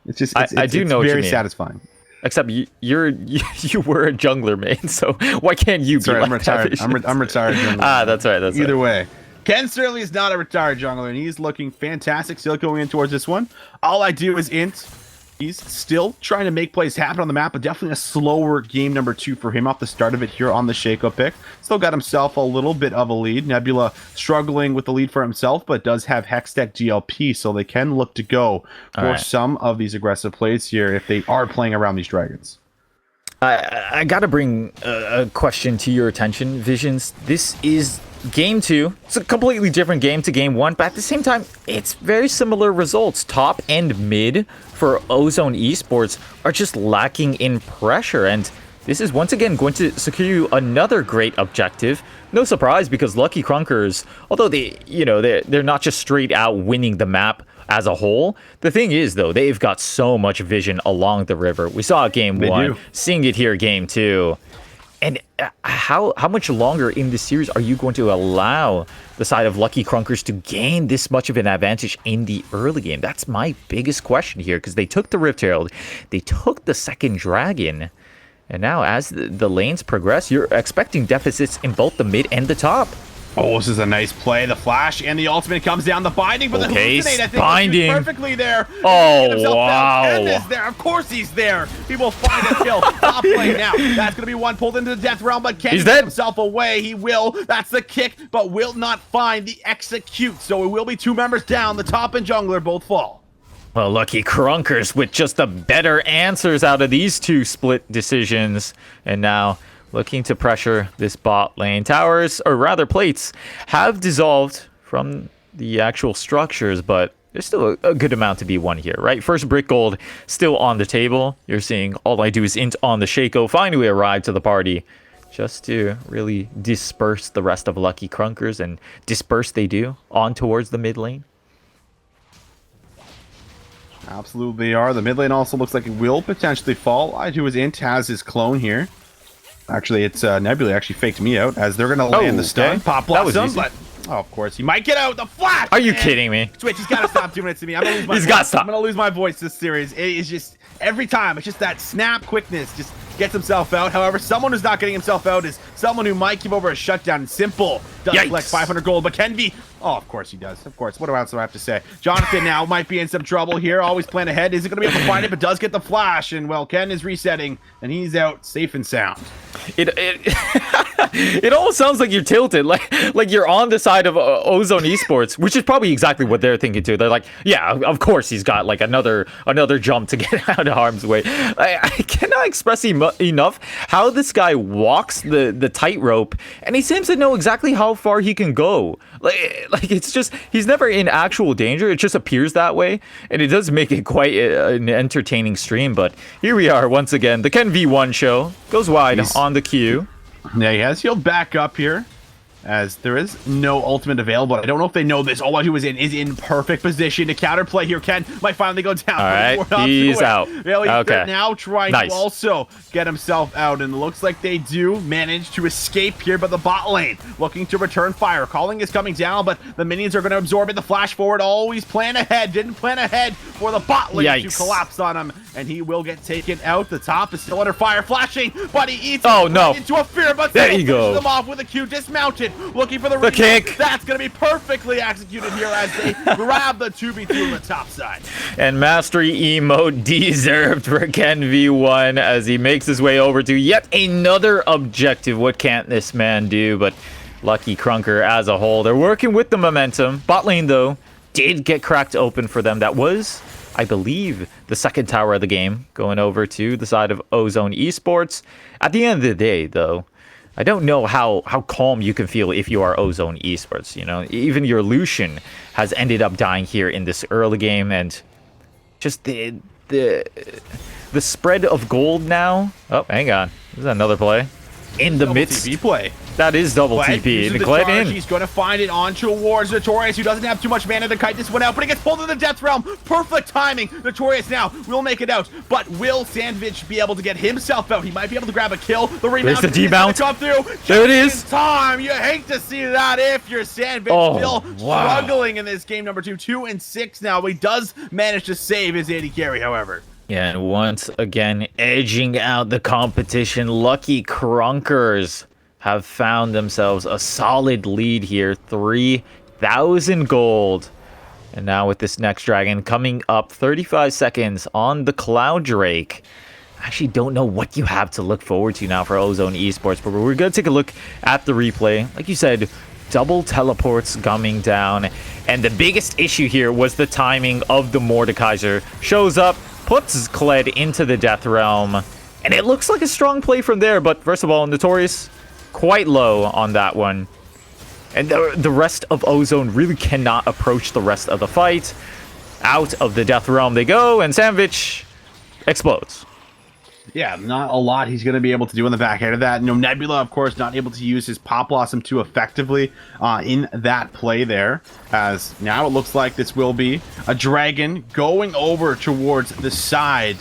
It's just I do know what you very mean. Satisfying. Except you were a jungler main, so why can't you be Sorry, like I'm retired. that? I'm retired. Jungler. That's right. That's Either right. way. Ken certainly is not a retired jungler, and he's looking fantastic. Still going in towards this one. All I do is int. He's still trying to make plays happen on the map, but definitely a slower game number 2 for him off the start of it here on the Shaco pick. Still got himself a little bit of a lead. Nebula struggling with the lead for himself, but does have Hextech GLP, so they can look to go for some of these aggressive plays here if they are playing around these dragons. I got to bring a question to your attention, Visions. This is game 2. It's a completely different game to game 1, but at the same time, it's very similar results. Top and mid for Ozone Esports are just lacking in pressure, and this is once again going to secure you another great objective. No surprise, because Lucky Krunkers, although they're not just straight out winning the map as a whole. The thing is, though, they've got so much vision along the river. We saw it game 1, seeing it here game 2. And how much longer in this series are you going to allow the side of Lucky Krunkers to gain this much of an advantage in the early game? That's my biggest question here, because they took the Rift Herald, they took the second dragon, and now as the lanes progress, you're expecting deficits in both the mid and the top. Oh, this is a nice play. The flash and the ultimate comes down. The binding, but the hallucinate, I think, binding perfectly there. Oh, wow. Ken is there. Of course he's there. He will find a kill. Top play now. That's going to be one pulled into the death realm, but Ken gets himself away. He will. That's the kick, but will not find the execute. So it will be 2 members down. The top and jungler both fall. Well, Lucky Krunkers with just the better answers out of these 2 split decisions. And now looking to pressure this bot lane. Towers, or rather plates, have dissolved from the actual structures, but there's still a good amount to be won here, right? First brick gold still on the table. You're seeing all I do is int on the Shaco finally arrive to the party just to really disperse the rest of Lucky Krunkers, and disperse they do on towards the mid lane. Absolutely they are. The mid lane also looks like it will potentially fall. I do is int has his clone here. Actually, it's Nebula actually faked me out as they're going to land the stun. Pop Blossom, but of course, he might get out. The flash! Are you kidding me? Switch, he's got to stop doing it to me. I'm going to lose my voice. He's got to stop. I'm going to lose my voice this series. It is just, every time, it's just that snap quickness just gets himself out. However, someone who's not getting himself out is someone who might give over a shutdown. Simple does collect 500 gold, but can be... Oh, of course he does. Of course. What else do I have to say? Jonathan now might be in some trouble here. Always plan ahead. Isn't going to be able to find it, but does get the flash. And, well, Ken is resetting, and he's out safe and sound. It almost sounds like you're tilted, like you're on the side of Ozone Esports, which is probably exactly what they're thinking too. They're like, yeah, of course he's got like another jump to get out of harm's way. I cannot express enough how this guy walks the tightrope, and he seems to know exactly how far he can go. Like it's just, he's never in actual danger. It just appears that way, and it does make it quite an entertaining stream. But here we are once again. The Ken V1 show goes wide on the queue. Yeah, he has healed back up here, as there is no ultimate available. I don't know if they know this. All I do is in perfect position to counterplay here. Ken might finally go down. All right, he's out. Well, he's okay. Now trying to also get himself out, and it looks like they do manage to escape here, but the bot lane looking to return fire. Calling is coming down, but the minions are going to absorb it. The flash forward always plan ahead. Didn't plan ahead for the bot lane to collapse on him, and he will get taken out. The top is still under fire, flashing, but he eats into a fear, but there you go. them off with a Q dismounted. executed. Looking for the kick. That's going to be perfectly executed here as they grab the 2v2 on the top side. And Mastery emote deserved for Ken V1 as he makes his way over to yet another objective. What can't this man do? But Lucky Krunker as a whole, they're working with the momentum. Bot lane, though, did get cracked open for them. That was, I believe, the second tower of the game, going over to the side of Ozone Esports. At the end of the day, though, I don't know how calm you can feel if you are Ozone Esports. You know, even your Lucian has ended up dying here in this early game, and just the spread of gold now. Oh, hang on, there's another play in the midst. TP play. That is double TP. The Kled in. He's going to find it on towards Notorious, who doesn't have too much mana to kite this one out, but he gets pulled to the Death Realm. Perfect timing. Notorious now will make it out, but will Sandwich be able to get himself out? He might be able to grab a kill. The rebound. There's the D-bounce. Come through. There it is. Time. You hate to see that if you're Sandwich. Still struggling in this game number 2. 2-6 now. He does manage to save his AD carry, however. Yeah, and once again, edging out the competition, Lucky Krunkers have found themselves a solid lead here, 3,000 gold. And now with this next dragon coming up 35 seconds on the Cloud Drake. I actually don't know what you have to look forward to now for Ozone Esports, but we're going to take a look at the replay. Like you said, double teleports coming down. And the biggest issue here was the timing of the Mordekaiser. Shows up, puts Kled into the Death Realm, and it looks like a strong play from there. But first of all, Notorious quite low on that one. And the rest of Ozone really cannot approach the rest of the fight. Out of the Death Realm they go, and Sandwich explodes. Yeah, not a lot he's going to be able to do in the back end of that. You know, Nebula, of course, not able to use his Pop Blossom too effectively in that play there. As now it looks like this will be a dragon going over towards the side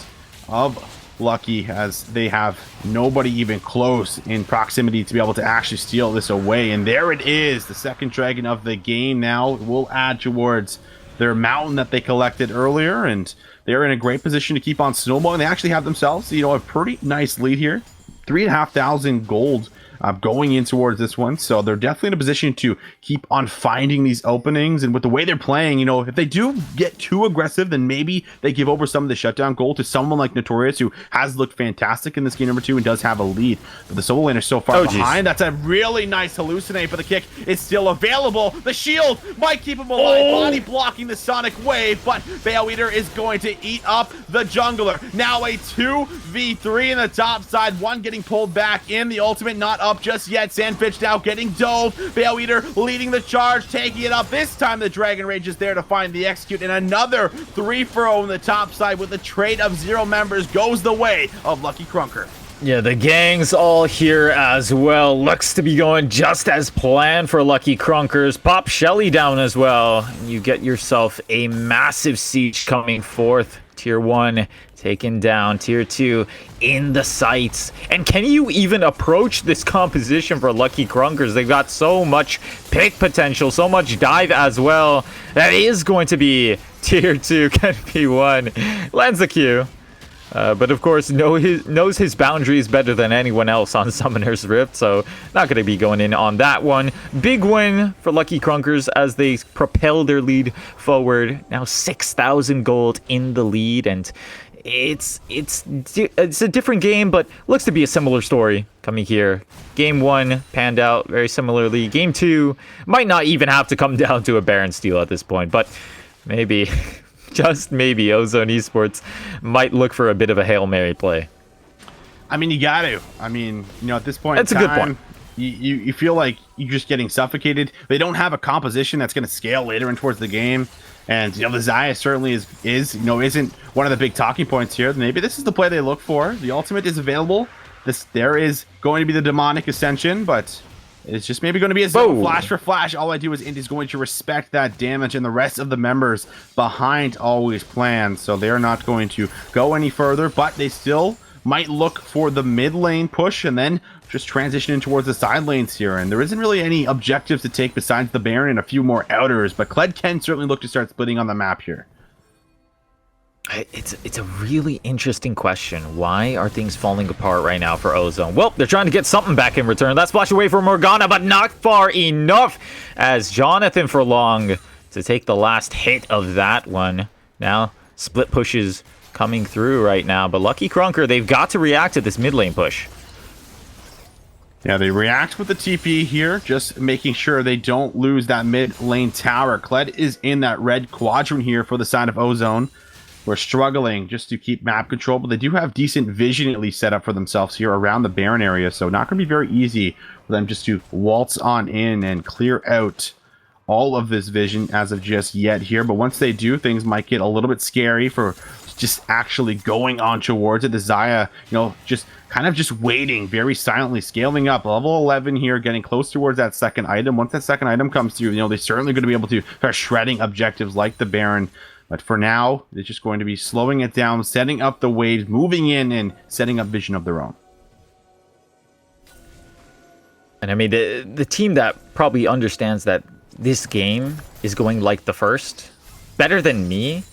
of Lucky, as they have nobody even close in proximity to be able to actually steal this away. And there it is, the second dragon of the game now will add towards their mountain that they collected earlier, and they're in a great position to keep on snowballing. They actually have themselves, you know, a pretty nice lead here, 3,500 gold going in towards this one. So they're definitely in a position to keep on finding these openings. And with the way they're playing, you know, if they do get too aggressive, then maybe they give over some of the shutdown gold to someone like Notorious, who has looked fantastic in this game number 2 and does have a lead. But the solo lane is so far behind. That's a really nice hallucinate, but the kick is still available. The shield might keep him alive. Body blocking the Sonic Wave, but Bale Eater is going to eat up the jungler. Now a 2v3 in the top side. One getting pulled back in. The ultimate not up just yet. Sandwich now getting dove. Bale Eater leading the charge, taking it up. This time the Dragon Rage is there to find the execute, and another 3-0 in the top side with a trade of 0 members goes the way of Lucky Krunker. Yeah, the gang's all here as well. Looks to be going just as planned for Lucky Krunkers. Pop Shelly down as well. You get yourself a massive siege coming forth. Tier 1 taken down. Tier 2 in the sights. And can you even approach this composition for Lucky Krunkers? They've got so much pick potential, so much dive as well. That is going to be Tier 2 can be 1. Lands the Q. But of course, knows his boundaries better than anyone else on Summoner's Rift, so not going to be going in on that one. Big win for Lucky Krunkers as they propel their lead forward. Now 6,000 gold in the lead, and it's a different game, but looks to be a similar story coming here. Game 1 panned out very similarly. Game 2 might not even have to come down to a Baron steal at this point, but maybe... just maybe Ozone Esports might look for a bit of a Hail Mary play. I mean, you got to. I mean, you know, at this point that's in time, a good point. You feel like you're just getting suffocated. They don't have a composition that's going to scale later in towards the game. And, you know, the Xayah certainly is isn't one of the big talking points here. Maybe this is the play they look for. The ultimate is available. There is going to be the demonic ascension, but... it's just maybe going to be a zone flash for flash. All I do is Indy's going to respect that damage, and the rest of the members behind always plan. So they're not going to go any further, but they still might look for the mid lane push and then just transition in towards the side lanes here. And there isn't really any objectives to take besides the Baron and a few more outers, but Kled can certainly look to start splitting on the map here. It's a really interesting question. Why are things falling apart right now for Ozone? Well, they're trying to get something back in return. That splash away from Morgana, but not far enough as Jonathan Furlong to take the last hit of that one. Now, split pushes coming through right now, but Lucky Krunker, they've got to react to this mid lane push. Yeah, they react with the TP here, just making sure they don't lose that mid lane tower. Kled is in that red quadrant here for the side of Ozone. We're struggling just to keep map control, but they do have decent vision at least set up for themselves here around the Baron area, so not going to be very easy for them just to waltz on in and clear out all of this vision as of just yet here. But once they do, things might get a little bit scary for just actually going on towards it. The Xayah, just kind of just waiting very silently, scaling up. Level 11 here, getting close towards that second item. Once that second item comes through, they're certainly going to be able to start shredding objectives like the Baron. But for now, they're just going to be slowing it down, setting up the waves, moving in, and setting up vision of their own. And I mean, the team that probably understands that this game is going like the first, better than me,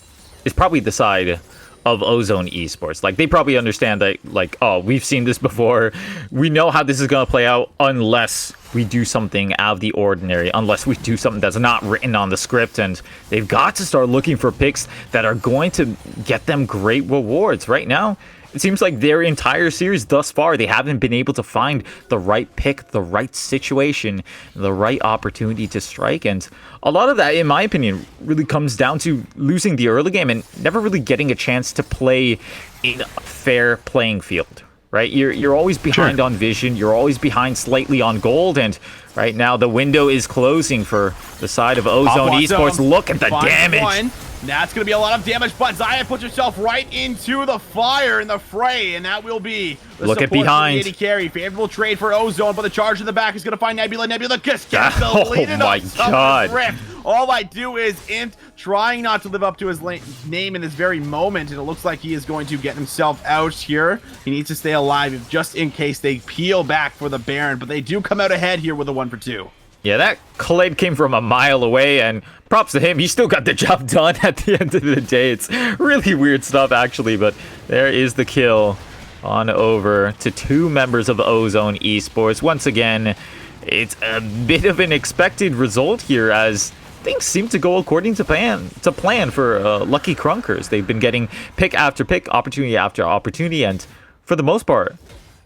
is probably the side of Ozone Esports. Like, they probably understand that, like, oh, we've seen this before. We know how this is going to play out unless we do something out of the ordinary, unless we do something that's not written on the script. And they've got to start looking for picks that are going to get them great rewards. Right now, it seems like their entire series thus far, they haven't been able to find the right pick, the right situation, the right opportunity to strike. And a lot of that, in my opinion, really comes down to losing the early game and never really getting a chance to play in a fair playing field, right? You're always behind on vision. You're always behind slightly on gold. And right now, the window is closing for the side of Ozone Esports. Look at the damage. That's going to be a lot of damage, but Xayah puts herself right into the fire in the fray, and that will be the look at behind. The AD carry. Favorable trade for Ozone, but the charge in the back is going to find Nebula. Nebula gets oh my god. Rift. All I do is Int trying not to live up to his name in this very moment, and it looks like he is going to get himself out here. He needs to stay alive just in case they peel back for the Baron, but they do come out ahead here with a 1-for-2. Yeah, that Kled came from a mile away, and props to him. He still got the job done at the end of the day. It's really weird stuff, actually, but there is the kill on over to two members of Ozone Esports. Once again, it's a bit of an expected result here, as things seem to go according to plan for Lucky Krunkers. They've been getting pick after pick, opportunity after opportunity, and for the most part,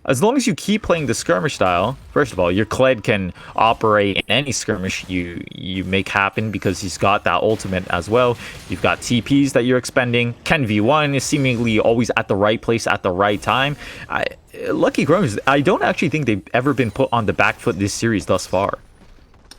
as long as you keep playing the skirmish style, first of all, your Kled can operate in any skirmish you make happen because he's got that ultimate as well. You've got TPs that you're expending. Ken V1 is seemingly always at the right place at the right time. Lucky Krunkers, I don't actually think they've ever been put on the back foot this series thus far.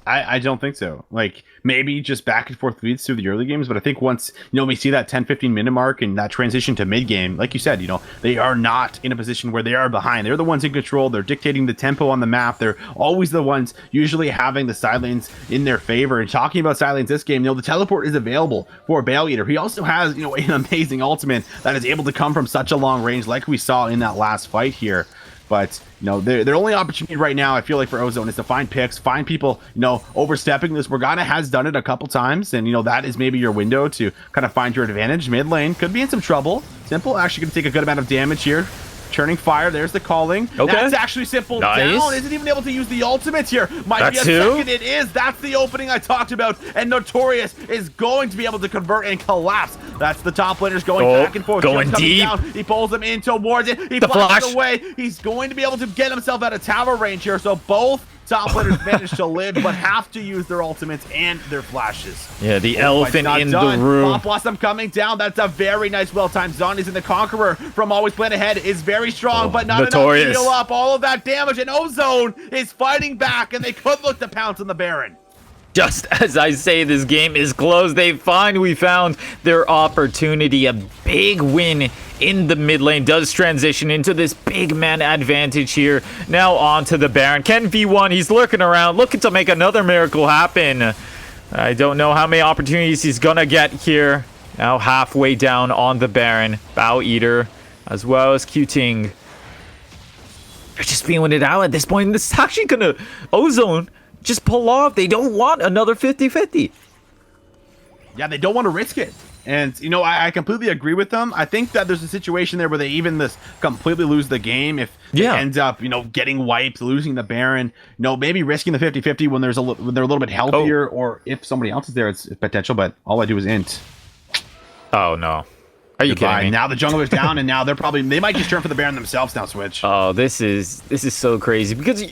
I don't think so. Like, maybe just back and forth leads through the early games, but I think once, we see that 10-15 minute mark and that transition to mid game, like you said, they are not in a position where they are behind. They're the ones in control. They're dictating the tempo on the map. They're always the ones usually having the side lanes in their favor. And talking about side lanes this game, the teleport is available for Bale Eater. He also has, an amazing ultimate that is able to come from such a long range, like we saw in that last fight here. But, their only opportunity right now, I feel like, for Ozone is to find picks, find people, overstepping this. Morgana has done it a couple times, and, that is maybe your window to kind of find your advantage. Mid lane could be in some trouble. Simple actually going to take a good amount of damage here. Turning fire, there's the calling. Okay. That's actually Simple down. Isn't even able to use the ultimate here. Might be a second. It is. That's the opening I talked about. And Notorious is going to be able to convert and collapse. That's the top laners going back and forth. Going deep. Down. He pulls them in towards it. He flashes away. He's going to be able to get himself out of tower range here. So both top laners manage to live, but have to use their ultimates and their flashes. Yeah, the elephant in the room. Pop Blossom coming down. That's a very nice, well-timed Zombies, and the Conqueror from Always Plan Ahead is very strong, but not Notorious. enough to heal up all of that damage, and Ozone is fighting back, and they could look to pounce on the Baron. Just as I say, this game is closed. They finally found their opportunity. A big win in the mid lane does transition into this big man advantage here. Now on to the Baron. Ken V1, he's lurking around, looking to make another miracle happen. I don't know how many opportunities he's gonna get here. Now halfway down on the Baron. Bow Eater, as well as Q-Ting. They're just feeling it out at this point. This is actually gonna... Ozone just pull off. They don't want another 50-50. Yeah, they don't want to risk it. And, you know, I completely agree with them. I think that there's a situation there where they even completely lose the game if they end up, you know, getting wiped, losing the Baron, you know, maybe risking the 50-50 when they're a little bit healthier, or if somebody else is there, it's potential, but all I do is int. Oh, no. Are you kidding me? Now the jungler's down, and now they might just turn for the Baron themselves now, Switch. Oh, this is so crazy, because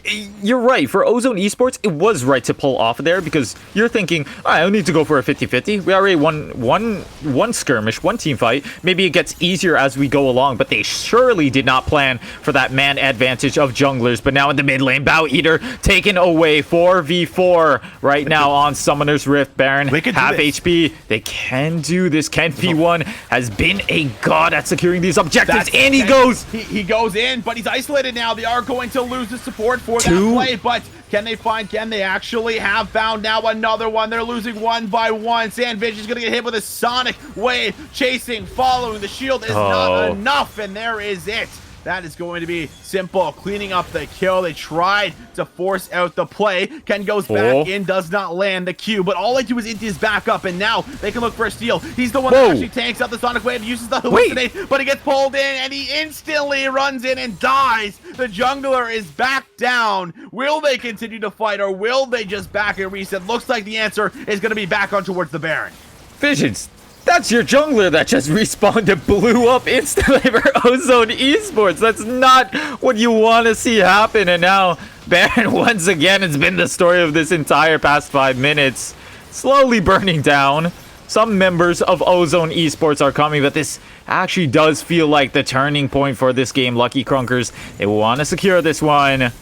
you're right. For Ozone Esports, it was right to pull off of there, because you're thinking, all right, I don't need to go for a 50-50. We already won one skirmish, one team fight. Maybe it gets easier as we go along, but they surely did not plan for that man advantage of junglers. But now in the mid lane, Bow Eater taken away 4v4 right now on Summoner's Rift. Baron, half HP. They can do this. Ken P1 has been a god at securing these objectives, and he goes in, but he's isolated now. They are going to lose the support for that play, but can they actually have found now another one? They're losing one by one. Sandvision's gonna get hit with a sonic wave, chasing, following. The shield is not enough, and there is it. That is going to be simple, cleaning up the kill. They tried to force out the play. Ken goes back in, does not land the Q, but all I do is int his back up, and now they can look for a steal. He's the one that actually tanks out the Sonic Wave, uses the hallucinate, but he gets pulled in, and he instantly runs in and dies. The jungler is back down. Will they continue to fight, or will they just back and reset? Looks like the answer is going to be back on towards the Baron. Visions. That's your jungler that just respawned and blew up instantly for Ozone Esports. That's not what you want to see happen. And now, Baron, once again, it's been the story of this entire past 5 minutes. Slowly burning down. Some members of Ozone Esports are coming, but this actually does feel like the turning point for this game. Lucky Krunkers, they want to secure this one.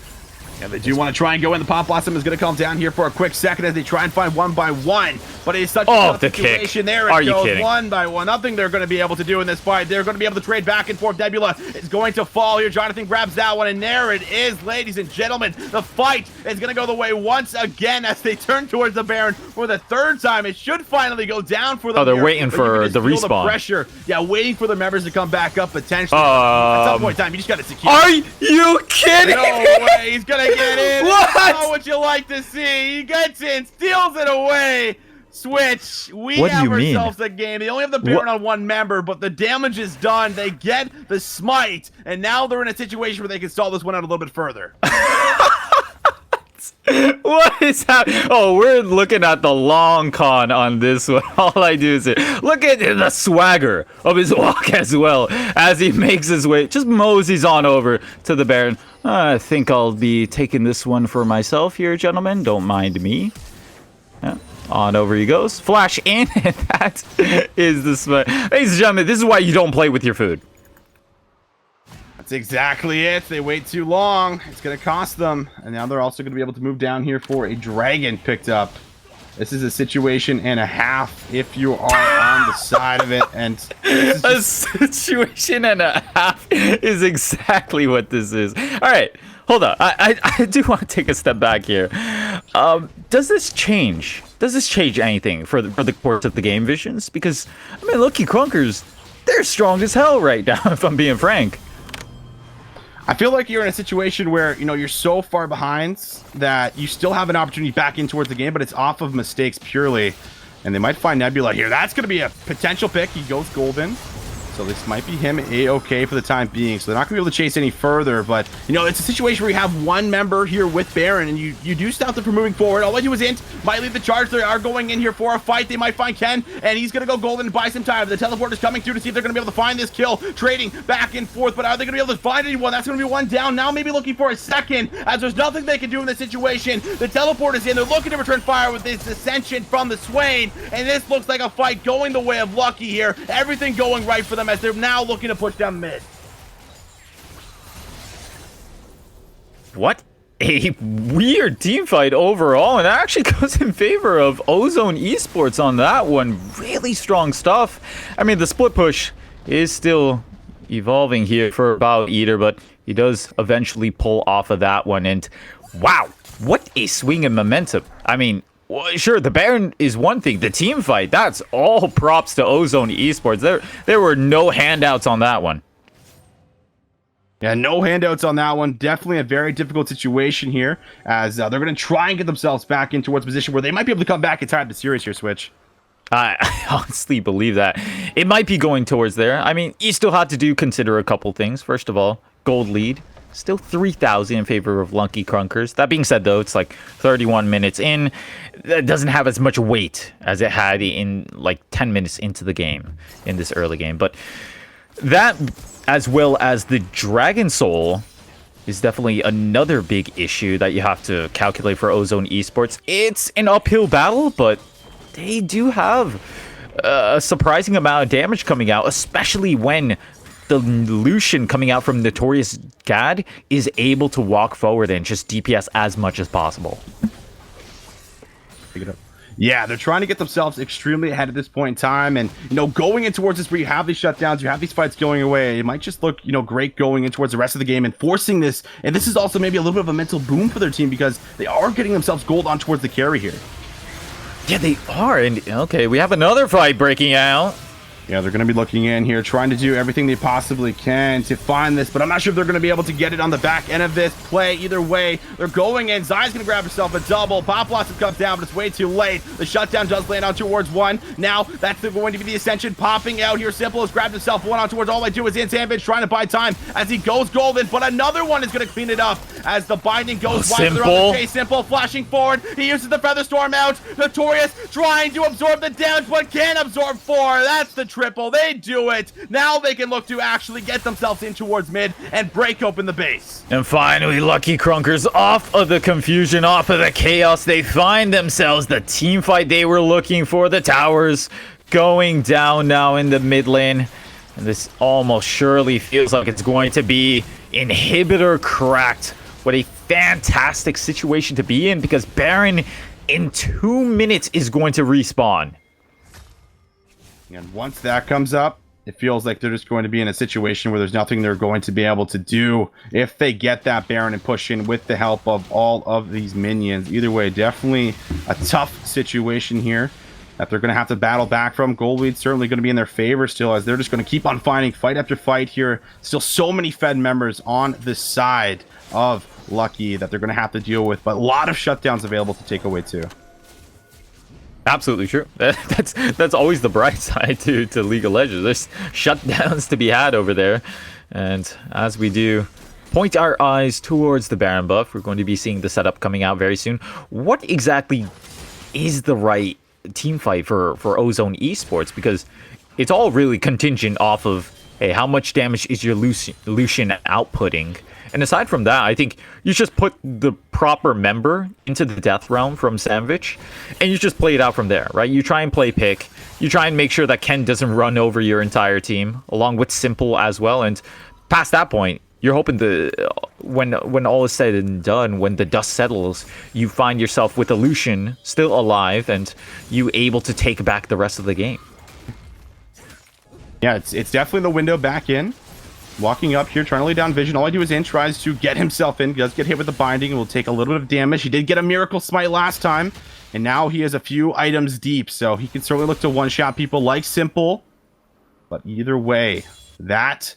Yeah, they do want to try and go in. The Pop Blossom is going to come down here for a quick second as they try and find one by one. But it is such a tough situation. There it goes, one by one. Nothing they're going to be able to do in this fight. They're going to be able to trade back and forth. Nebula is going to fall here. Jonathan grabs that one, and there it is, ladies and gentlemen. The fight is going to go the way once again as they turn towards the Baron for the third time. It should finally go down for them. Oh, they're waiting for the respawn. The pressure. Yeah, waiting for the members to come back up potentially. At some point in time, you just got to secure. Are you kidding? No way. He's going to get in. What? Oh, what you like to see. He gets in, steals it away. Switch. We have ourselves a game. They only have the Baron on one member, but the damage is done. They get the smite, and now they're in a situation where they can stall this one out a little bit further. What is happening? Oh, we're looking at the long con on this one. All I do is look at the swagger of his walk as well as he makes his way, just moseys on over to the Baron. I think I'll be taking this one for myself here, gentlemen. Don't mind me. Yeah. On over he goes. Flash in, and that is the smite. Ladies and gentlemen, this is why you don't play with your food. That's exactly it. They wait too long. It's going to cost them. And now they're also going to be able to move down here for a dragon picked up. This is a situation and a half if you are on the side of it. And a situation and a half is exactly what this is. All right, hold on. I do want to take a step back here. Does this change? Does this change anything for the course of the game, Visions? Because, I mean, Lucky Krunkers, they're strong as hell right now, if I'm being frank. I feel like you're in a situation where, you know, you're so far behind that you still have an opportunity back in towards the game, but it's off of mistakes purely. And they might find Nebula here. That's going to be a potential pick. He goes golden. So this might be him A-okay for the time being. So they're not going to be able to chase any further. But, you know, it's a situation where you have one member here with Baron, and you do stop them from moving forward. All I do is int. Might lead the charge. They are going in here for a fight. They might find Ken, and he's going to go golden and buy some time. The teleport is coming through to see if they're going to be able to find this kill. Trading back and forth, but are they going to be able to find anyone? That's going to be one down. Now maybe looking for a second, as there's nothing they can do in this situation. The teleport is in. They're looking to return fire with this ascension from the Swain, and this looks like a fight going the way of Lucky here. Everything going right for them as they're now looking to push down mid. What a weird team fight overall, and that actually goes in favor of Ozone Esports on that one. Really strong stuff. I mean, the split push is still evolving here for Bow Eater, but he does eventually pull off of that one. And wow, what a swing in momentum. I mean, well, sure, the Baron is one thing. The team fight, that's all props to Ozone Esports. There were no handouts on that one. Yeah, no handouts on that one. Definitely a very difficult situation here, as they're going to try and get themselves back in towards a position where they might be able to come back and tie the series here, Switch. I honestly believe that. It might be going towards there. I mean, you still have to consider a couple things. First of all, gold lead. Still 3,000 in favor of Lucky Krunkers. That being said, though, it's like 31 minutes in. That doesn't have as much weight as it had in like 10 minutes into the game, in this early game. But that, as well as the Dragon Soul, is definitely another big issue that you have to calculate for Ozone Esports. It's an uphill battle, but they do have a surprising amount of damage coming out, especially when the Lucian coming out from Notorious Gad is able to walk forward and just DPS as much as possible. Pick it up. Yeah, they're trying to get themselves extremely ahead at this point in time, and going in towards this where you have these shutdowns, you have these fights going away. It might just look great going in towards the rest of the game and forcing this. And this is also maybe a little bit of a mental boom for their team because they are getting themselves gold on towards the carry here. Yeah, they are. And okay, we have another fight breaking out. Yeah, they're going to be looking in here, trying to do everything they possibly can to find this, but I'm not sure if they're going to be able to get it on the back end of this play. Either way, they're going in. Zai's going to grab himself a double. Pop Blossom comes down, but it's way too late. The shutdown does land on towards one. Now, that's going to be the Ascension popping out here. Simple has grabbed himself one on towards all I do is in. Sandwich trying to buy time as he goes golden, but another one is going to clean it up as the binding goes wide. They're on the chase. Simple flashing forward. He uses the Feather Storm out. Notorious trying to absorb the damage, but can't absorb 4. That's the triple. They do it. Now they can look to actually get themselves in towards mid and break open the base. And finally, Lucky Krunkers off of the confusion, off of the chaos. They find themselves the team fight they were looking for. The towers going down now in the mid lane. And this almost surely feels like it's going to be inhibitor cracked. What a fantastic situation to be in, because Baron in 2 minutes is going to respawn. And once that comes up, it feels like they're just going to be in a situation where there's nothing they're going to be able to do if they get that Baron and push in with the help of all of these minions. Either way, definitely a tough situation here that they're going to have to battle back from. Gold lead's certainly going to be in their favor still, as they're just going to keep on finding fight after fight here. Still so many Fed members on the side of Lucky that they're going to have to deal with, but a lot of shutdowns available to take away too. Absolutely true. That's always the bright side to League of Legends. There's shutdowns to be had over there. And as we do point our eyes towards the Baron buff, we're going to be seeing the setup coming out very soon. What exactly is the right team fight for Ozone Esports? Because it's all really contingent off of, hey, how much damage is your Lucian outputting? And aside from that, I think you just put the proper member into the death realm from Sandwich, and you just play it out from there, right? You try and play pick. You try and make sure that Ken doesn't run over your entire team, along with Simple as well. And past that point, you're hoping when all is said and done, when the dust settles, you find yourself with a Lucian still alive and you able to take back the rest of the game. Yeah, it's definitely the window back in. Walking up here, trying to lay down vision. All I do is in, tries to get himself in. He does get hit with the binding and will take a little bit of damage. He did get a miracle smite last time, and now he is a few items deep, so he can certainly look to one-shot people like Simple. But either way, that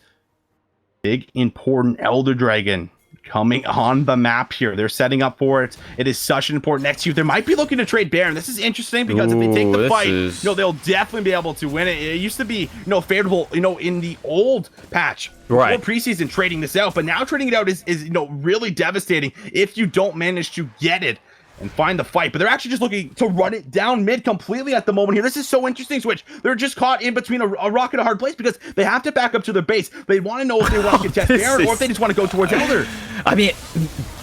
big important Elder Dragon coming on the map here. They're setting up for it. It is such an important execute. They might be looking to trade Baron. This is interesting because if they take the fight, they'll definitely be able to win it. It used to be, favorable, in the old patch. Right. Before preseason trading this out, but now trading it out is really devastating if you don't manage to get it and find the fight. But they're actually just looking to run it down mid completely at the moment here. This is so interesting, Switch. They're just caught in between a rock and a hard place because they have to back up to their base. They want to know if they want to contest Baron or if they just want to go towards Elder. I mean,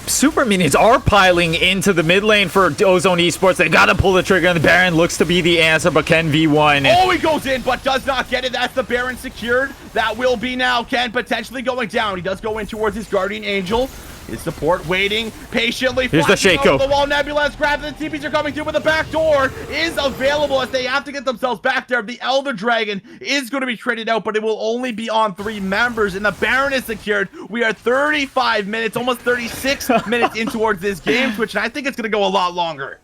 super minions are piling into the mid lane for Ozone Esports. They got to pull the trigger, and the Baron looks to be the answer, but Ken V1. Oh, he goes in, but does not get it. That's the Baron secured. That will be now Ken potentially going down. He does go in towards his Guardian Angel. His support waiting patiently. Here's the Shaco. The wall. Nebula's grabbed. The TPs are coming through, but the back door is available as they have to get themselves back there. The Elder Dragon is going to be traded out, but it will only be on 3 members, and the Baron is secured. We are 35 minutes, almost 36 minutes in towards this game, Twitch, and I think it's going to go a lot longer.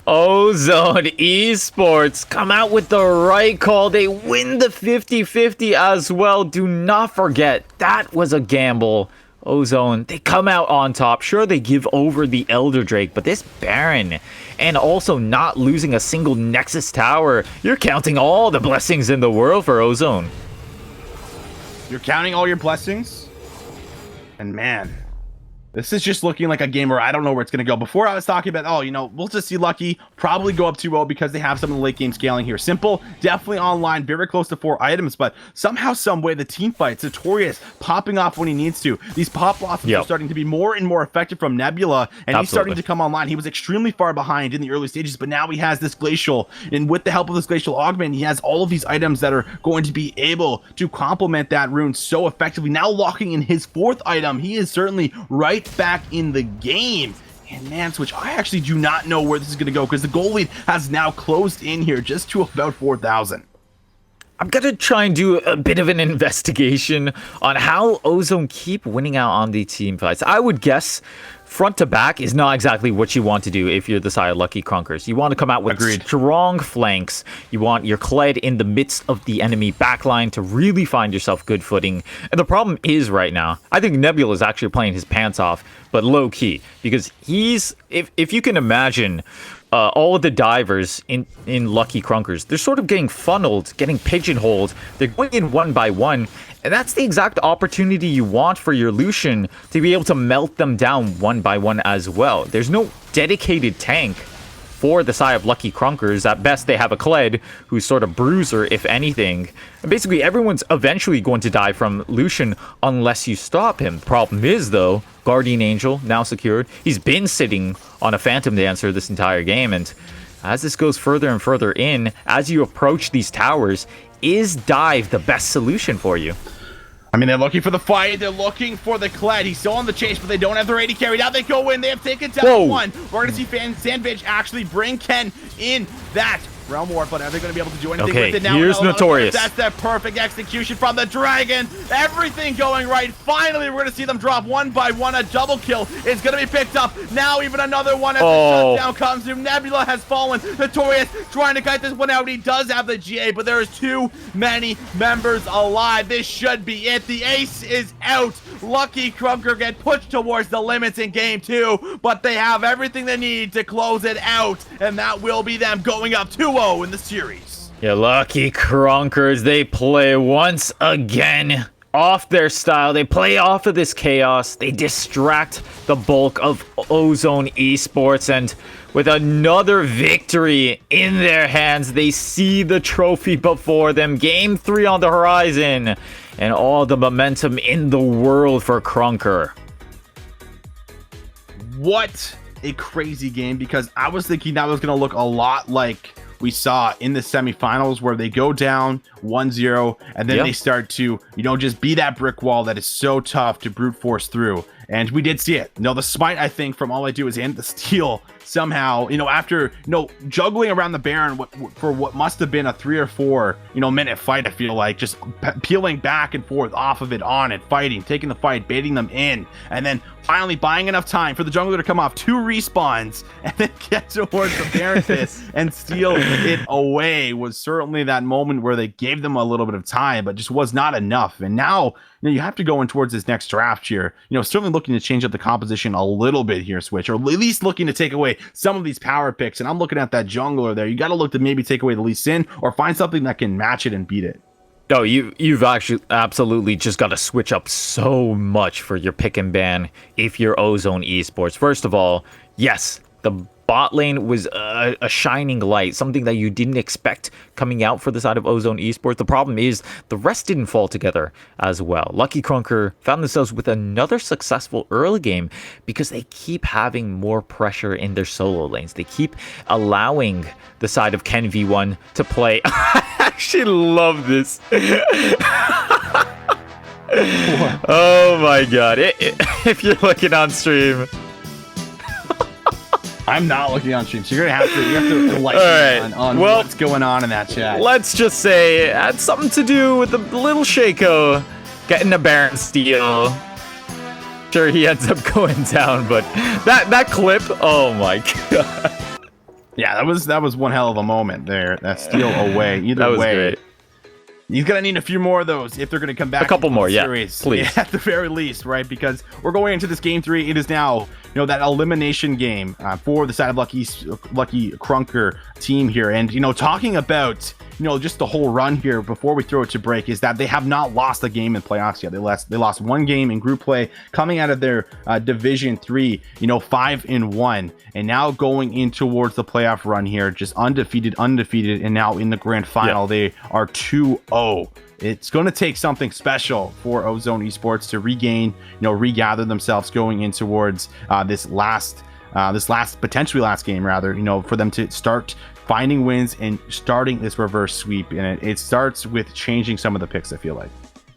Ozone Esports come out with the right call. They win the 50-50 as well. Do not forget, that was a gamble Ozone, they come out on top. Sure, they give over the Elder Drake, but this Baron, and also not losing a single Nexus Tower, you're counting all the blessings in the world for Ozone. You're counting all your blessings? And man, this is just looking like a game where I don't know where it's going to go. Before I was talking about, oh, you know, we'll just see Lucky probably go up 2-0 because they have some of the late game scaling here. Simple, definitely online, very close to 4 items, but somehow, some way, the team fights, Notorious popping off when he needs to. These pop blossoms are starting to be more and more effective from Nebula, and he's starting to come online. He was extremely far behind in the early stages, but now he has this Glacial, and with the help of this Glacial Augment, he has all of these items that are going to be able to complement that rune so effectively. Now locking in his 4th item, he is certainly right back in the game. And man, Switch, I actually do not know where this is going to go because the goal lead has now closed in here just to about 4,000. I'm gonna try and do a bit of an investigation on how Ozone keep winning out on the team fights. I would guess front to back is not exactly what you want to do if you're the side of Lucky Krunkers. You want to come out with strong flanks. You want your Kled in the midst of the enemy backline to really find yourself good footing. And the problem is right now, I think Nebula is actually playing his pants off, but low key, because he's, if you can imagine, all of the divers in Lucky Krunkers, they're sort of getting funneled, getting pigeonholed. They're going in one by one, and that's the exact opportunity you want for your Lucian to be able to melt them down one by one as well. There's no dedicated tank for the side of Lucky Krunkers. At best, they have a Kled who's sort of bruiser, if anything. And basically, everyone's eventually going to die from Lucian unless you stop him. Problem is, though, Guardian Angel now secured. He's been sitting on a Phantom Dancer this entire game, and as this goes further and further in, as you approach these towers, is dive the best solution for you? I mean, they're looking for the fight. They're looking for the Kled. He's still on the chase, but they don't have their 80 carry. Now they go in. They have taken down one. We're going to see Sandvich actually bring Ken in that Realm War, but are they going to be able to do anything with it now? Here's Notorious. That's the perfect execution from the Dragon. Everything going right. Finally, we're going to see them drop one by one. A double kill is going to be picked up. Now even another one as the shutdown comes through. Nebula has fallen. Notorious trying to kite this one out. He does have the GA, but there is too many members alive. This should be it. The ace is out. Lucky Krunker get pushed towards the limits in game 2, but they have everything they need to close it out, and that will be them going up 2-0 in the series. Yeah, Lucky Krunkers, they play once again off their style. They play off of this chaos. They distract the bulk of Ozone Esports, and with another victory in their hands, they see the trophy before them. Game 3 on the horizon, and all the momentum in the world for Krunker. What a crazy game, because I was thinking that was going to look a lot like we saw in the semifinals, where they go down 1-0 and then they start to, you know, just be that brick wall that is so tough to brute force through. And we did see it. You know, the smite, I think, from All I Do Is end the steal somehow, you know, after, you know, juggling around the Baron for what must have been a 3 or 4, you know, minute fight, I feel like, just peeling back and forth off of it, on it, fighting, taking the fight, baiting them in, and then finally buying enough time for the jungler to come off 2 respawns and then get towards the Baron pit and steal it away was certainly that moment where they gave them a little bit of time, but just was not enough. And now, you know, you have to go in towards this next draft here, you know, certainly looking to change up the composition a little bit here, Switch, or at least looking to take away some of these power picks. And I'm looking at that jungler there. You got to look to maybe take away the Lee Sin or find something that can match it and beat it. No, you've actually absolutely just got to switch up so much for your pick and ban if you're Ozone Esports. First of all, yes, the bot lane was a shining light, something that you didn't expect coming out for the side of Ozone Esports. The problem is the rest didn't fall together as well. Lucky Krunker found themselves with another successful early game because they keep having more pressure in their solo lanes. They keep allowing the side of Ken V1 to play. I actually love this. Oh my god. If you're looking on stream, I'm not looking on stream, so you have to enlighten me on what's going on in that chat. Let's just say it had something to do with the little Shaco getting a Baron steal. Sure, he ends up going down, but that clip, oh my god. Yeah, that was one hell of a moment there. That steal away. Either that was way, great. He's gonna need a few more of those if they're gonna come back. A couple into more, the yeah, series. please. Yeah, at the very least, right? Because we're going into this game 3. It is now, that elimination game for the side of Lucky Krunker team here. And talking about just the whole run here before we throw it to break is that they have not lost a game in playoffs yet. They lost one game in group play coming out of their Division 3, 5-1, and now going in towards the playoff run here, just undefeated, and now in the grand final, They are 2-0. It's going to take something special for Ozone Esports to regain, regather themselves going in towards this potentially last game, rather, for them to start finding wins and starting this reverse sweep. And it starts with changing some of the picks, I feel like.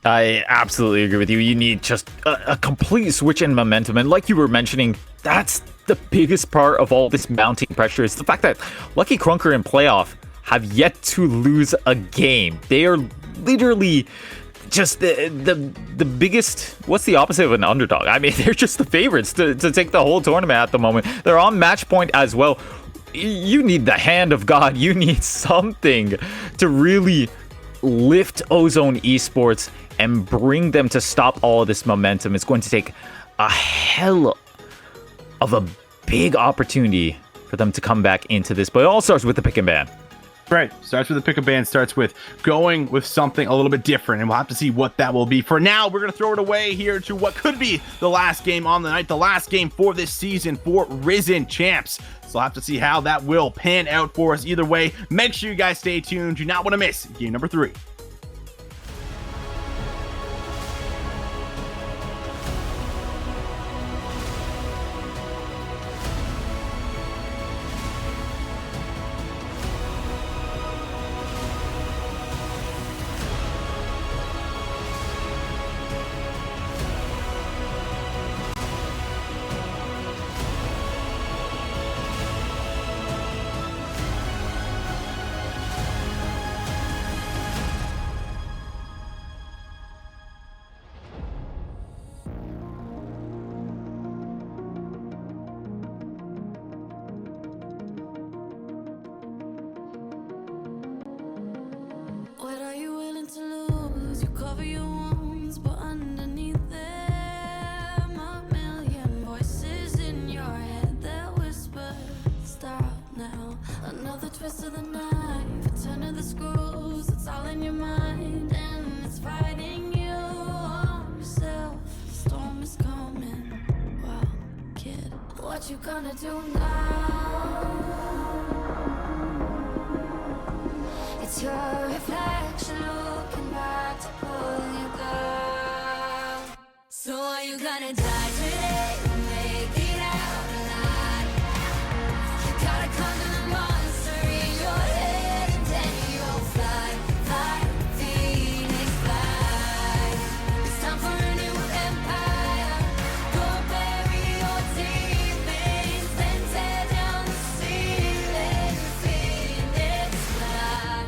I absolutely agree with you. You need just a complete switch in momentum. And like you were mentioning, that's the biggest part of all this mounting pressure is the fact that Lucky Krunker in playoff have yet to lose a game. They are literally just the biggest, what's the opposite of an underdog? I mean, they're just the favorites to take the whole tournament at the moment. They're on match point as well. You need the hand of God. You need something to really lift Ozone Esports and bring them to stop all of this momentum. It's going to take a hell of a big opportunity for them to come back into this, but it all starts with the pick and ban. Right. Starts with the pick a band, starts with going with something a little bit different, and we'll have to see what that will be. For now, we're going to throw it away here to what could be the last game on the night, the last game for this season for Risen Champs. So I'll have to see how that will pan out for us. Either way, make sure you guys stay tuned. Do not want to miss game number 3. What are you willing to lose? You cover your wounds, but underneath them a million voices in your head that whisper, stop now. Another twist of the knife, a turn of the screws. It's all in your mind, and it's fighting you on yourself. The storm is coming. Wow, kid, what you gonna do now? It's your reflection looking back to pull you down. So are you gonna die today or make it out alive? You gotta conquer the monster in your head, and then you'll fly, fly, Phoenix fly. It's time for a new empire. Go bury your demons, then tear down the ceiling, Phoenix fly.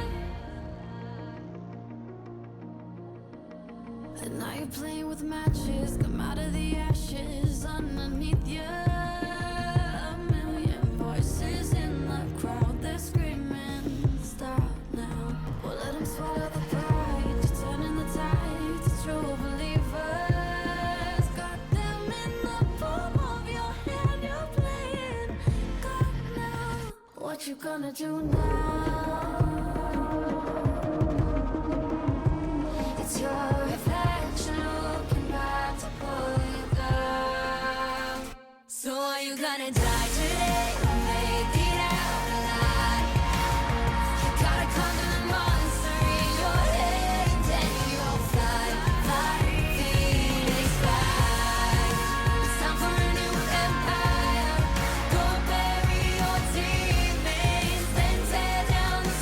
And now you're playing with matches, come out of the ashes underneath you. A million voices in the crowd, they're screaming, stop now. Well, let them swallow the pride, you're turning the tide to true believers. Got them in the palm of your hand, you're playing God now. What you gonna do now? It's your reflection looking back to pull you down. So are you gonna die today or make it out alive? You gotta conquer the monster in your head, and then you'll fly, fly, Phoenix fly. It's time for a new empire. Go bury your demons, then tear down the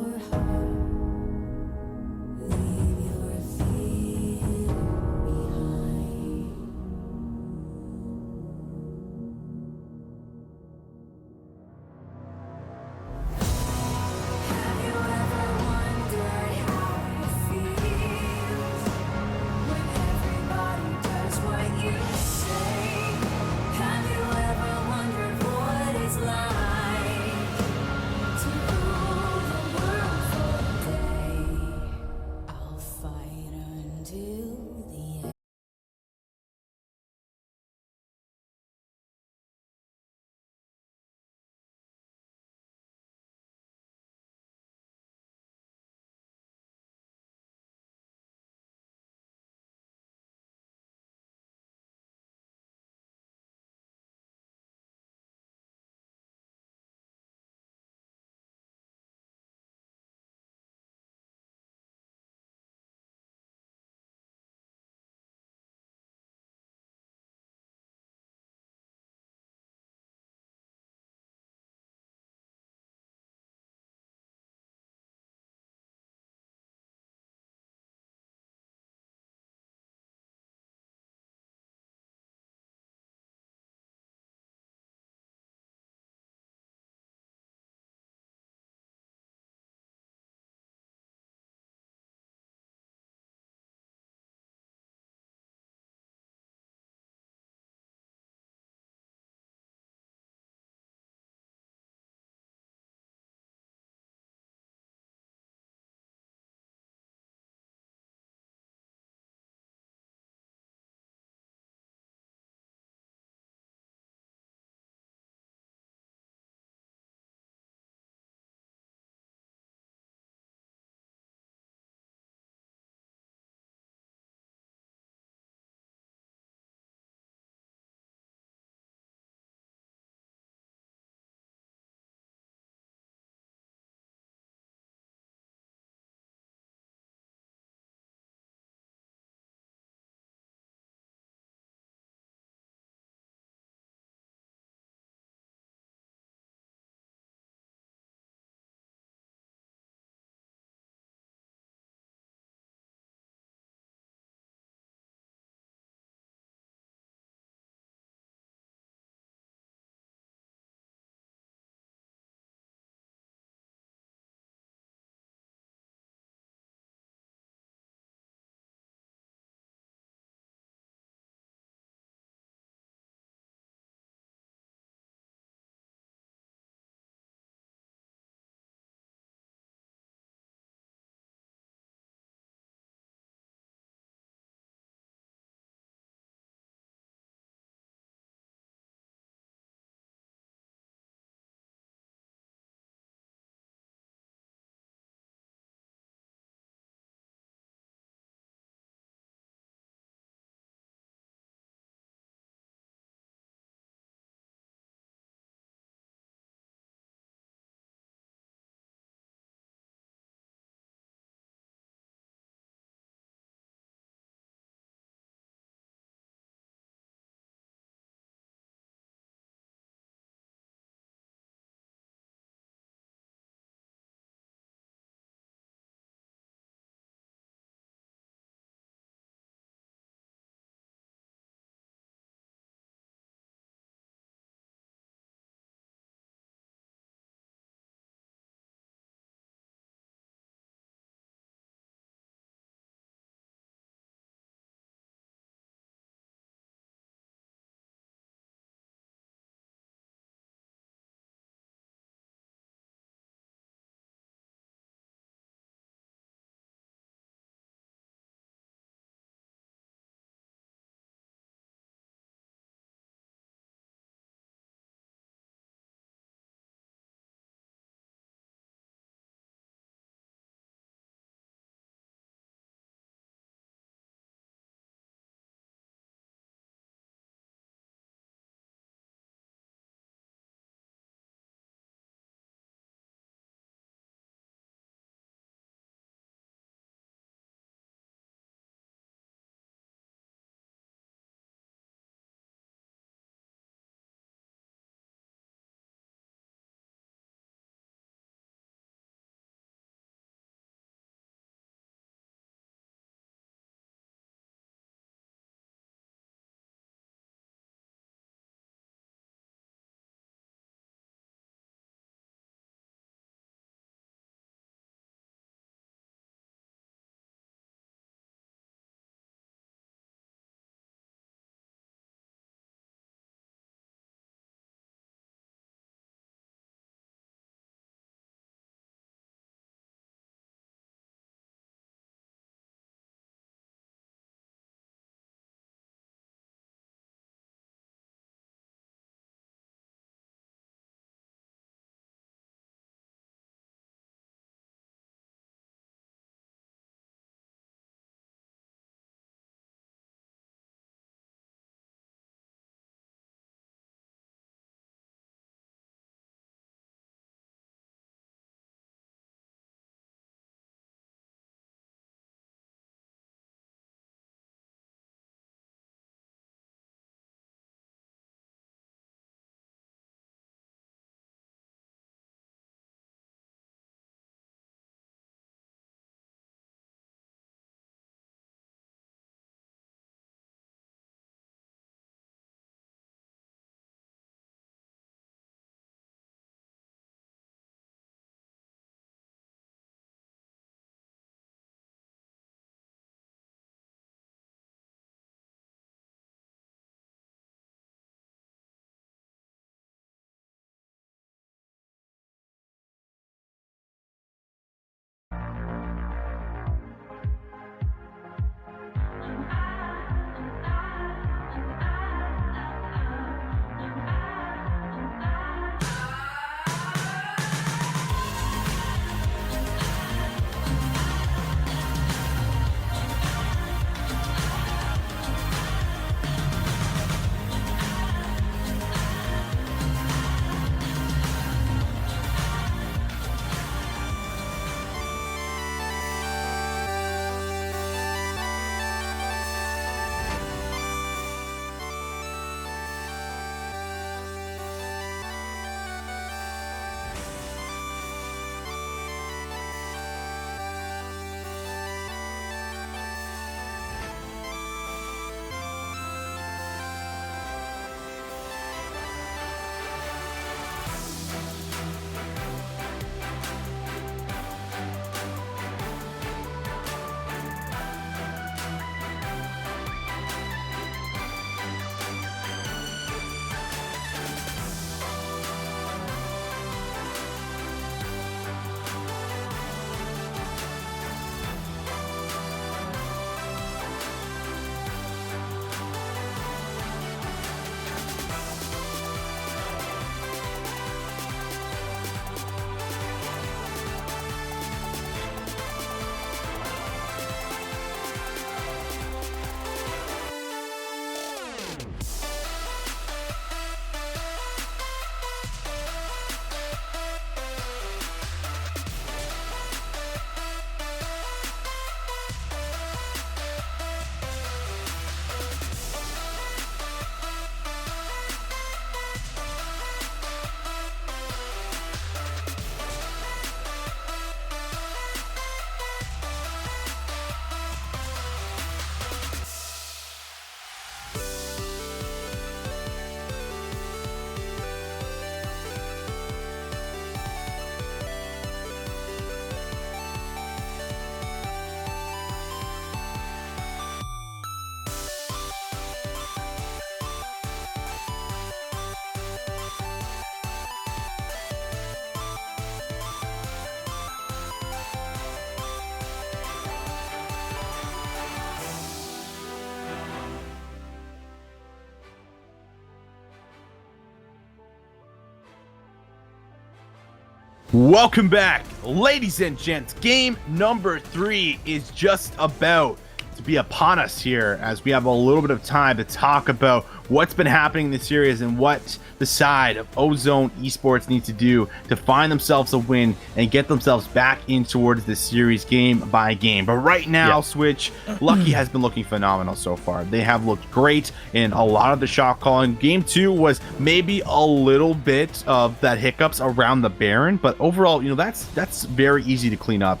Welcome back, ladies and gents. Game number 3 is just about to be upon us here, as we have a little bit of time to talk about what's been happening in this series and what the side of Ozone Esports needs to do to find themselves a win and get themselves back in towards this series game by game. But right now, Switch, Lucky has been looking phenomenal so far. They have looked great in a lot of the shot calling. Game 2 was maybe a little bit of that hiccups around the Baron, but overall, that's very easy to clean up,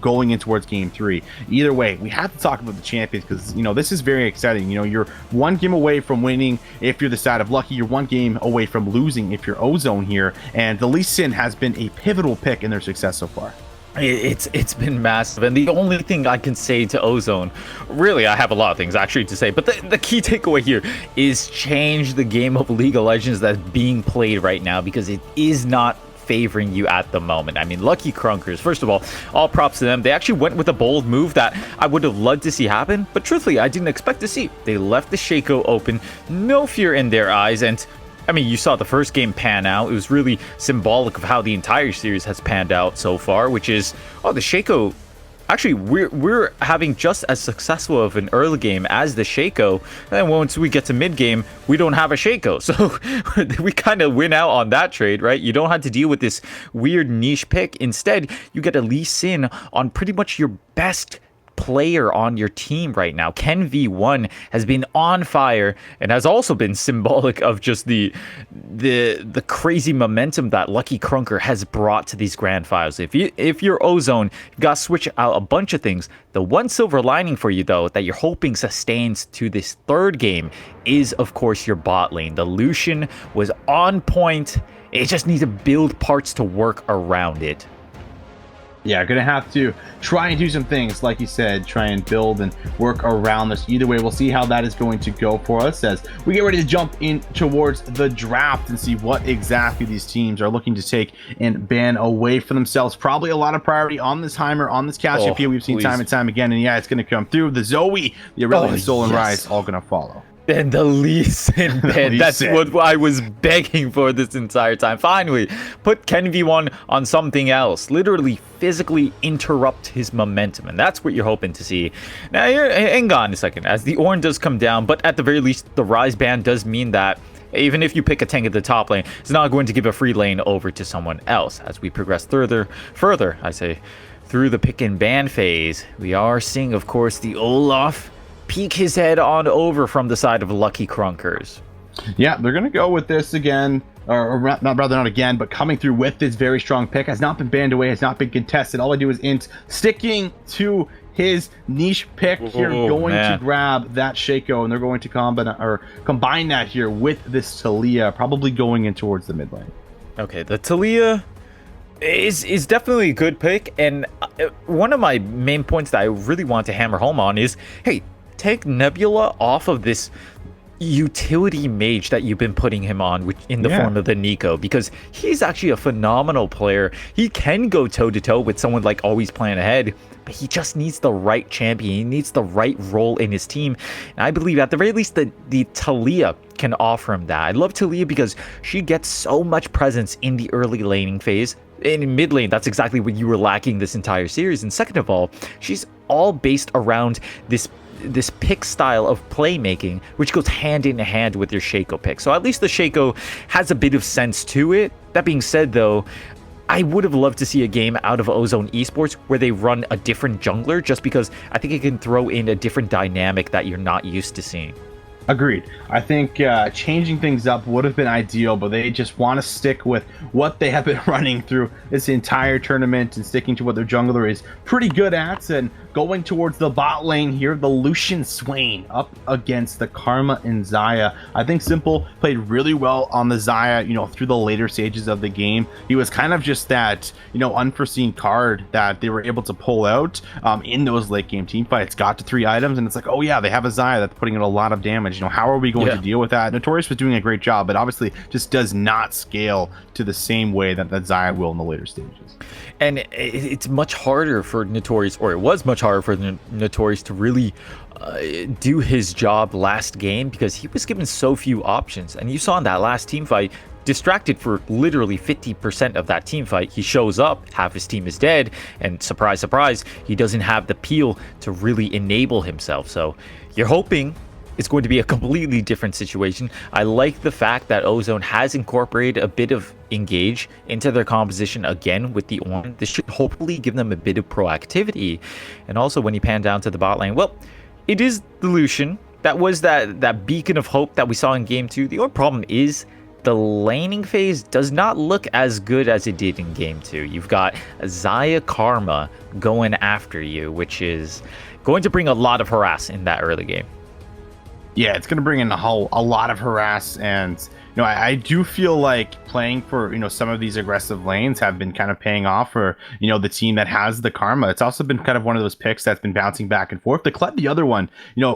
going in towards game 3. Either way, we have to talk about the champions, because this is very exciting. You're one game away from winning if you're the side of Lucky. You're one game away from losing if you're Ozone here, and the Lee Sin has been a pivotal pick in their success so far. It's been massive, and the only thing I can say to Ozone, really, I have a lot of things actually to say, but the key takeaway here is change the game of League of Legends that's being played right now, because it is not favoring you at the moment. I mean, Lucky Krunkers, first of all props to them. They actually went with a bold move that I would have loved to see happen, but truthfully, I didn't expect to see. They left the Shaco open, no fear in their eyes, and I mean, you saw the first game pan out. It was really symbolic of how the entire series has panned out so far, which is, the Shaco. Actually, we're having just as successful of an early game as the Shaco, and once we get to mid game, we don't have a Shaco, so we kind of win out on that trade, right? You don't have to deal with this weird niche pick. Instead, you get a Lee Sin on pretty much your best player on your team right now. Ken V1 has been on fire and has also been symbolic of just the crazy momentum that Lucky Krunker has brought to these grand finals. If you're Ozone, you've got to switch out a bunch of things. The one silver lining for you, though, that you're hoping sustains to this third game is, of course, your bot lane. The Lucian was on point. It just needs to build parts to work around it. Yeah, gonna have to try and do some things, like you said, try and build and work around this. Either way, we'll see how that is going to go for us as we get ready to jump in towards the draft and see what exactly these teams are looking to take and ban away for themselves. Probably a lot of priority on this Heimer, on this Cassiopeia. We've seen time and time again, and yeah, it's gonna come through. The Zoe, the Aurelion Soul, and Rise, all gonna follow. And the Lee Sin ban. That's what I was begging for this entire time. Finally, put Ken V1 on something else. Literally, physically interrupt his momentum. And that's what you're hoping to see. Now, hang on a second. As the Ornn does come down, but at the very least, the Rise ban does mean that even if you pick a tank at the top lane, it's not going to give a free lane over to someone else. As we progress further, I say, through the pick and ban phase, we are seeing, of course, the Olaf peek his head on over from the side of Lucky Krunkers. Yeah, they're going to go with this again, or not again, but coming through with this very strong pick. Has not been banned away, has not been contested. All I do is int, sticking to his niche pick here, to grab that Shaco, and they're going to combine that here with this Taliyah, probably going in towards the mid lane. Okay, the Taliyah is definitely a good pick, and one of my main points that I really want to hammer home on is, hey, take Nebula off of this utility mage that you've been putting him on, which in the form of the Nico, because he's actually a phenomenal player. He can go toe-to-toe with someone like Always Plan Ahead, but he just needs the right champion. He needs the right role in his team. And I believe at the very least the Taliyah can offer him that. I love Taliyah because she gets so much presence in the early laning phase. In mid lane, that's exactly what you were lacking this entire series. And second of all, she's all based around this pick style of playmaking, which goes hand in hand with your Shaco pick. So at least the Shaco has a bit of sense to it. That being said, though, I would have loved to see a game out of Ozone Esports where they run a different jungler, just because I think it can throw in a different dynamic that you're not used to seeing. Agreed. I think changing things up would have been ideal, but they just want to stick with what they have been running through this entire tournament and sticking to what their jungler is pretty good at. And going towards the bot lane here, the Lucian Swain up against the Karma and Xayah. I think Simple played really well on the Xayah, through the later stages of the game. He was kind of just that, unforeseen card that they were able to pull out in those late game team fights. Got to 3 items, and it's like, oh yeah, they have a Xayah that's putting in a lot of damage. How are we going to deal with that? Notorious was doing a great job, but obviously just does not scale to the same way that Xayah will in the later stages. And it's much harder for Notorious, or it was much harder for Notorious to really do his job last game, because he was given so few options. And you saw in that last team fight, distracted for literally 50% of that team fight. He shows up, half his team is dead, and surprise, surprise, he doesn't have the peel to really enable himself. So you're hoping it's going to be a completely different situation. I like the fact that Ozone has incorporated a bit of engage into their composition again with the Ornn. This should hopefully give them a bit of proactivity. And also when you pan down to the bot lane, well, it is the Lucian. That was that beacon of hope that we saw in game 2. The only problem is the laning phase does not look as good as it did in game 2. You've got Xayah Karma going after you, which is going to bring a lot of harass in that early game. Yeah, it's going to bring in a lot of harass, and I do feel like playing for some of these aggressive lanes have been kind of paying off for the team that has the Karma. It's also been kind of one of those picks that's been bouncing back and forth. The Kled, the other one,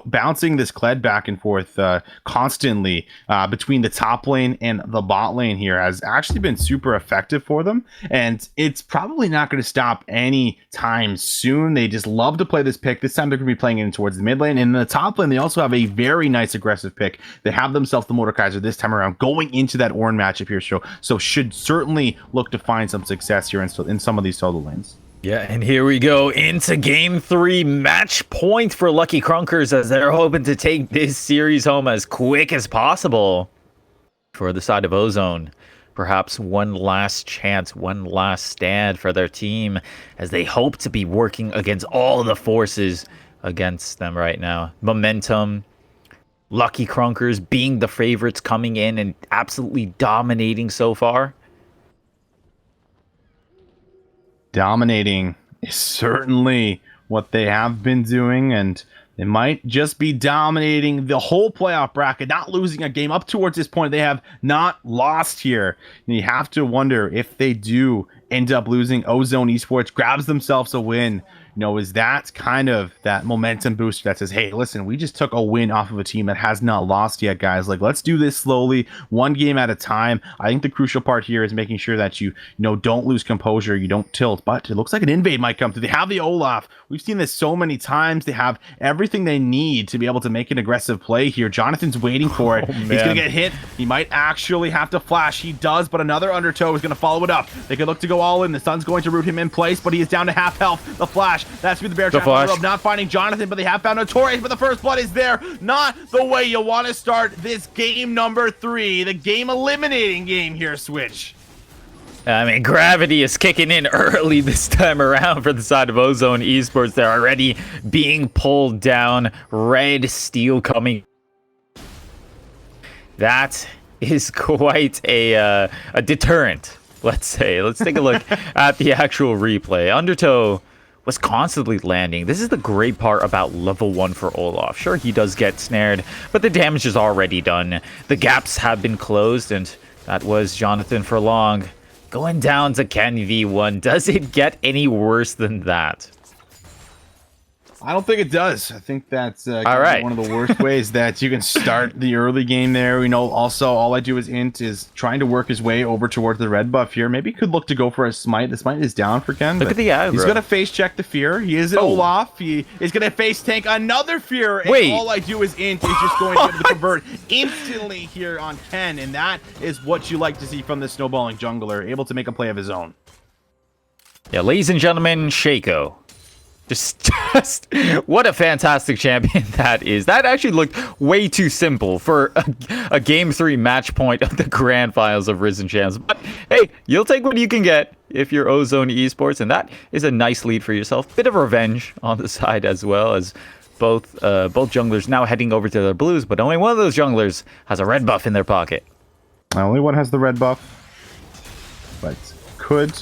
bouncing this Kled back and forth constantly between the top lane and the bot lane here has actually been super effective for them, and it's probably not going to stop any time soon. They just love to play this pick. This time they're going to be playing it towards the mid lane, and in the top lane they also have a very nice aggressive pick. They have themselves the Mordekaiser this time around, going into that Ornn matchup here, so should certainly look to find some success here in some of these solo lanes. Yeah, and here we go into game 3, match point for Lucky Krunkers as they're hoping to take this series home as quick as possible. For the side of Ozone, perhaps one last chance, one last stand for their team as they hope to be working against all the forces against them right now. Momentum, Lucky Krunkers being the favorites coming in and absolutely dominating so far. Dominating is certainly what they have been doing, and they might just be dominating the whole playoff bracket, not losing a game. Up towards this point, they have not lost here. And you have to wonder if they do end up losing, Ozone Esports grabs themselves a win. Is that kind of that momentum booster that says, hey, listen, we just took a win off of a team that has not lost yet, guys. Like, let's do this slowly, one game at a time. I think the crucial part here is making sure that you don't lose composure, you don't tilt. But it looks like an invade might come through. They have the Olaf. We've seen this so many times. They have everything they need to be able to make an aggressive play here. Jonathan's waiting for it. He's going to get hit. He might actually have to flash. He does, but another undertow is going to follow it up. They could look to go all in. The Sun's going to root him in place, but he is down to half health. The flash. That's with the bear trap. Not finding Jonathan, but they have found Notorious, but the first blood is there. Not the way you want to start this game number 3, the game eliminating game here, Switch. I mean, gravity is kicking in early this time around for the side of Ozone Esports. They're already being pulled down. Red steel coming. That is quite a deterrent, let's say. Let's take a look at the actual replay. Undertow was constantly landing. This is the great part about level 1 for Olaf. Sure, he does get snared, but the damage is already done. The gaps have been closed, and that was Jonathan for long. Going down to Ken V1. Does it get any worse than that? I don't think it does. I think that's all right. One of the worst ways that you can start the early game there. Also, all I do is Int is trying to work his way over towards the red buff here. Maybe he could look to go for a smite. The smite is down for Ken. Look at the aggro. He's going to face check the fear. He is an Olaf. He is going to face tank another fear. And wait. All I do is Int is just going to be able to convert instantly here on Ken. And that is what you like to see from the snowballing jungler, able to make a play of his own. Yeah, ladies and gentlemen, Shaco. Just what a fantastic champion that is. That actually looked way too simple for a game 3 match point of the grand finals of Risen Champs. But hey, you'll take what you can get if you're Ozone Esports, and that is a nice lead for yourself. Bit of revenge on the side as well, as both junglers now heading over to their blues, but only one of those junglers has a red buff in their pocket. Only one has the red buff, but could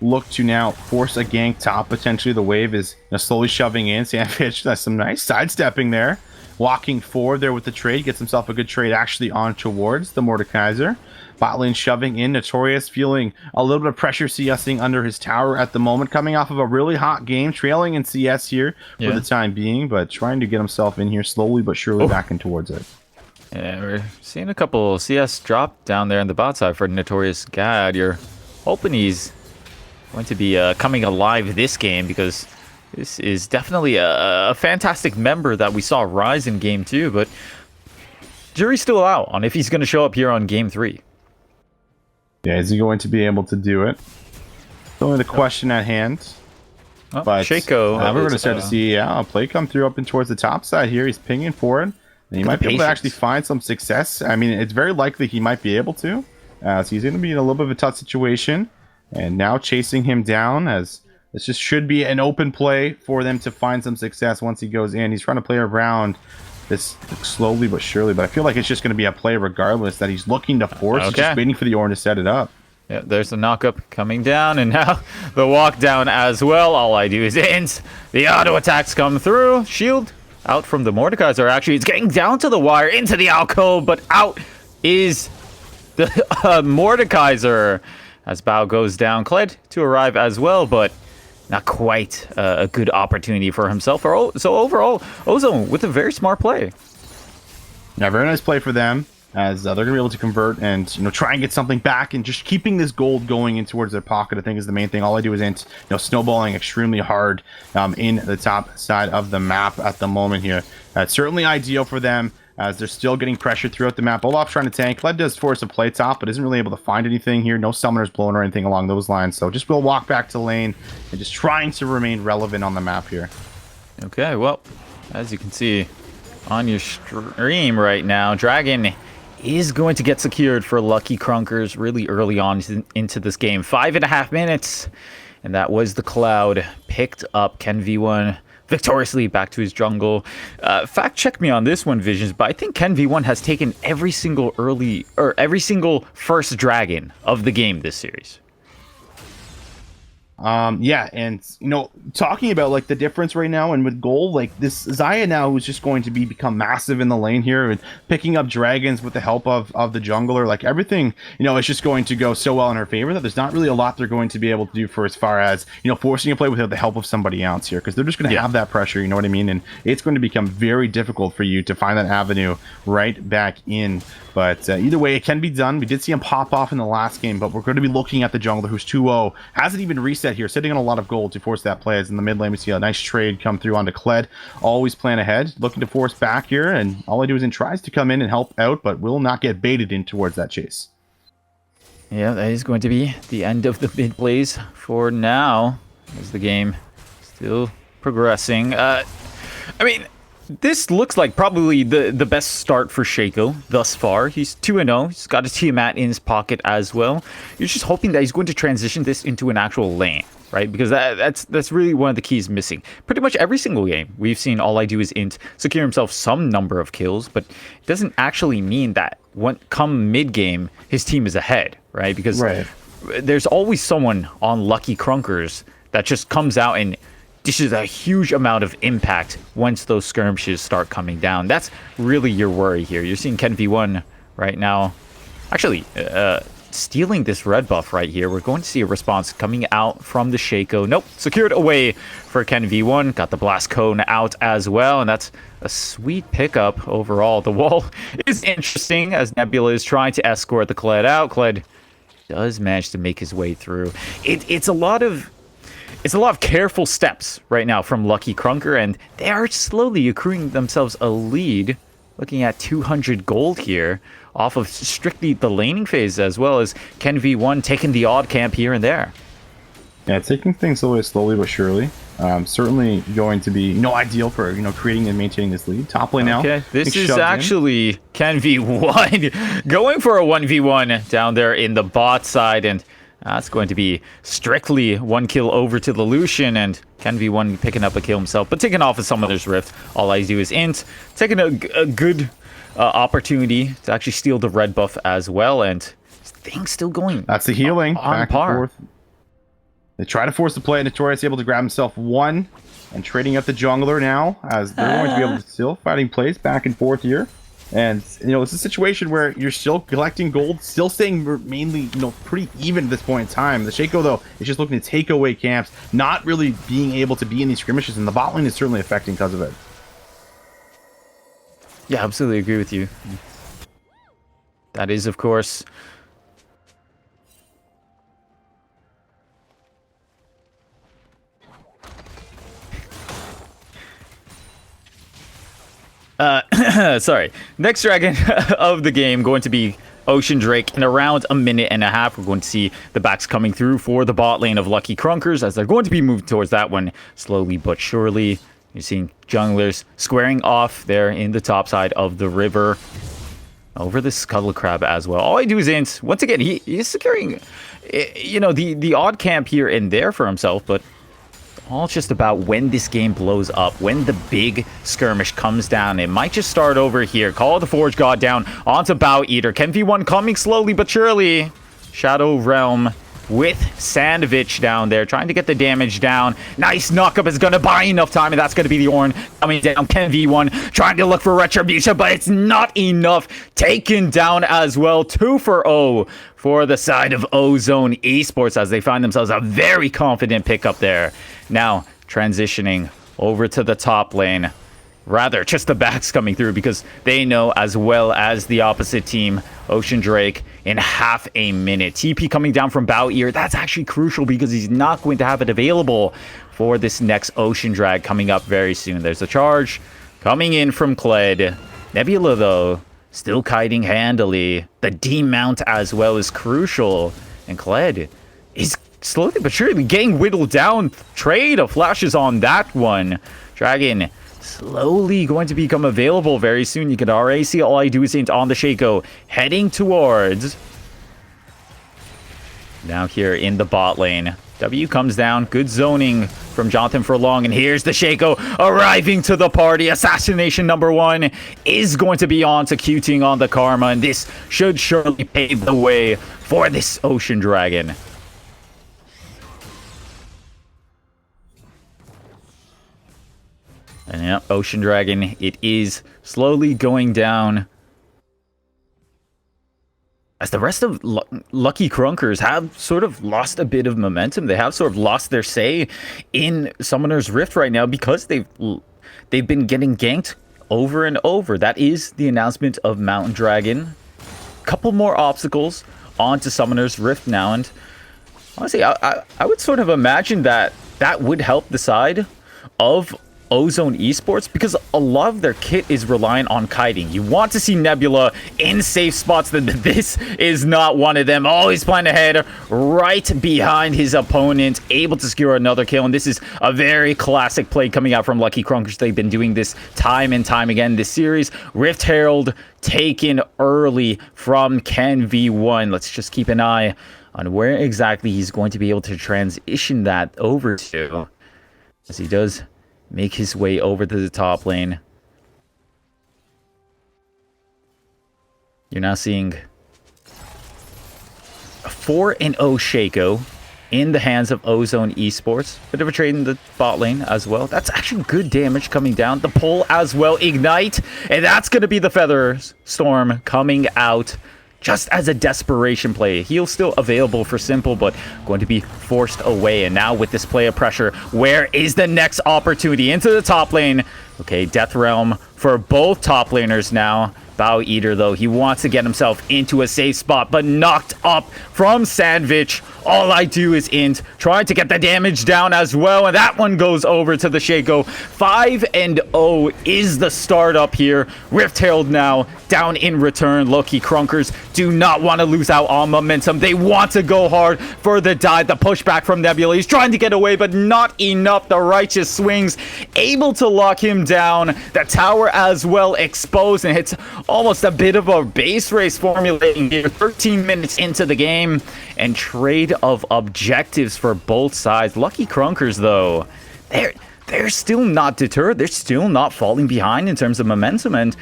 look to now force a gank top. Potentially the wave is slowly shoving in. Sandwich does some nice sidestepping there, walking forward there with the trade, gets himself a good trade actually on towards the Mordekaiser. Bot lane shoving in. Notorious feeling a little bit of pressure CSing under his tower at the moment, coming off of a really hot game, trailing in CS here for the time being, but trying to get himself in here slowly but surely back in towards it. Yeah, we're seeing a couple CS drop down there on the bot side for Notorious. God, you're hoping he's going to be coming alive this game, because this is definitely a fantastic member that we saw rise in game 2, but jury's still out on if he's going to show up here on game 3. Yeah, is he going to be able to do it? It's only the question at hand. Oh, But Shaco. we're going to start to see a play come through up and towards the top side here. He's pinging for it. And he might be able to actually find some success. I mean, it's very likely he might be able to. So he's going to be in a little bit of a tough situation. And now chasing him down, as this just should be an open play for them to find some success once he goes in. He's trying to play around this slowly but surely. But I feel like it's just going to be a play regardless that he's looking to force. He's just waiting for the Ornn to set it up. Yeah, there's the knockup coming down, and now the walk down as well. All I do is int. The auto attacks come through. Shield out from the Mordekaiser. Actually, it's getting down to the wire into the alcove, but out is the Mordekaiser as Bao goes down. Kled to arrive as well, but not quite a good opportunity for himself. So overall, Ozone with a very smart play. Yeah, very nice play for them, as they're going to be able to convert and try and get something back, and just keeping this gold going in towards their pocket, I think, is the main thing. All I do is snowballing extremely hard in the top side of the map at the moment here. That's certainly ideal for them, as they're still getting pressured throughout the map. Olaf's trying to tank. Kled does force a play top, but isn't really able to find anything here. No summoners blown or anything along those lines. So just will walk back to lane and just trying to remain relevant on the map here. Okay, well, as you can see on your stream right now, Dragon is going to get secured for Lucky Krunkers really early on into this game. 5.5 minutes, and that was the Cloud picked up Ken V1 victoriously back to his jungle. Fact check me on this one, Visions, but I think Ken V1 has taken every single first dragon of the game this series. Yeah, and talking about like the difference right now, and with gold, like this Xayah now is just going to become massive in the lane here, and picking up dragons with the help of the jungler. Like everything, is just going to go so well in her favor that there's not really a lot they're going to be able to do for as far as forcing a play without the help of somebody else here, because they're just going to have that pressure. You know what I mean? And it's going to become very difficult for you to find that avenue right back in. But either way, it can be done. We did see him pop off in the last game, but we're going to be looking at the jungler, who's 2-0, hasn't even reset here, sitting on a lot of gold to force that play. As in the mid lane, we see a nice trade come through onto Kled. Always plan ahead, looking to force back here, and all I do is tries to come in and help out, but will not get baited in towards that chase. Yeah, that is going to be the end of the mid plays for now, as the game still progressing. I mean, this looks like probably the best start for Shaco thus far. He's 2-0. He's got a Tiamat in his pocket as well. You're just hoping that he's going to transition this into an actual lane, right? Because that's really one of the keys missing. Pretty much every single game we've seen All I Do Is Int secure himself some number of kills, but it doesn't actually mean that come mid-game, his team is ahead, right? Because there's always someone on Lucky Krunkers that just comes out and dishes a huge amount of impact once those skirmishes start coming down. That's really your worry here. You're seeing Ken V1 right now actually stealing this red buff right here. We're going to see a response coming out from the Shaco. Nope, secured away for Ken V1. Got the blast cone out as well, and that's a sweet pickup overall. The wall is interesting as Nebula is trying to escort the Kled out. Kled does manage to make his way through. It's a lot of careful steps right now from Lucky Krunker, and they are slowly accruing themselves a lead. Looking at 200 gold here off of strictly the laning phase, as well as Ken V1 taking the odd camp here and there. Yeah, taking things away slowly but surely. Certainly going to be ideal for creating and maintaining this lead. Top lane now. Okay, this is actually Ken V1 going for a 1v1 down there in the bot side, and that's going to be strictly one kill over to the Lucian, and Ken V1 picking up a kill himself, but taking off a Summoner's Rift. All I do is int, taking a good opportunity to actually steal the red buff as well, and things still going. That's the healing. On back par. and forth. They try to force the play. Notorious able to grab himself one, and trading up the jungler now, as they're going to be able to still fighting plays back and forth here. And it's a situation where you're still collecting gold, still staying mainly pretty even at this point in time. The Shaco though is just looking to take away camps, not really being able to be in these skirmishes, and the bot lane is certainly affecting because of it. Yeah, absolutely agree with you. That is, of course, sorry. Next dragon of the game going to be Ocean Drake. In around a minute and a half, we're going to see the backs coming through for the bot lane of Lucky Krunkers as they're going to be moving towards that one slowly but surely. You're seeing junglers squaring off there in the top side of the river over the Scuttle Crab as well. All I do is int. Once again, he's securing, you know, the odd camp here and there for himself, but all just about when this game blows up, when the big skirmish comes down. It might just start over here. Call of the Forge God down onto Bow Eater. Ken V1 coming slowly but surely. Shadow Realm with Sandvich down there, trying to get the damage down. Nice knockup is going to buy enough time, and that's going to be the Ornn coming down. Ken V1 trying to look for Retribution, but it's not enough. Taken down as well. 2 for 0 for the side of Ozone Esports as they find themselves a very confident pickup there. Now, transitioning over to the top lane. Rather, just the backs coming through because they know as well as the opposite team, Ocean Drake, in half a minute. TP coming down from Bow Ear. That's actually crucial because he's not going to have it available for this next Ocean Drag coming up very soon. There's a charge coming in from Kled. Nebula, though, still kiting handily. The demount as well is crucial. And Kled is slowly but surely getting whittled down. Trade of flashes on that one. Dragon slowly going to become available very soon. You can already see all I do is int on the Shaco heading towards now here in the bot lane. W comes down. Good zoning from Jonathan Furlong. And here's the Shaco arriving to the party. Assassination number 1 is going to be on to Q-ting on the Karma. And this should surely pave the way for this Ocean Dragon. And yeah, Ocean Dragon, it is slowly going down. As the rest of Lucky Krunkers have sort of lost a bit of momentum. They have sort of lost their say in Summoner's Rift right now because they've been getting ganked over and over. That is the announcement of Mountain Dragon. Couple more obstacles onto Summoner's Rift now. And honestly, I would sort of imagine that would help the side of Ozone Esports because a lot of their kit is reliant on kiting. You want to see Nebula in safe spots. This is not one of them. Always playing ahead right behind his opponent, able to secure another kill. And this is a very classic play coming out from Lucky Krunkers. They've been doing this time and time again this series. Rift Herald taken early from Ken V1. Let's just keep an eye on where exactly he's going to be able to transition that over to as he does make his way over to the top lane. You're now seeing a 4-0 Shaco in the hands of Ozone Esports. Bit of a trade in the bot lane as well. That's actually good damage coming down. The pull as well. Ignite. And that's going to be the Feather Storm coming out just as a desperation play. Heal still available for Simple, but going to be forced away. And now with this play of pressure, where is the next opportunity? Into the top lane. Okay, Death Realm for both top laners now. Bow Eater, though, he wants to get himself into a safe spot, but knocked up from Sandvich. All I do is int, trying to get the damage down as well, and that one goes over to the Shaco. 5-0 is the start up here. Rift Herald now down in return. Lucky Krunkers do not want to lose out on momentum. They want to go hard for the dive. The pushback from Nebula. He's trying to get away, but not enough. The righteous swings able to lock him down. The tower as well exposed, and hits almost a bit of a base race formulating here. 13 minutes into the game, and trade of objectives for both sides. Lucky Krunkers, though, they're still not deterred. They're still not falling behind in terms of momentum, and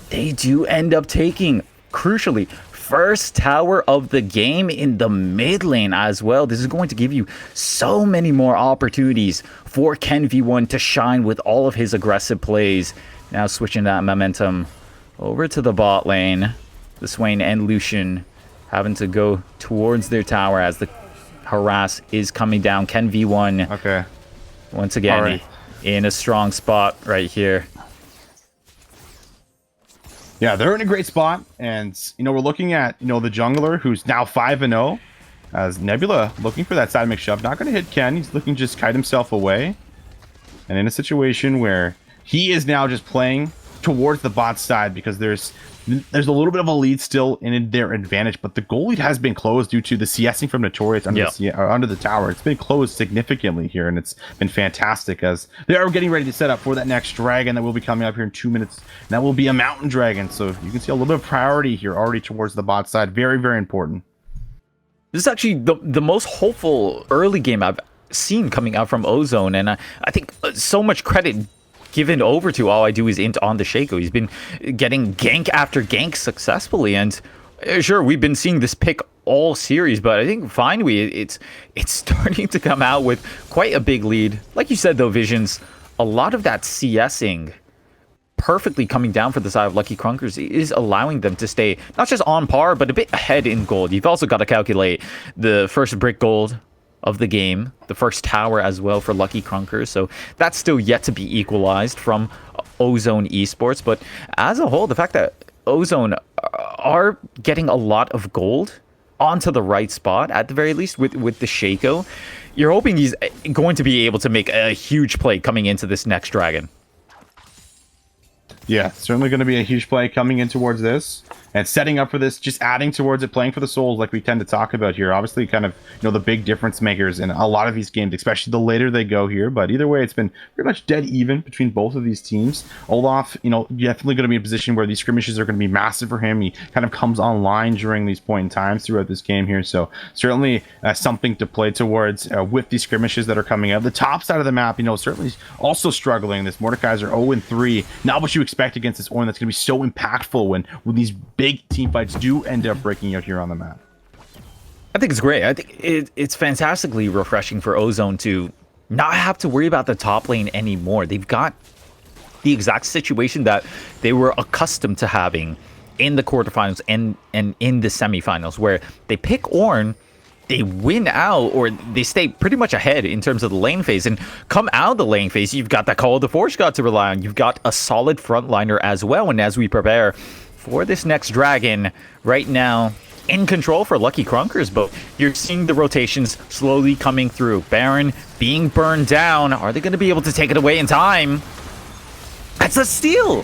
they do end up taking, crucially, first tower of the game in the mid lane as well. This is going to give you so many more opportunities for Ken V1 to shine with all of his aggressive plays. Now switching that momentum over to the bot lane. The Swain and Lucian having to go towards their tower as the harass is coming down. Ken V1. Okay. Once again, in a strong spot right here. Yeah, they're in a great spot. And, you know, we're looking at, you know, the jungler who's now 5-0. As Nebula looking for that side mix shove. Not going to hit Ken. He's looking to just kite himself away. And in a situation where he is now just playing towards the bot side because there's a little bit of a lead still in their advantage, but the goal lead has been closed due to the CSing from Notorious under, under the tower. It's been closed significantly here, and it's been fantastic as they are getting ready to set up for that next dragon that will be coming up here in 2 minutes. And that will be a mountain dragon, so you can see a little bit of priority here already towards the bot side. Very, very important. This is actually the most hopeful early game I've seen coming out from Ozone, and I think so much credit given over to All I Do Is Int on the Shaco. He's been getting gank after gank successfully, and sure, we've been seeing this pick all series, but I think finally it's starting to come out with quite a big lead. Like you said though, Visions, a lot of that CSing perfectly coming down for the side of Lucky Krunkers is allowing them to stay not just on par, but a bit ahead in gold. You've also got to calculate the first brick gold of the game, the first tower as well for Lucky Krunkers, so that's still yet to be equalized from Ozone Esports. But as a whole, the fact that Ozone are getting a lot of gold onto the right spot, at the very least, with the Shaco, you're hoping he's going to be able to make a huge play coming into this next dragon. Yeah, certainly going to be a huge play coming in towards this and setting up for this, just adding towards it, playing for the souls like we tend to talk about here. Obviously, kind of, the big difference makers in a lot of these games, especially the later they go here. But either way, it's been pretty much dead even between both of these teams. Olaf, definitely going to be in a position where these skirmishes are going to be massive for him. He kind of comes online during these point in times throughout this game here. So certainly something to play towards with these skirmishes that are coming out. The top side of the map, certainly also struggling. This Mordekaiser 0-3. Not what you expect against this Ornn that's going to be so impactful when these big team fights do end up breaking out here on the map. I think it's great. I think it's fantastically refreshing for Ozone to not have to worry about the top lane anymore. They've got the exact situation that they were accustomed to having in the quarterfinals and in the semifinals, where they pick Ornn, they win out, or they stay pretty much ahead in terms of the lane phase, and come out of the lane phase, you've got that Call of the Forge God to rely on. You've got a solid frontliner as well, and as we prepare for this next dragon, right now in control for Lucky Krunkers, but you're seeing the rotations slowly coming through. Baron being burned down. Are they going to be able to take it away in time? That's a steal!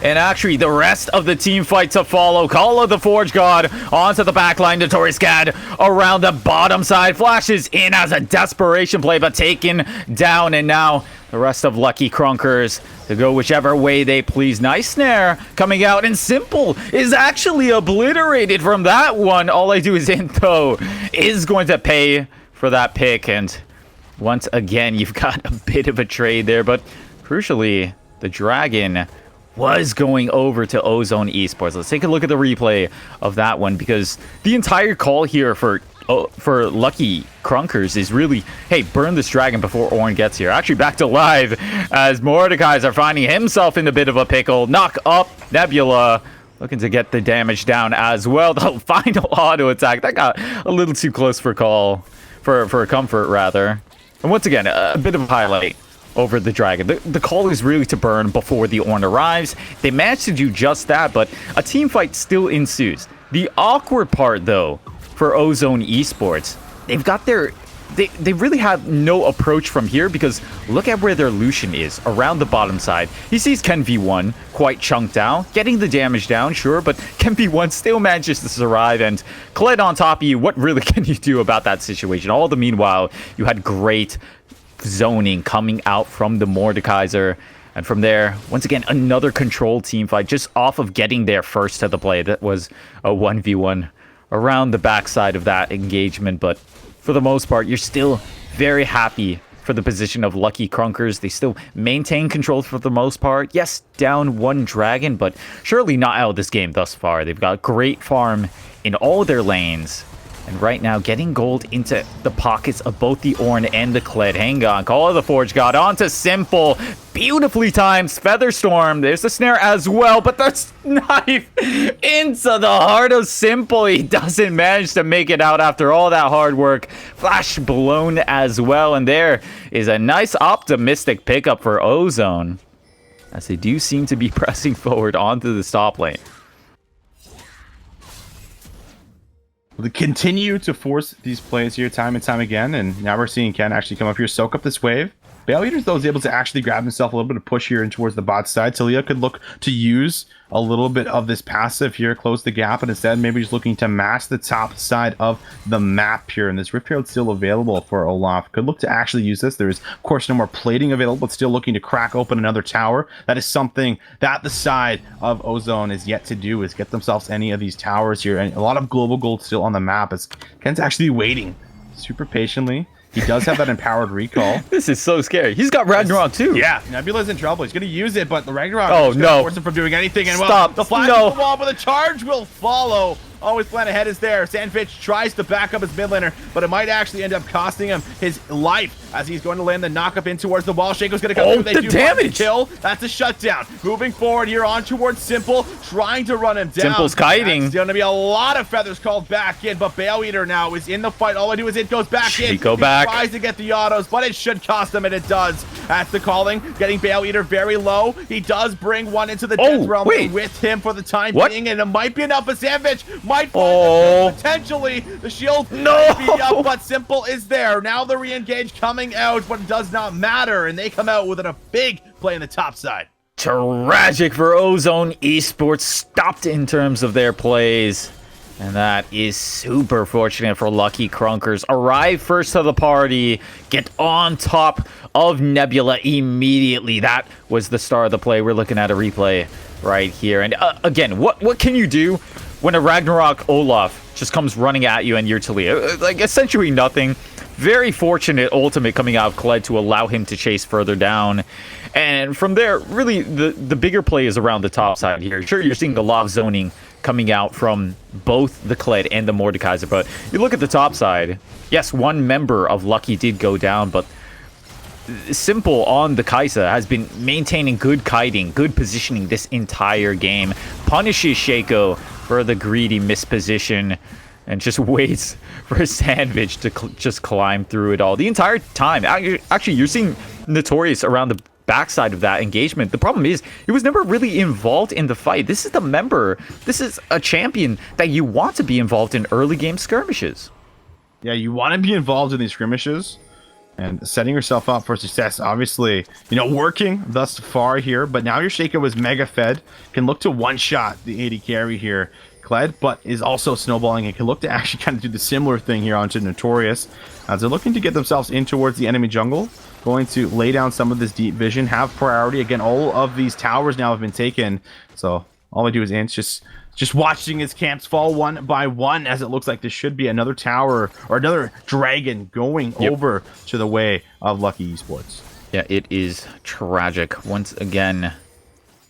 And actually, the rest of the team fight to follow. Call of the Forge God onto the backline. Notorious Scad around the bottom side. Flashes in as a desperation play, but taken down. And now the rest of Lucky Krunkers to go whichever way they please. Nice snare coming out. And Simple is actually obliterated from that one. All I Do Is Int, though, is going to pay for that pick. And once again, you've got a bit of a trade there. But crucially, the Dragon was going over to Ozone Esports. Let's take a look at the replay of that one, because the entire call here for Lucky Krunkers is really, hey, burn this dragon before Ornn gets here. Actually back to live as Mordekaiser are finding himself in a bit of a pickle. Knock up Nebula, looking to get the damage down as well. The final auto attack, that got a little too close for comfort rather. And once again, a bit of a highlight over the dragon. The call is really to burn before the Ornn arrives. They managed to do just that, but a team fight still ensues. The awkward part, though, for Ozone Esports, they've got their... They really have no approach from here, because look at where their Lucian is, around the bottom side. He sees Ken V1 quite chunked out, getting the damage down, sure, but Ken V1 still manages to survive, and Kled on top of you, what really can you do about that situation? All the meanwhile, you had great zoning coming out from the Mordekaiser, and from there, once again, another control team fight just off of getting there first to the play. That was a 1v1 around the backside of that engagement, but for the most part, you're still very happy for the position of Lucky Krunkers. They still maintain control for the most part. Yes, down one dragon, but surely not out of this game thus far. They've got great farm in all their lanes, and right now, getting gold into the pockets of both the Ornn and the Kled. Hang on. Call of the Forge God onto Simple. Beautifully timed Featherstorm. There's the snare as well, but the knife into the heart of Simple. He doesn't manage to make it out after all that hard work. Flash blown as well, and there is a nice optimistic pickup for Ozone, as they do seem to be pressing forward onto the top lane. They continue to force these plays here time and time again, and now we're seeing Ken actually come up here, soak up this wave, Bale Eaters, though, is able to actually grab himself a little bit of push here in towards the bot side. Talia could look to use a little bit of this passive here, close the gap, and instead maybe just looking to mask the top side of the map here. And this Rift Herald still available for Olaf. Could look to actually use this. There is, of course, no more plating available, but still looking to crack open another tower. That is something that the side of Ozone is yet to do, is get themselves any of these towers here. And a lot of global gold still on the map, as Ken's actually waiting super patiently. He does have that empowered recall. This is so scary. He's got Ragnarok too. Yeah, Nebula's in trouble. He's going to use it, but the Ragnarok is going to force him from doing anything. And Stop. the flash No. of the wall, but the charge will follow. Always plan ahead is there. Sandfitch tries to back up his mid laner, but it might actually end up costing him his life as he's going to land the knock up in towards the wall. Shaco's going to come through. They the do damage. Kill. That's a shutdown. Moving forward here on towards Simple, trying to run him down. Simple's kiting. There's going to be a lot of feathers called back in, but Bale Eater now is in the fight. All I do is it goes back in. Go He back. tries to get the autos, but it should cost him, and it does. That's the calling. Getting Bale Eater very low. He does bring one into the death realm with him for the time being, and it might be enough. But Sandvich might find potentially the shield might be up, but Simple is there. Now the re-engage coming out, but it does not matter, and they come out with a big play in the top side. Tragic for Ozone Esports, stopped in terms of their plays. And that is super fortunate for Lucky Krunkers. Arrive first to the party, get on top of Nebula immediately. That was the star of the play. We're looking at a replay right here. And again, what can you do when a Ragnarok Olaf just comes running at you and you're Talia? Like, essentially nothing. Very fortunate ultimate coming out of Kled to allow him to chase further down. And from there, really, the bigger play is around the top side here. Sure, you're seeing a lot of zoning coming out from both the Kled and the Mordekaiser, but you look at the top side, yes, one member of Lucky did go down, but Simple on the Kaisa has been maintaining good kiting, good positioning this entire game, punishes Shaco for the greedy misposition, and just waits for Sandwich to just climb through it all the entire time. Actually, you're seeing Notorious around the backside of that engagement. The problem is he was never really involved in the fight. This is the member. This is a champion that you want to be involved in early game skirmishes. Yeah, you want to be involved in these skirmishes and setting yourself up for success. Obviously, working thus far here, but now your Shaco is mega fed, can look to one-shot the AD carry here, Kled, but is also snowballing and can look to actually kind of do the similar thing here onto Notorious as they're looking to get themselves in towards the enemy jungle. Going to lay down some of this deep vision, have priority. Again, all of these towers now have been taken, so all I do is Ants just watching his camps fall one by one, as it looks like this should be another tower or another dragon going over to the way of Lucky Esports. Yeah, it is tragic. Once again,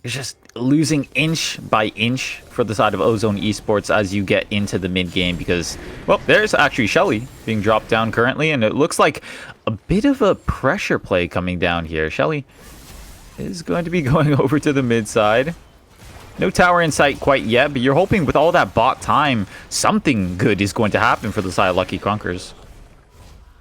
it's just losing inch by inch for the side of Ozone Esports as you get into the mid game, because, well, there's actually Shelly being dropped down currently, and it looks like a bit of a pressure play coming down here. Shelly is going to be going over to the mid side. No tower in sight quite yet, but you're hoping with all that bot time, something good is going to happen for the side of Lucky Krunkers.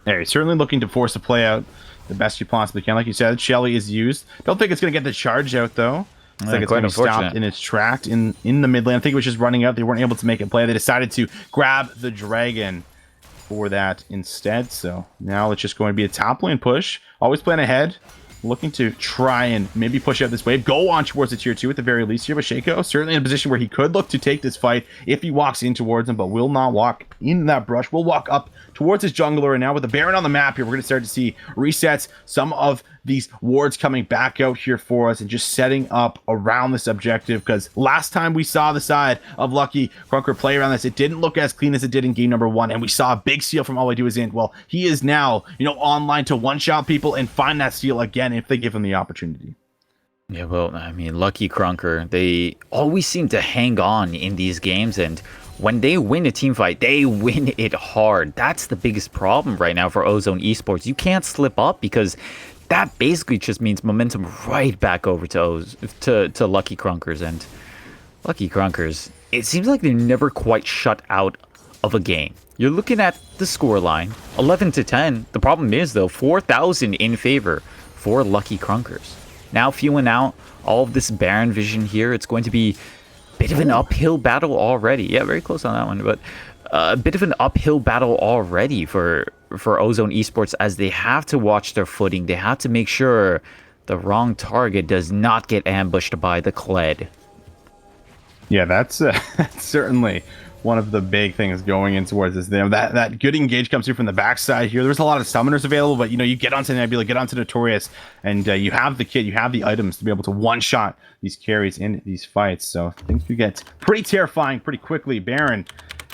Yeah, he's certainly looking to force a play out the best you possibly can. Like you said, Shelly is used. Don't think it's going to get the charge out, though. It's like it's going to be stopped in its track in the mid lane. I think it was just running out. They weren't able to make it play. They decided to grab the dragon for that instead. So now it's just going to be a top lane push. Always plan ahead. Looking to try and maybe push out this wave. Go on towards the tier 2 at the very least here. But Shaco certainly in a position where he could look to take this fight if he walks in towards him, but will not walk in that brush. Will walk up towards his jungler. And now with the Baron on the map here, we're going to start to see resets. Some of these wards coming back out here for us and just setting up around this objective, because last time we saw the side of Lucky Krunker play around this, it didn't look as clean as it did in game number 1, and we saw a big steal from All I Do Is In. Well, he is now online to one-shot people and find that steal again if they give him the opportunity. Yeah, well, I mean, Lucky Krunker, they always seem to hang on in these games, and when they win a team fight, they win it hard. That's the biggest problem right now for Ozone Esports. You can't slip up, because that basically just means momentum right back over to Lucky Krunkers. And Lucky Krunkers, it seems like they're never quite shut out of a game. You're looking at the scoreline, 11-10. The problem is, though, 4,000 in favor for Lucky Krunkers. Now feeling out all of this Baron vision here, it's going to be a bit of an uphill battle already. Yeah, very close on that one, but a bit of an uphill battle already for for Ozone Esports, as they have to watch their footing. They have to make sure the wrong target does not get ambushed by the Kled. Yeah, that's certainly one of the big things going in towards this. That good engage comes through from the backside here. There's a lot of summoners available, but you get onto Nebula, get onto Notorious, and you have the kit, you have the items to be able to one-shot these carries in these fights. So things could get pretty terrifying pretty quickly. Baron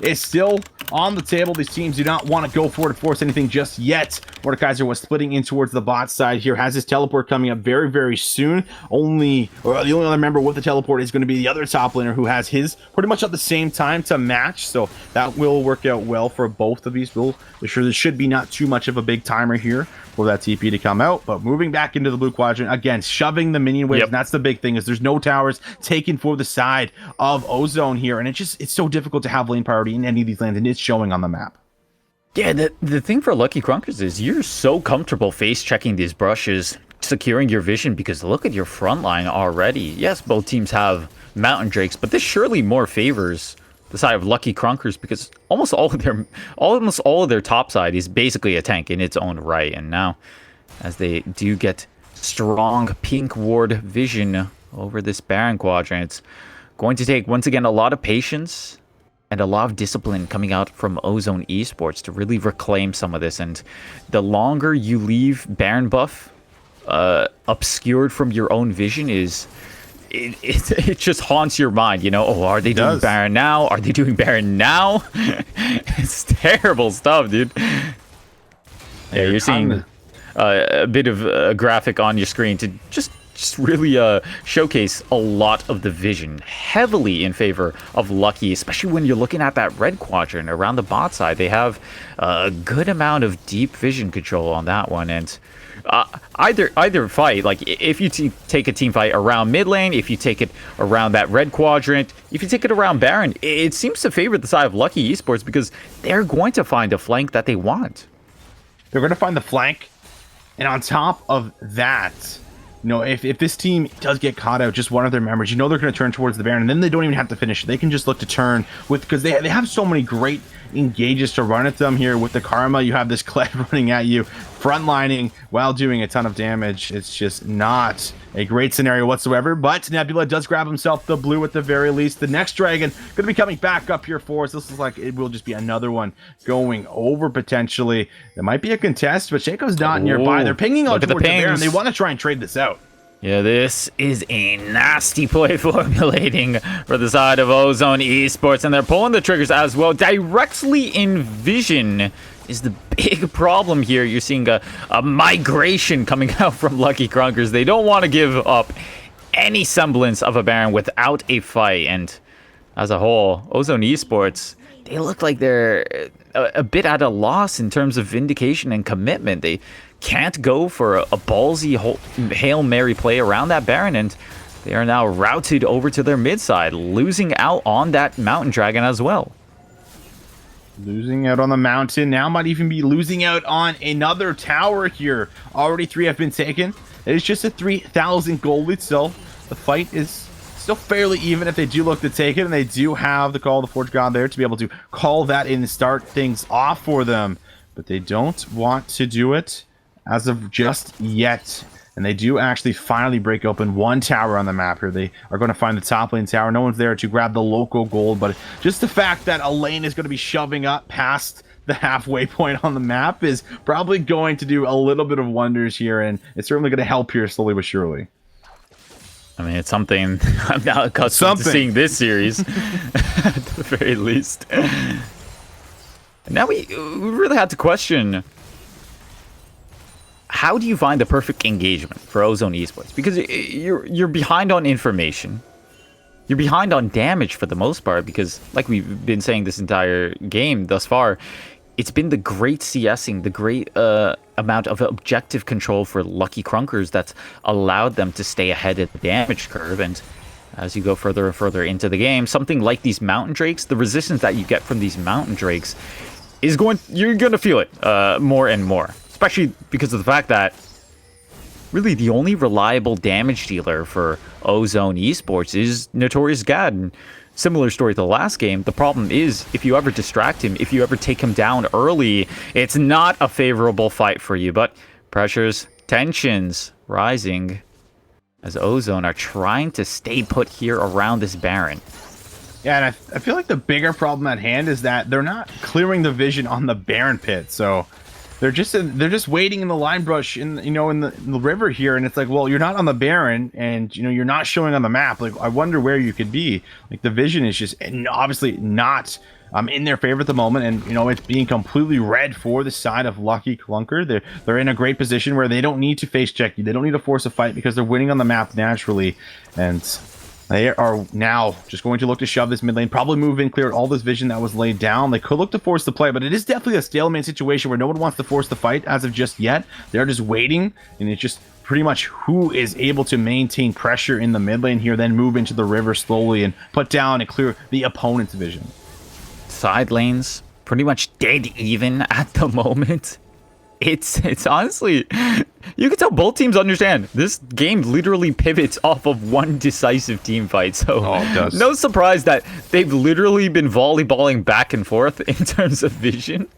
is still on the table. These teams do not want to go for it to force anything just yet. Mordekaiser was splitting in towards the bot side here, has his teleport coming up very, very soon. The only other member with the teleport is going to be the other top laner, who has his pretty much at the same time to match, so that will work out well for both of these. There should be not too much of a big timer here for that TP to come out. But moving back into the blue quadrant, again, shoving the minion waves, and that's the big thing, is there's no towers taken for the side of Ozone here, and it's so difficult to have lane priority in any of these lanes, and it's showing on the map. Yeah, the thing for Lucky Krunkers is you're so comfortable face checking these brushes, securing your vision, because look at your front line already. Yes, both teams have Mountain Drakes, but this surely more favors the side of Lucky Krunkers, because almost all of their top side is basically a tank in its own right. And now, as they do get strong pink ward vision over this Baron quadrant, it's going to take, once again, a lot of patience and a lot of discipline coming out from Ozone Esports to really reclaim some of this. And the longer you leave Baron buff obscured from your own vision, it just haunts your mind, oh, are they doing Baron now? Are they doing Baron now? It's terrible stuff, dude. Yeah, you're seeing a bit of a graphic on your screen to just really showcase a lot of the vision heavily in favor of Lucky, especially when you're looking at that red quadrant around the bot side. They have a good amount of deep vision control on that one, and either fight, like if you take a team fight around mid lane, if you take it around that red quadrant, if you take it around Baron, it seems to favor the side of Lucky Esports, because they're going to find a flank that they want. They're going to find the flank, and on top of that, if this team does get caught out, just one of their members, they're going to turn towards the Baron, and then they don't even have to finish. They can just look to turn because they have so many great engages to run at them here. With the Karma, you have this Kled running at you, frontlining while doing a ton of damage. It's just not a great scenario whatsoever, but Nebula does grab himself the blue at the very least. The next dragon going to be coming back up here for us. This is like, it will just be another one going over potentially. There might be a contest, but Shaco's not nearby. They're pinging on towards the Baron. They want to try and trade this out. Yeah, this is a nasty play formulating for the side of Ozone Esports, and they're pulling the triggers as well. Directly in vision is the big problem here. You're seeing a migration coming out from Lucky Krunkers. They don't want to give up any semblance of a Baron without a fight, and as a whole, Ozone Esports, they look like they're a bit at a loss in terms of vindication and commitment. They can't go for a ballsy Hail Mary play around that Baron, and they are now routed over to their mid side, losing out on that Mountain Dragon as well. Losing out on the mountain. Now might even be losing out on another tower here. Already 3 have been taken. It is just a 3,000 gold lead still. The fight is still fairly even if they do look to take it, and they do have the Call of the Forge God there to be able to call that in and start things off for them. But they don't want to do it as of just yet. And they do actually finally break open one tower on the map here. They are going to find the top lane tower. No one's there to grab the local gold, but just the fact that a lane is going to be shoving up past the halfway point on the map is probably going to do a little bit of wonders here, and it's certainly going to help here slowly but surely. I mean, it's something I'm not accustomed to seeing this series, at the very least. Now we really had to question, how do you find the perfect engagement for Ozone Esports? Because you're behind on information. You're behind on damage for the most part, because like we've been saying this entire game thus far, it's been the great CSing, the great amount of objective control for Lucky Krunkers that's allowed them to stay ahead of the damage curve. And as you go further and further into the game, something like these Mountain Drakes, the resistance that you get from these Mountain Drakes is you're going to feel it more and more. Especially because of the fact that really the only reliable damage dealer for Ozone Esports is Notorious God. And similar story to the last game. The problem is, if you ever distract him, if you ever take him down early, it's not a favorable fight for you. But pressures, tensions rising as Ozone are trying to stay put here around this Baron. Yeah, and I feel like the bigger problem at hand is that they're not clearing the vision on the Baron pit. So they're just waiting in the line brush in the river here, and it's like, well, you're not on the Baron, and you're not showing on the map. Like, I wonder where you could be. Like, the vision is just obviously not in their favor at the moment, and it's being completely red for the side of Lucky Krunker. They're in a great position where they don't need to face check you. They don't need to force a fight because they're winning on the map naturally, and they are now just going to look to shove this mid lane, probably move in, clear all this vision that was laid down. They could look to force the play, but it is definitely a stalemate situation where no one wants to force the fight as of just yet. They're just waiting, and it's just pretty much who is able to maintain pressure in the mid lane here, then move into the river slowly and put down and clear the opponent's vision. Side lanes pretty much dead even at the moment. It's honestly, you can tell both teams understand this game literally pivots off of one decisive team fight. So it does. No surprise that they've literally been volleyballing back and forth in terms of vision.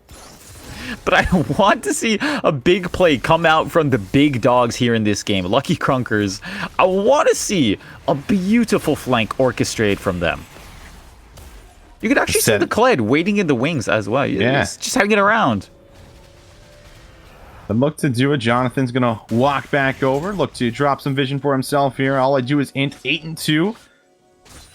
But I want to see a big play come out from the big dogs here in this game. Lucky Krunkers. I want to see a beautiful flank orchestrated from them. You could actually see the Kled waiting in the wings as well. Yeah. Just hanging around. The look to do it. Jonathan's going to walk back over. Look to drop some vision for himself here. All I do is int 8-2.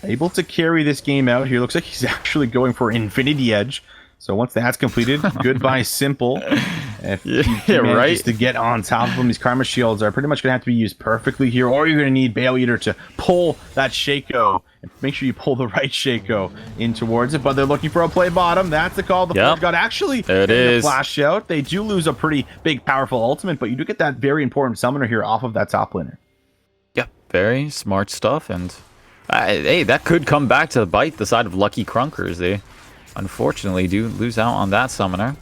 Able to carry this game out here. Looks like he's actually going for Infinity Edge. So once that's completed, goodbye Simple. If he manages to get on top of him, these Karma Shields are pretty much going to have to be used perfectly here, or you're going to need Bale Eater to pull that Shaco. And make sure you pull the right Shaco in towards it, but they're looking for a play bottom. That's the call. The Ford got actually the flash out. They do lose a pretty big, powerful ultimate, but you do get that very important summoner here off of that top laner. Yeah, very smart stuff, and hey, that could come back to bite the side of Lucky Krunkers. They unfortunately do lose out on that summoner.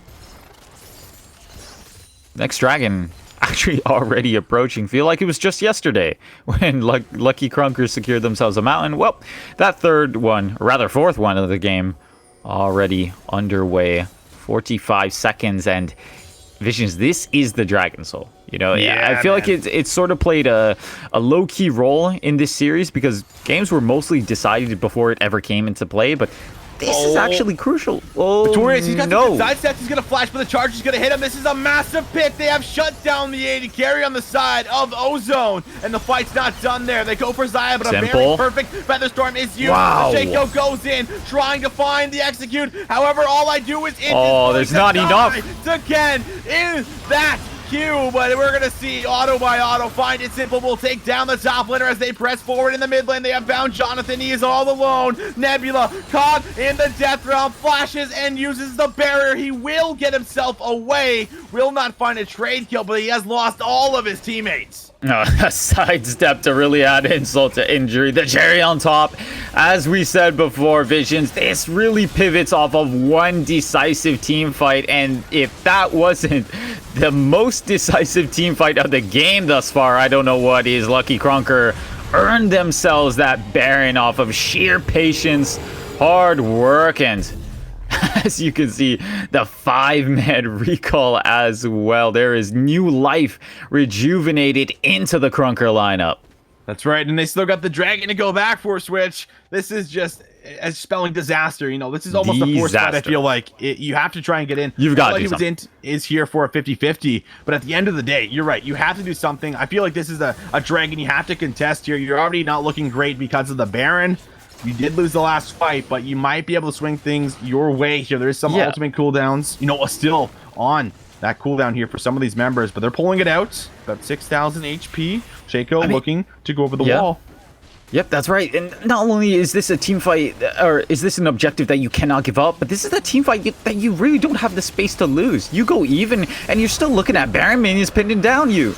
Next dragon actually already approaching. Feel like it was just yesterday when Lucky Krunkers secured themselves a mountain. Well, that third one, or rather fourth one of the game, already underway. 45 seconds, and Visions, this is the Dragon Soul. I feel like it's sort of played a low-key role in this series because games were mostly decided before it ever came into play, but this is actually crucial. Oh, Victorious, he's got the side steps. He's going to flash, but the charge is going to hit him. This is a massive pick. They have shut down the AD carry on the side of Ozone, and the fight's not done there. They go for Zaya, but a very perfect Featherstorm is used. Wow. Shaco goes in, trying to find the execute. However, all I do is there's not enough. To Ken in that Q, but we're going to see auto by auto find it. Simple will take down the top laner as they press forward in the mid lane. They have found Jonathan. He is all alone. Nebula caught in the death realm, flashes and uses the barrier. He will get himself away. Will not find a trade kill, but he has lost all of his teammates. A sidestep to really add insult to injury. The cherry on top, as we said before, Visions, this really pivots off of one decisive team fight, and if that wasn't the most decisive team fight of the game thus far, I don't know what is. Lucky Krunker earned themselves that Baron off of sheer patience, hard work, and as you can see, the 5-man recall as well. There is new life rejuvenated into the Krunker lineup. That's right, and they still got the dragon to go back for Switch. This is just as spelling disaster. This is almost a forced fight. I feel like you have to try and get in. You've got to do something. Is here for a 50-50, but at the end of the day, you're right. You have to do something. I feel like this is a dragon you have to contest here. You're already not looking great because of the Baron. You did lose the last fight, but you might be able to swing things your way here. There is some ultimate cooldowns, still on that cooldown here for some of these members, but they're pulling it out. About 6,000 HP. Shaco looking to go over the wall. Yep, that's right. And not only is this a team fight, or is this an objective that you cannot give up, but this is a team fight that you really don't have the space to lose. You go even, and you're still looking at Baron minions pinning down you.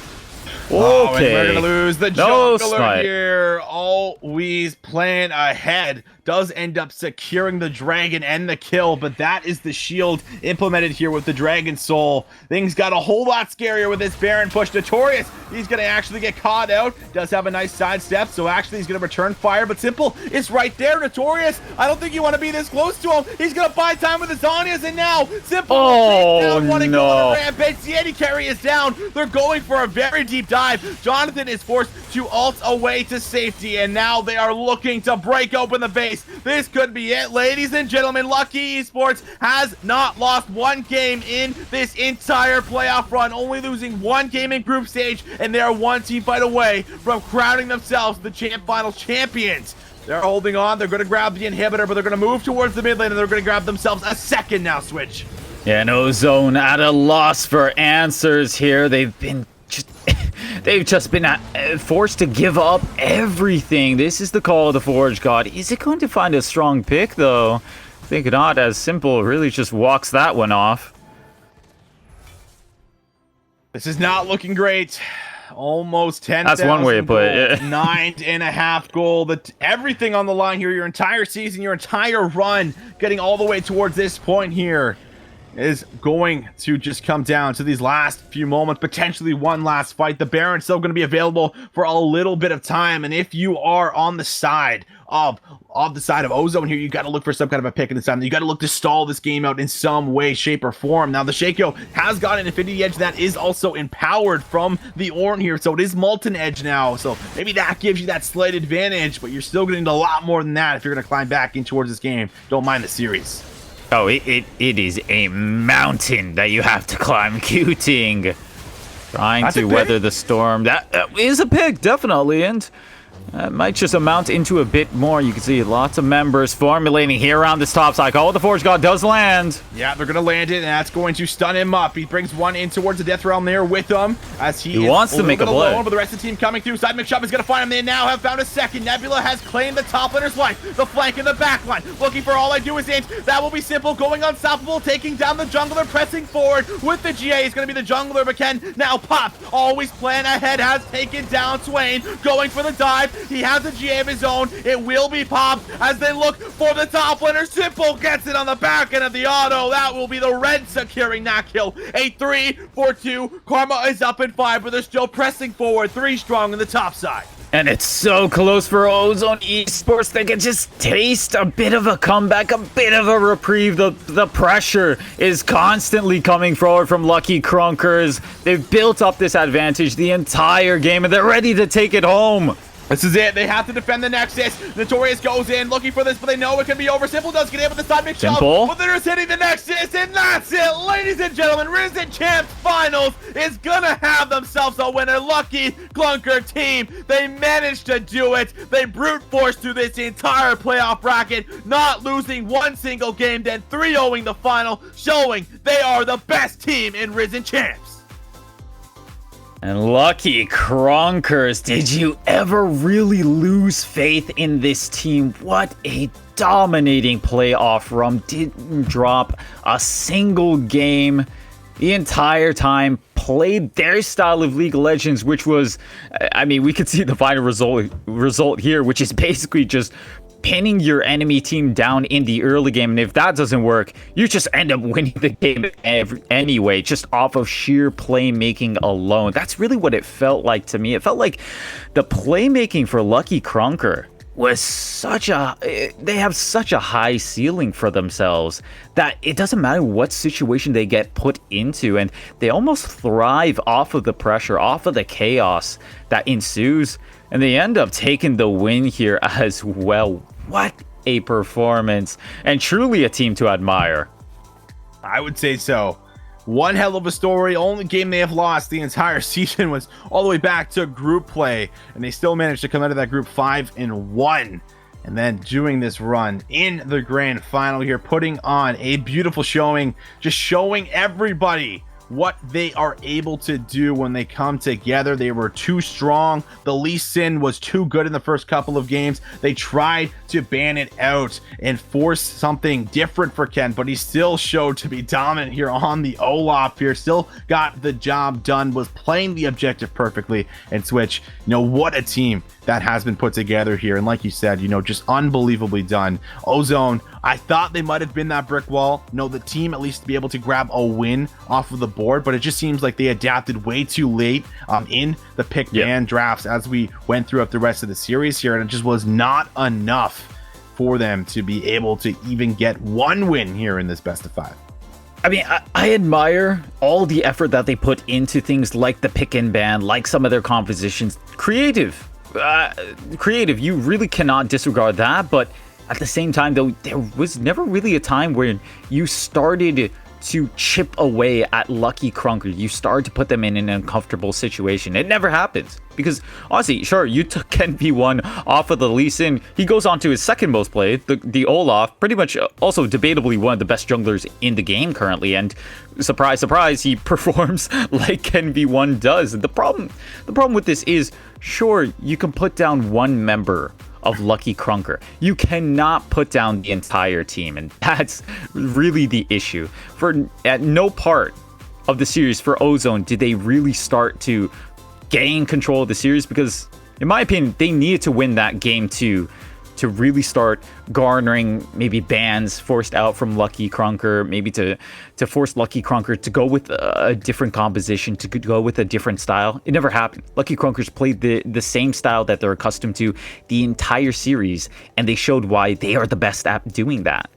Oh, and we're Okay. gonna lose the No jungler snipe. here. Always playing ahead. Does end up securing the dragon and the kill, but that is the shield implemented here with the Dragon Soul. Things got a whole lot scarier with this Baron push. Notorious, he's gonna actually get caught out. Does have a nice sidestep, so actually he's gonna return fire, but Simple is right there. Notorious, I don't think you want to be this close to him. He's gonna buy time with his Zhonya's, and now Simple want to go on a rampage. The AD carry is down. They're going for a very deep dive. Jonathan is forced to ult away to safety, and now they are looking to break open the base. This could be it, ladies and gentlemen. Lucky Esports has not lost one game in this entire playoff run, only losing one game in group stage, and they are one team fight away from crowning themselves the finals champions. They're holding on. They're going to grab the inhibitor, but they're going to move towards the mid lane, and they're going to grab themselves a second now switch. Yeah, and Ozone at a loss for answers here. They've just been forced to give up everything. This is the call of the Forge God. Is it going to find a strong pick, though? I think not. As Simple really just walks that one off. This is not looking great. Almost 10. That's one way to put it. 9.5 gold. Everything on the line here. Your entire season, your entire run, getting all the way towards this point here, is going to just come down to these last few moments, potentially one last fight. The Baron's still going to be available for a little bit of time, and if you are on the side of Ozone here, you got to look for some kind of a pick in this time. You got to look to stall this game out in some way, shape, or form. Now, the Shaco has got an Infinity Edge that is also empowered from the Ornn here, so it is Molten Edge now, so maybe that gives you that slight advantage, but you're still getting a lot more than that if you're going to climb back in towards this game. Don't mind the series. Oh, it is a mountain that you have to climb. Q-ting. Trying to weather the storm. That is a pick, definitely, and that might just amount into a bit more. You can see lots of members formulating here around this top side. Oh, the Forge God does land. Yeah, they're going to land it, and that's going to stun him up. He brings one in towards the Death Realm there with him, as he wants to make a play. Alone, but the rest of the team coming through. Side McShop is going to find him. They now have found a second. Nebula has claimed the top laner's life. The flank and the back line. Looking for all I do is int. That will be Simple, going unstoppable, taking down the jungler, pressing forward with the GA. He's going to be the jungler, but can now pop. Always plan ahead, has taken down Swain, going for the dive. He has a GA of his own. It will be popped as they look for the top laner. Simple gets it on the back end of the auto. That will be the red securing that kill. A 3-4-2. Karma is up in 5, but they're still pressing forward. 3 strong on the top side. And it's so close for Ozone Esports. They can just taste a bit of a comeback, a bit of a reprieve. The pressure is constantly coming forward from Lucky Krunkers. They've built up this advantage the entire game, and they're ready to take it home. This is it. They have to defend the Nexus. Notorious goes in looking for this, but they know it can be over. Simple does get in with the side mix shove, but they're just hitting the Nexus, and that's it. Ladies and gentlemen, Risen Champs Finals is gonna have themselves a winner. Lucky Krunker team. They managed to do it. They brute forced through this entire playoff bracket, not losing one single game, then 3-0ing the final, showing they are the best team in Risen Champs. And Lucky Kronkers, did you ever really lose faith in this team? What a dominating playoff run. Didn't drop a single game the entire time. Played their style of League of Legends, which was, I mean, we could see the final result here, which is basically just pinning your enemy team down in the early game, and if that doesn't work, you just end up winning the game anyway, just off of sheer playmaking alone. That's really what it felt like to me. It felt like the playmaking for Lucky Krunker was they have such a high ceiling for themselves that it doesn't matter what situation they get put into, and they almost thrive off of the pressure, off of the chaos that ensues, and they end up taking the win here as well. What a performance, and truly a team to admire. I would say so. One hell of a story. Only game they have lost the entire season was all the way back to group play, and they still managed to come out of that group 5-1, and then doing this run in the grand final here, putting on a beautiful showing, just showing everybody what they are able to do when they come together. They were too strong. The Lee Sin was too good in the first couple of games. They tried to ban it out and force something different for Ken, but he still showed to be dominant here on the Olaf here. Still got the job done, was playing the objective perfectly. And Switch, what a team that has been put together here. And like you said, just unbelievably done. Ozone, I thought they might have been that brick wall. The team at least to be able to grab a win off of the board, but it just seems like they adapted way too late in the pick ban drafts as we went throughout the rest of the series here, and it just was not enough for them to be able to even get one win here in this best of 5. I mean, I admire all the effort that they put into things like the pick and ban, like some of their compositions. Creative, you really cannot disregard that, but at the same time, though, there was never really a time where you started to chip away at Lucky Krunker. You started to put them in an uncomfortable situation. It never happens. Because, honestly, sure, you took Ken V1 off of the Lee Sin. He goes on to his second most played, the Olaf, pretty much also debatably one of the best junglers in the game currently. And surprise, surprise, he performs like Ken V1 does. The problem with this is, sure, you can put down one member of Lucky Krunker. You cannot put down the entire team, and that's really the issue. At no part of the series for Ozone did they really start to gain control of the series, because in my opinion they needed to win that game to really start garnering maybe bans forced out from Lucky Krunker, maybe to force Lucky Krunker to go with a different composition, to go with a different style. It never happened. Lucky Krunker's played the same style that they're accustomed to the entire series, and they showed why they are the best at doing that.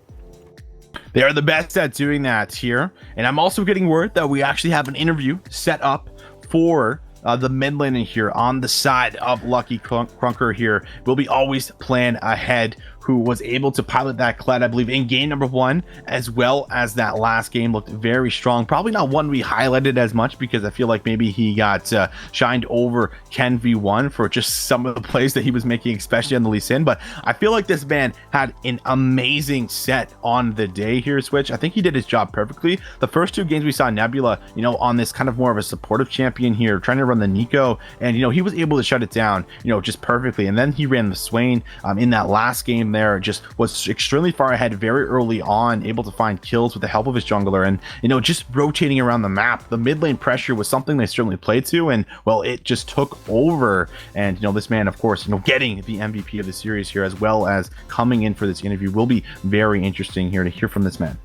They are the best at doing that here. And I'm also getting word that we actually have an interview set up for the mid lane here on the side of Lucky Krunker here. Will be always plan ahead, who was able to pilot that Kled, I believe, in game number 1, as well as that last game. Looked very strong. Probably not one we highlighted as much, because I feel like maybe he got shined over Ken V1 for just some of the plays that he was making, especially on the Lee Sin. But I feel like this man had an amazing set on the day here, Switch. I think he did his job perfectly. The first 2 games we saw Nebula, on this kind of more of a supportive champion here, trying to run the Nico, and he was able to shut it down, just perfectly. And then he ran the Swain in that last game there, just was extremely far ahead very early on, able to find kills with the help of his jungler, and just rotating around the map. The mid lane pressure was something they certainly played to, and well, it just took over. And this man, of course, getting the MVP of the series here, as well as coming in for this interview, will be very interesting here to hear from this man.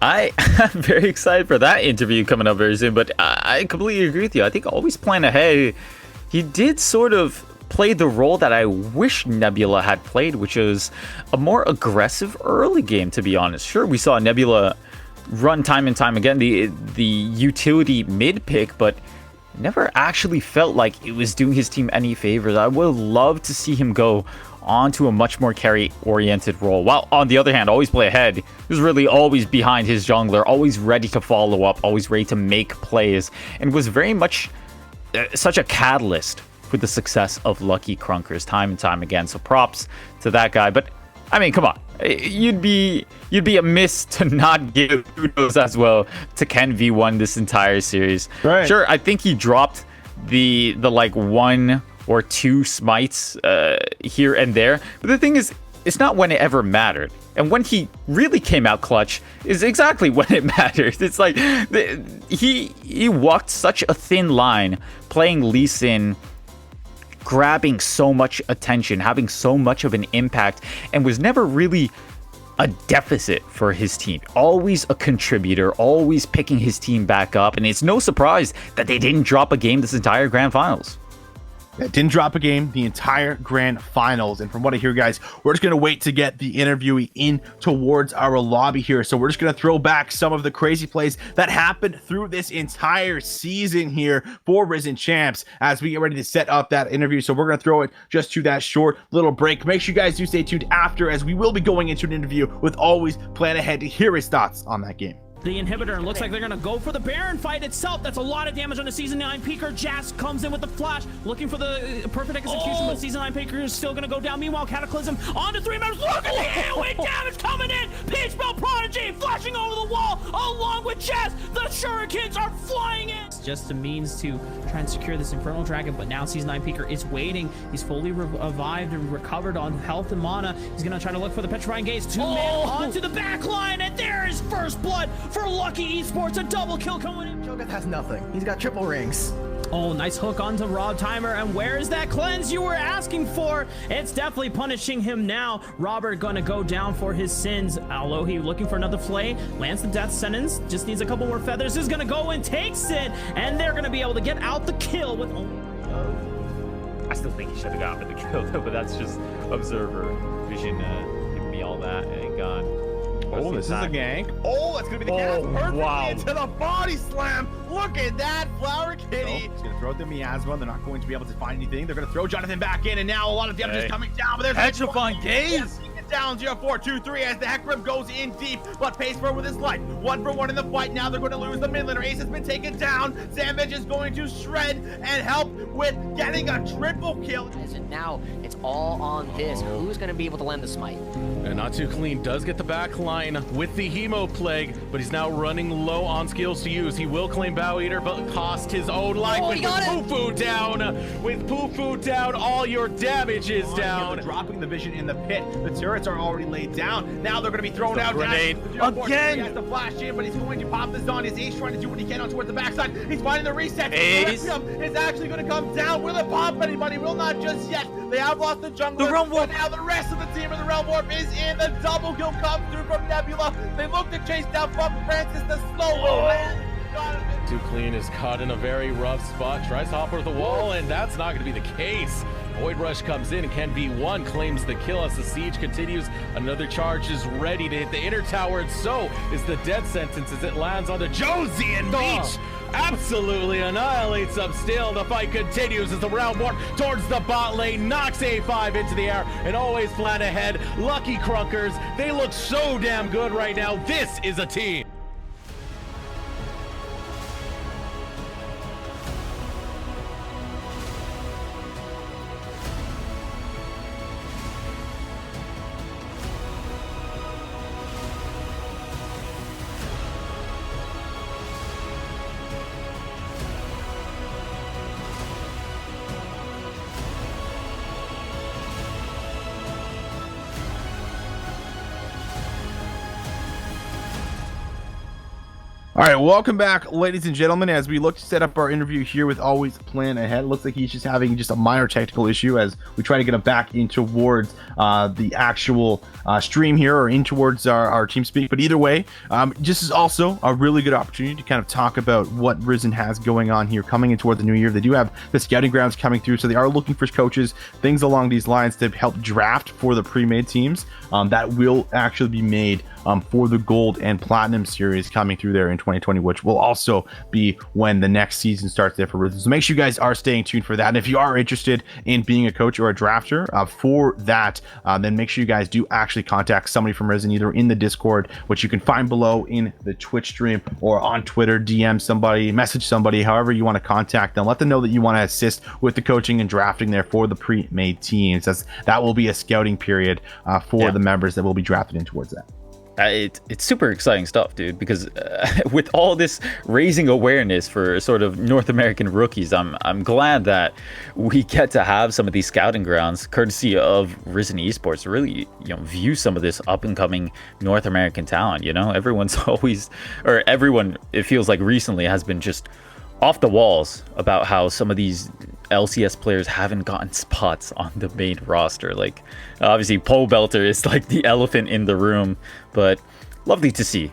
I'm very excited for that interview coming up very soon, but I completely agree with you. I think always plan ahead. He did sort of play the role that I wish Nebula had played, which is a more aggressive early game, to be honest. Sure, we saw Nebula run time and time again the utility mid pick, but never actually felt like it was doing his team any favors. I would love to see him go onto a much more carry-oriented role, while on the other hand, always play ahead. He was really always behind his jungler, always ready to follow up, always ready to make plays, and was very much such a catalyst for the success of Lucky Krunker's time and time again. So props to that guy. But I mean, come on, you'd be amiss to not give kudos as well to Ken V1 this entire series. Right. Sure, I think he dropped the like 1 or 2 smites here and there, but the thing is, it's not when it ever mattered. And when he really came out clutch is exactly when it matters. It's like he walked such a thin line playing Lee Sin, grabbing so much attention, having so much of an impact, and was never really a deficit for his team. Always a contributor, always picking his team back up, and it's no surprise that they didn't drop a game this entire grand finals. Didn't drop a game the entire grand finals. And from what I hear, guys, we're just going to wait to get the interviewee in towards our lobby here. So we're just going to throw back some of the crazy plays that happened through this entire season here for Risen Champs as we get ready to set up that interview. So we're going to throw it just to that short little break. Make sure you guys do stay tuned after, as we will be going into an interview with Always Plan Ahead to hear his thoughts on that game. the inhibitor, and looks like they're gonna go for the Baron fight itself. That's a lot of damage on the Season 9 Peaker. Jas comes in with the flash, looking for the perfect execution, but Season 9 Peaker is still gonna go down. Meanwhile, Cataclysm on to 3 members. Look at the AoE damage coming in! Peach Bell Prodigy flashing over the wall along with Jas. The Shurikens are flying in! It's just a means to try and secure this Infernal Dragon, but now Season 9 Peaker is waiting. He's fully revived and recovered on health and mana. He's gonna try to look for the Petrifying Gaze. 2 men onto the back line, and there is first blood for Lucky Esports. A double kill coming in. Cho'Gath has nothing. He's got triple rings. Oh, nice hook onto Rob Timer. And where is that cleanse you were asking for? It's definitely punishing him now. Robert gonna go down for his sins. Although he looking for another flay. Lands the death sentence. Just needs a couple more feathers. Is gonna go and takes it. And they're gonna be able to get out the kill with only... I still think he should have gotten the kill, though, but that's just observer vision giving me all that and gone. Oh, this is a gank. Oh, that's gonna be the gas perfectly wow. Into the body slam. Look at that, Flower Kitty. He's gonna throw out the miasma. They're not going to be able to find anything. They're gonna throw Jonathan back in, and now a lot of damage is coming down. But there's Petrifying Gaze. Down 0-4-2-3 as the Hecarim goes in deep, but Paceburn with his life. 1-for-1 in the fight. Now they're going to lose the mid laner. Ace has been taken down. Savage is going to shred and help with getting a triple kill. And now it's all on this. Who's going to be able to land the smite? And Not Too Clean does get the back line with the Hemo Plague, but he's now running low on skills to use. He will claim Bow Eater, but cost his own life. Oh, with he got it. Poo-Poo down. With Poo-Poo down, all your damage is down. Dropping the vision in the pit. The turrets are already laid down. Now they're going to be thrown out. Grenade Again. He has to flash in, but he's going to pop this on. His Ace trying to do what he can on towards the backside. He's finding the reset. Ace is actually going to come down. Will it pop anybody? Will not just yet. They have lost the jungler. The Realm Warp. Now the rest of the team of the Realm Warp is in. The double kill comes through from Nebula. They look to chase down Buck Francis. The slow will land. Too Clean is caught in a very rough spot. Tries to hop over the wall, and that's not going to be the case. Void Rush comes in, and Ken V1 claims the kill as the siege continues. Another charge is ready to hit the inner tower, and so is the death sentence as it lands on the Josie, and Beach absolutely annihilates Upstale. The fight continues as the round warp towards the bot lane, knocks A5 into the air, and always plan ahead. Lucky Krunkers, they look so damn good right now. This is a team. All right, welcome back, ladies and gentlemen, as we look to set up our interview here with Always Plan Ahead. Looks like he's just having just a minor technical issue as we try to get him back in towards the actual stream here, or in towards our team speak. But either way, this is also a really good opportunity to kind of talk about what Risen has going on here coming in toward the new year. They do have the scouting grounds coming through, so they are looking for coaches, things along these lines to help draft for the pre-made teams that will actually be made for the Gold and Platinum series coming through there in 2020, which will also be when the next season starts there for Risen. So make sure you guys are staying tuned for that. And if you are interested in being a coach or a drafter for that, then make sure you guys do actually contact somebody from Risen, either in the Discord, which you can find below in the Twitch stream, or on Twitter, DM somebody, message somebody, however you want to contact them. Let them know that you want to assist with the coaching and drafting there for the pre-made teams, as that will be a scouting period for the members that will be drafted in towards that. It's super exciting stuff, dude, because with all this raising awareness for sort of North American rookies, I'm glad that we get to have some of these scouting grounds courtesy of Risen Esports to really, view some of this up and coming North American talent. Everyone's always, or everyone, it feels like recently, has been just off the walls about how some of these LCS players haven't gotten spots on the main roster. Like, obviously Pole Belter is like the elephant in the room, but lovely to see.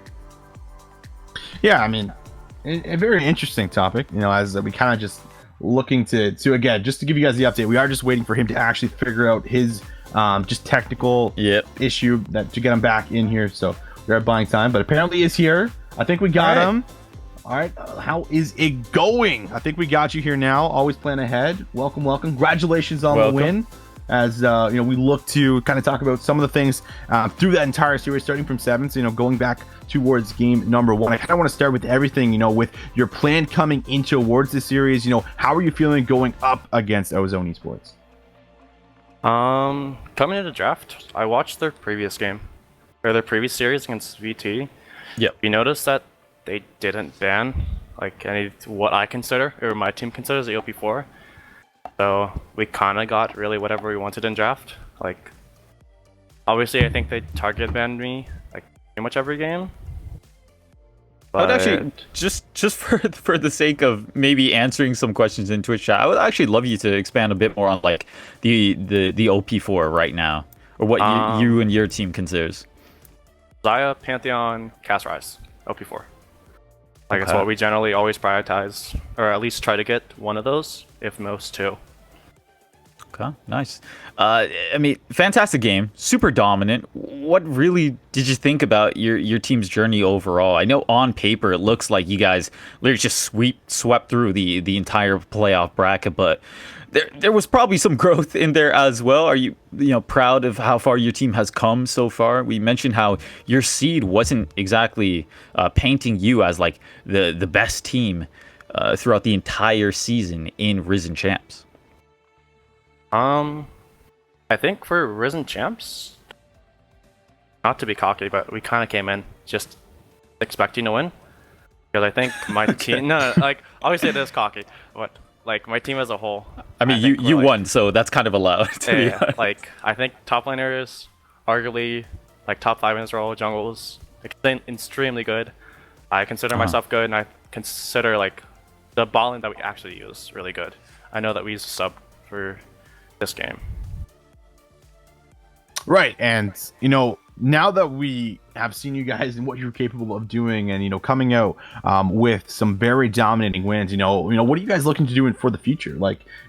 Yeah, I mean, a very interesting topic, as we kind of just looking to again, just to give you guys the update, we are just waiting for him to actually figure out his just technical issue to get him back in here. So we're buying time, but apparently he's here. I think we got him. All right, how is it going? I think we got you here now. Always Plan Ahead. Welcome. Congratulations on the win. as we look to kind of talk about some of the things through that entire series, starting from 7th, going back towards game number 1. I kind of want to start with everything, with your plan coming into towards the series. How are you feeling going up against Ozone Esports? Coming into the draft, I watched their previous game, or their previous series against VT. Yep. You notice that they didn't ban any what I consider, or my team considers, the OP4. So we kind of got really whatever we wanted in draft. Obviously, I think they target banned me pretty much every game. I would actually just for the sake of maybe answering some questions in Twitch chat, I would actually love you to expand a bit more on the OP4 right now, or what you and your team considers. Xayah, Pantheon, Cast Rise, OP4. It's what we generally always prioritize, or at least try to get one of those, if most two. Okay, nice. Fantastic game, super dominant. What really did you think about your team's journey overall? I know on paper it looks like you guys literally just swept through the entire playoff bracket, but there was probably some growth in there as well. Are you proud of how far your team has come so far? We mentioned how your seed wasn't exactly painting you as the best team throughout the entire season in Risen Champs. I think for Risen Champs, not to be cocky, but we kind of came in just expecting to win. Because I think my team, obviously it is cocky, but my team as a whole. You won, so that's kind of allowed. I think top laners, arguably, top 5 in this role, jungles, extremely good. I consider myself good, and I consider the bot lane that we actually use really good. I know that we use a sub for this game. Right, and now that we have seen you guys and what you're capable of doing, and coming out with some very dominating wins, what are you guys looking to do for the future?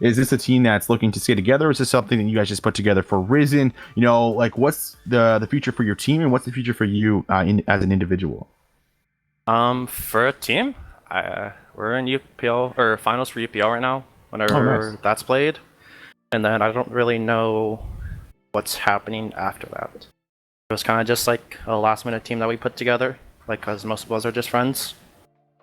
Is this a team that's looking to stay together, or is this something that you guys just put together for Risen? What's the future for your team, and what's the future for you as an individual? For a team, we're in UPL or finals for UPL right now. Whenever that's played, and then I don't really know what's happening after that. It was kind of just a last-minute team that we put together, because most of us are just friends.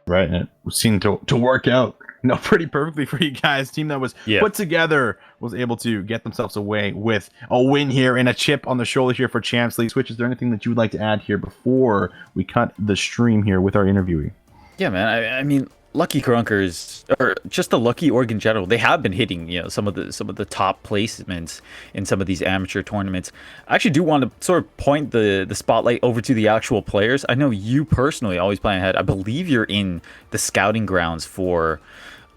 Right, and it seemed to work out, pretty perfectly for you guys. Team that was put together was able to get themselves away with a win here and a chip on the shoulder here for Champs League. Switch, is there anything that you would like to add here before we cut the stream here with our interviewee? Yeah, man. Lucky Krunkers, or just the Lucky org in general, they have been hitting some of the top placements in some of these amateur tournaments. I actually do want to sort of point the spotlight over to the actual players. I know you personally always plan ahead. I believe you're in the scouting grounds for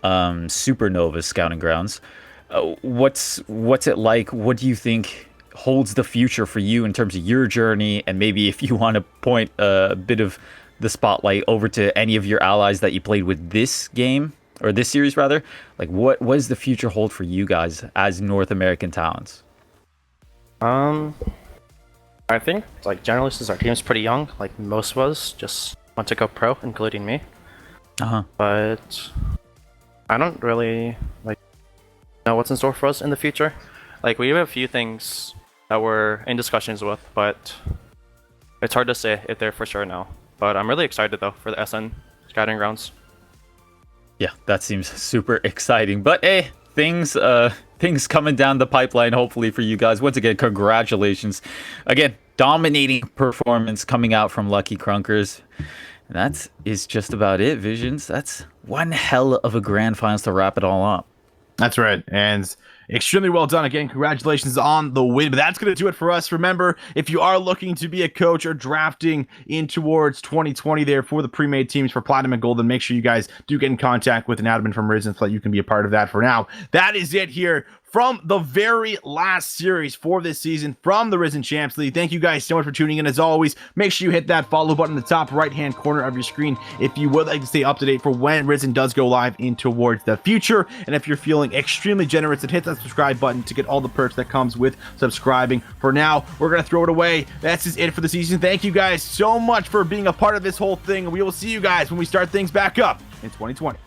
Supernova's scouting grounds. What's it like? What do you think holds the future for you in terms of your journey? And maybe if you want to point a bit of the spotlight over to any of your allies that you played with this game, or this series rather, what does the future hold for you guys as North American talents? I think generally, since our team's pretty young, most of us just want to go pro, including me. But I don't really know what's in store for us in the future. We have a few things that we're in discussions with, but it's hard to say if they're for sure now. But I'm really excited, though, for the SN Scouting Grounds. Yeah, that seems super exciting. But hey, things coming down the pipeline, hopefully, for you guys. Once again, congratulations. Again, dominating performance coming out from Lucky Krunkers. And that is just about it, Visions. That's one hell of a grand finals to wrap it all up. That's right, and extremely well done. Again, congratulations on the win. But that's going to do it for us. Remember, if you are looking to be a coach or drafting in towards 2020 there for the pre-made teams for Platinum and Gold, then make sure you guys do get in contact with an admin from Risen so that you can be a part of that. For now, that is it here from the very last series for this season from the Risen Champs League. Thank you guys so much for tuning in. As always, make sure you hit that follow button in the top right-hand corner of your screen if you would like to stay up to date for when Risen does go live in towards the future. And if you're feeling extremely generous, then hit that subscribe button to get all the perks that comes with subscribing. For now, we're going to throw it away. That's just it for the season. Thank you guys so much for being a part of this whole thing. And we will see you guys when we start things back up in 2020.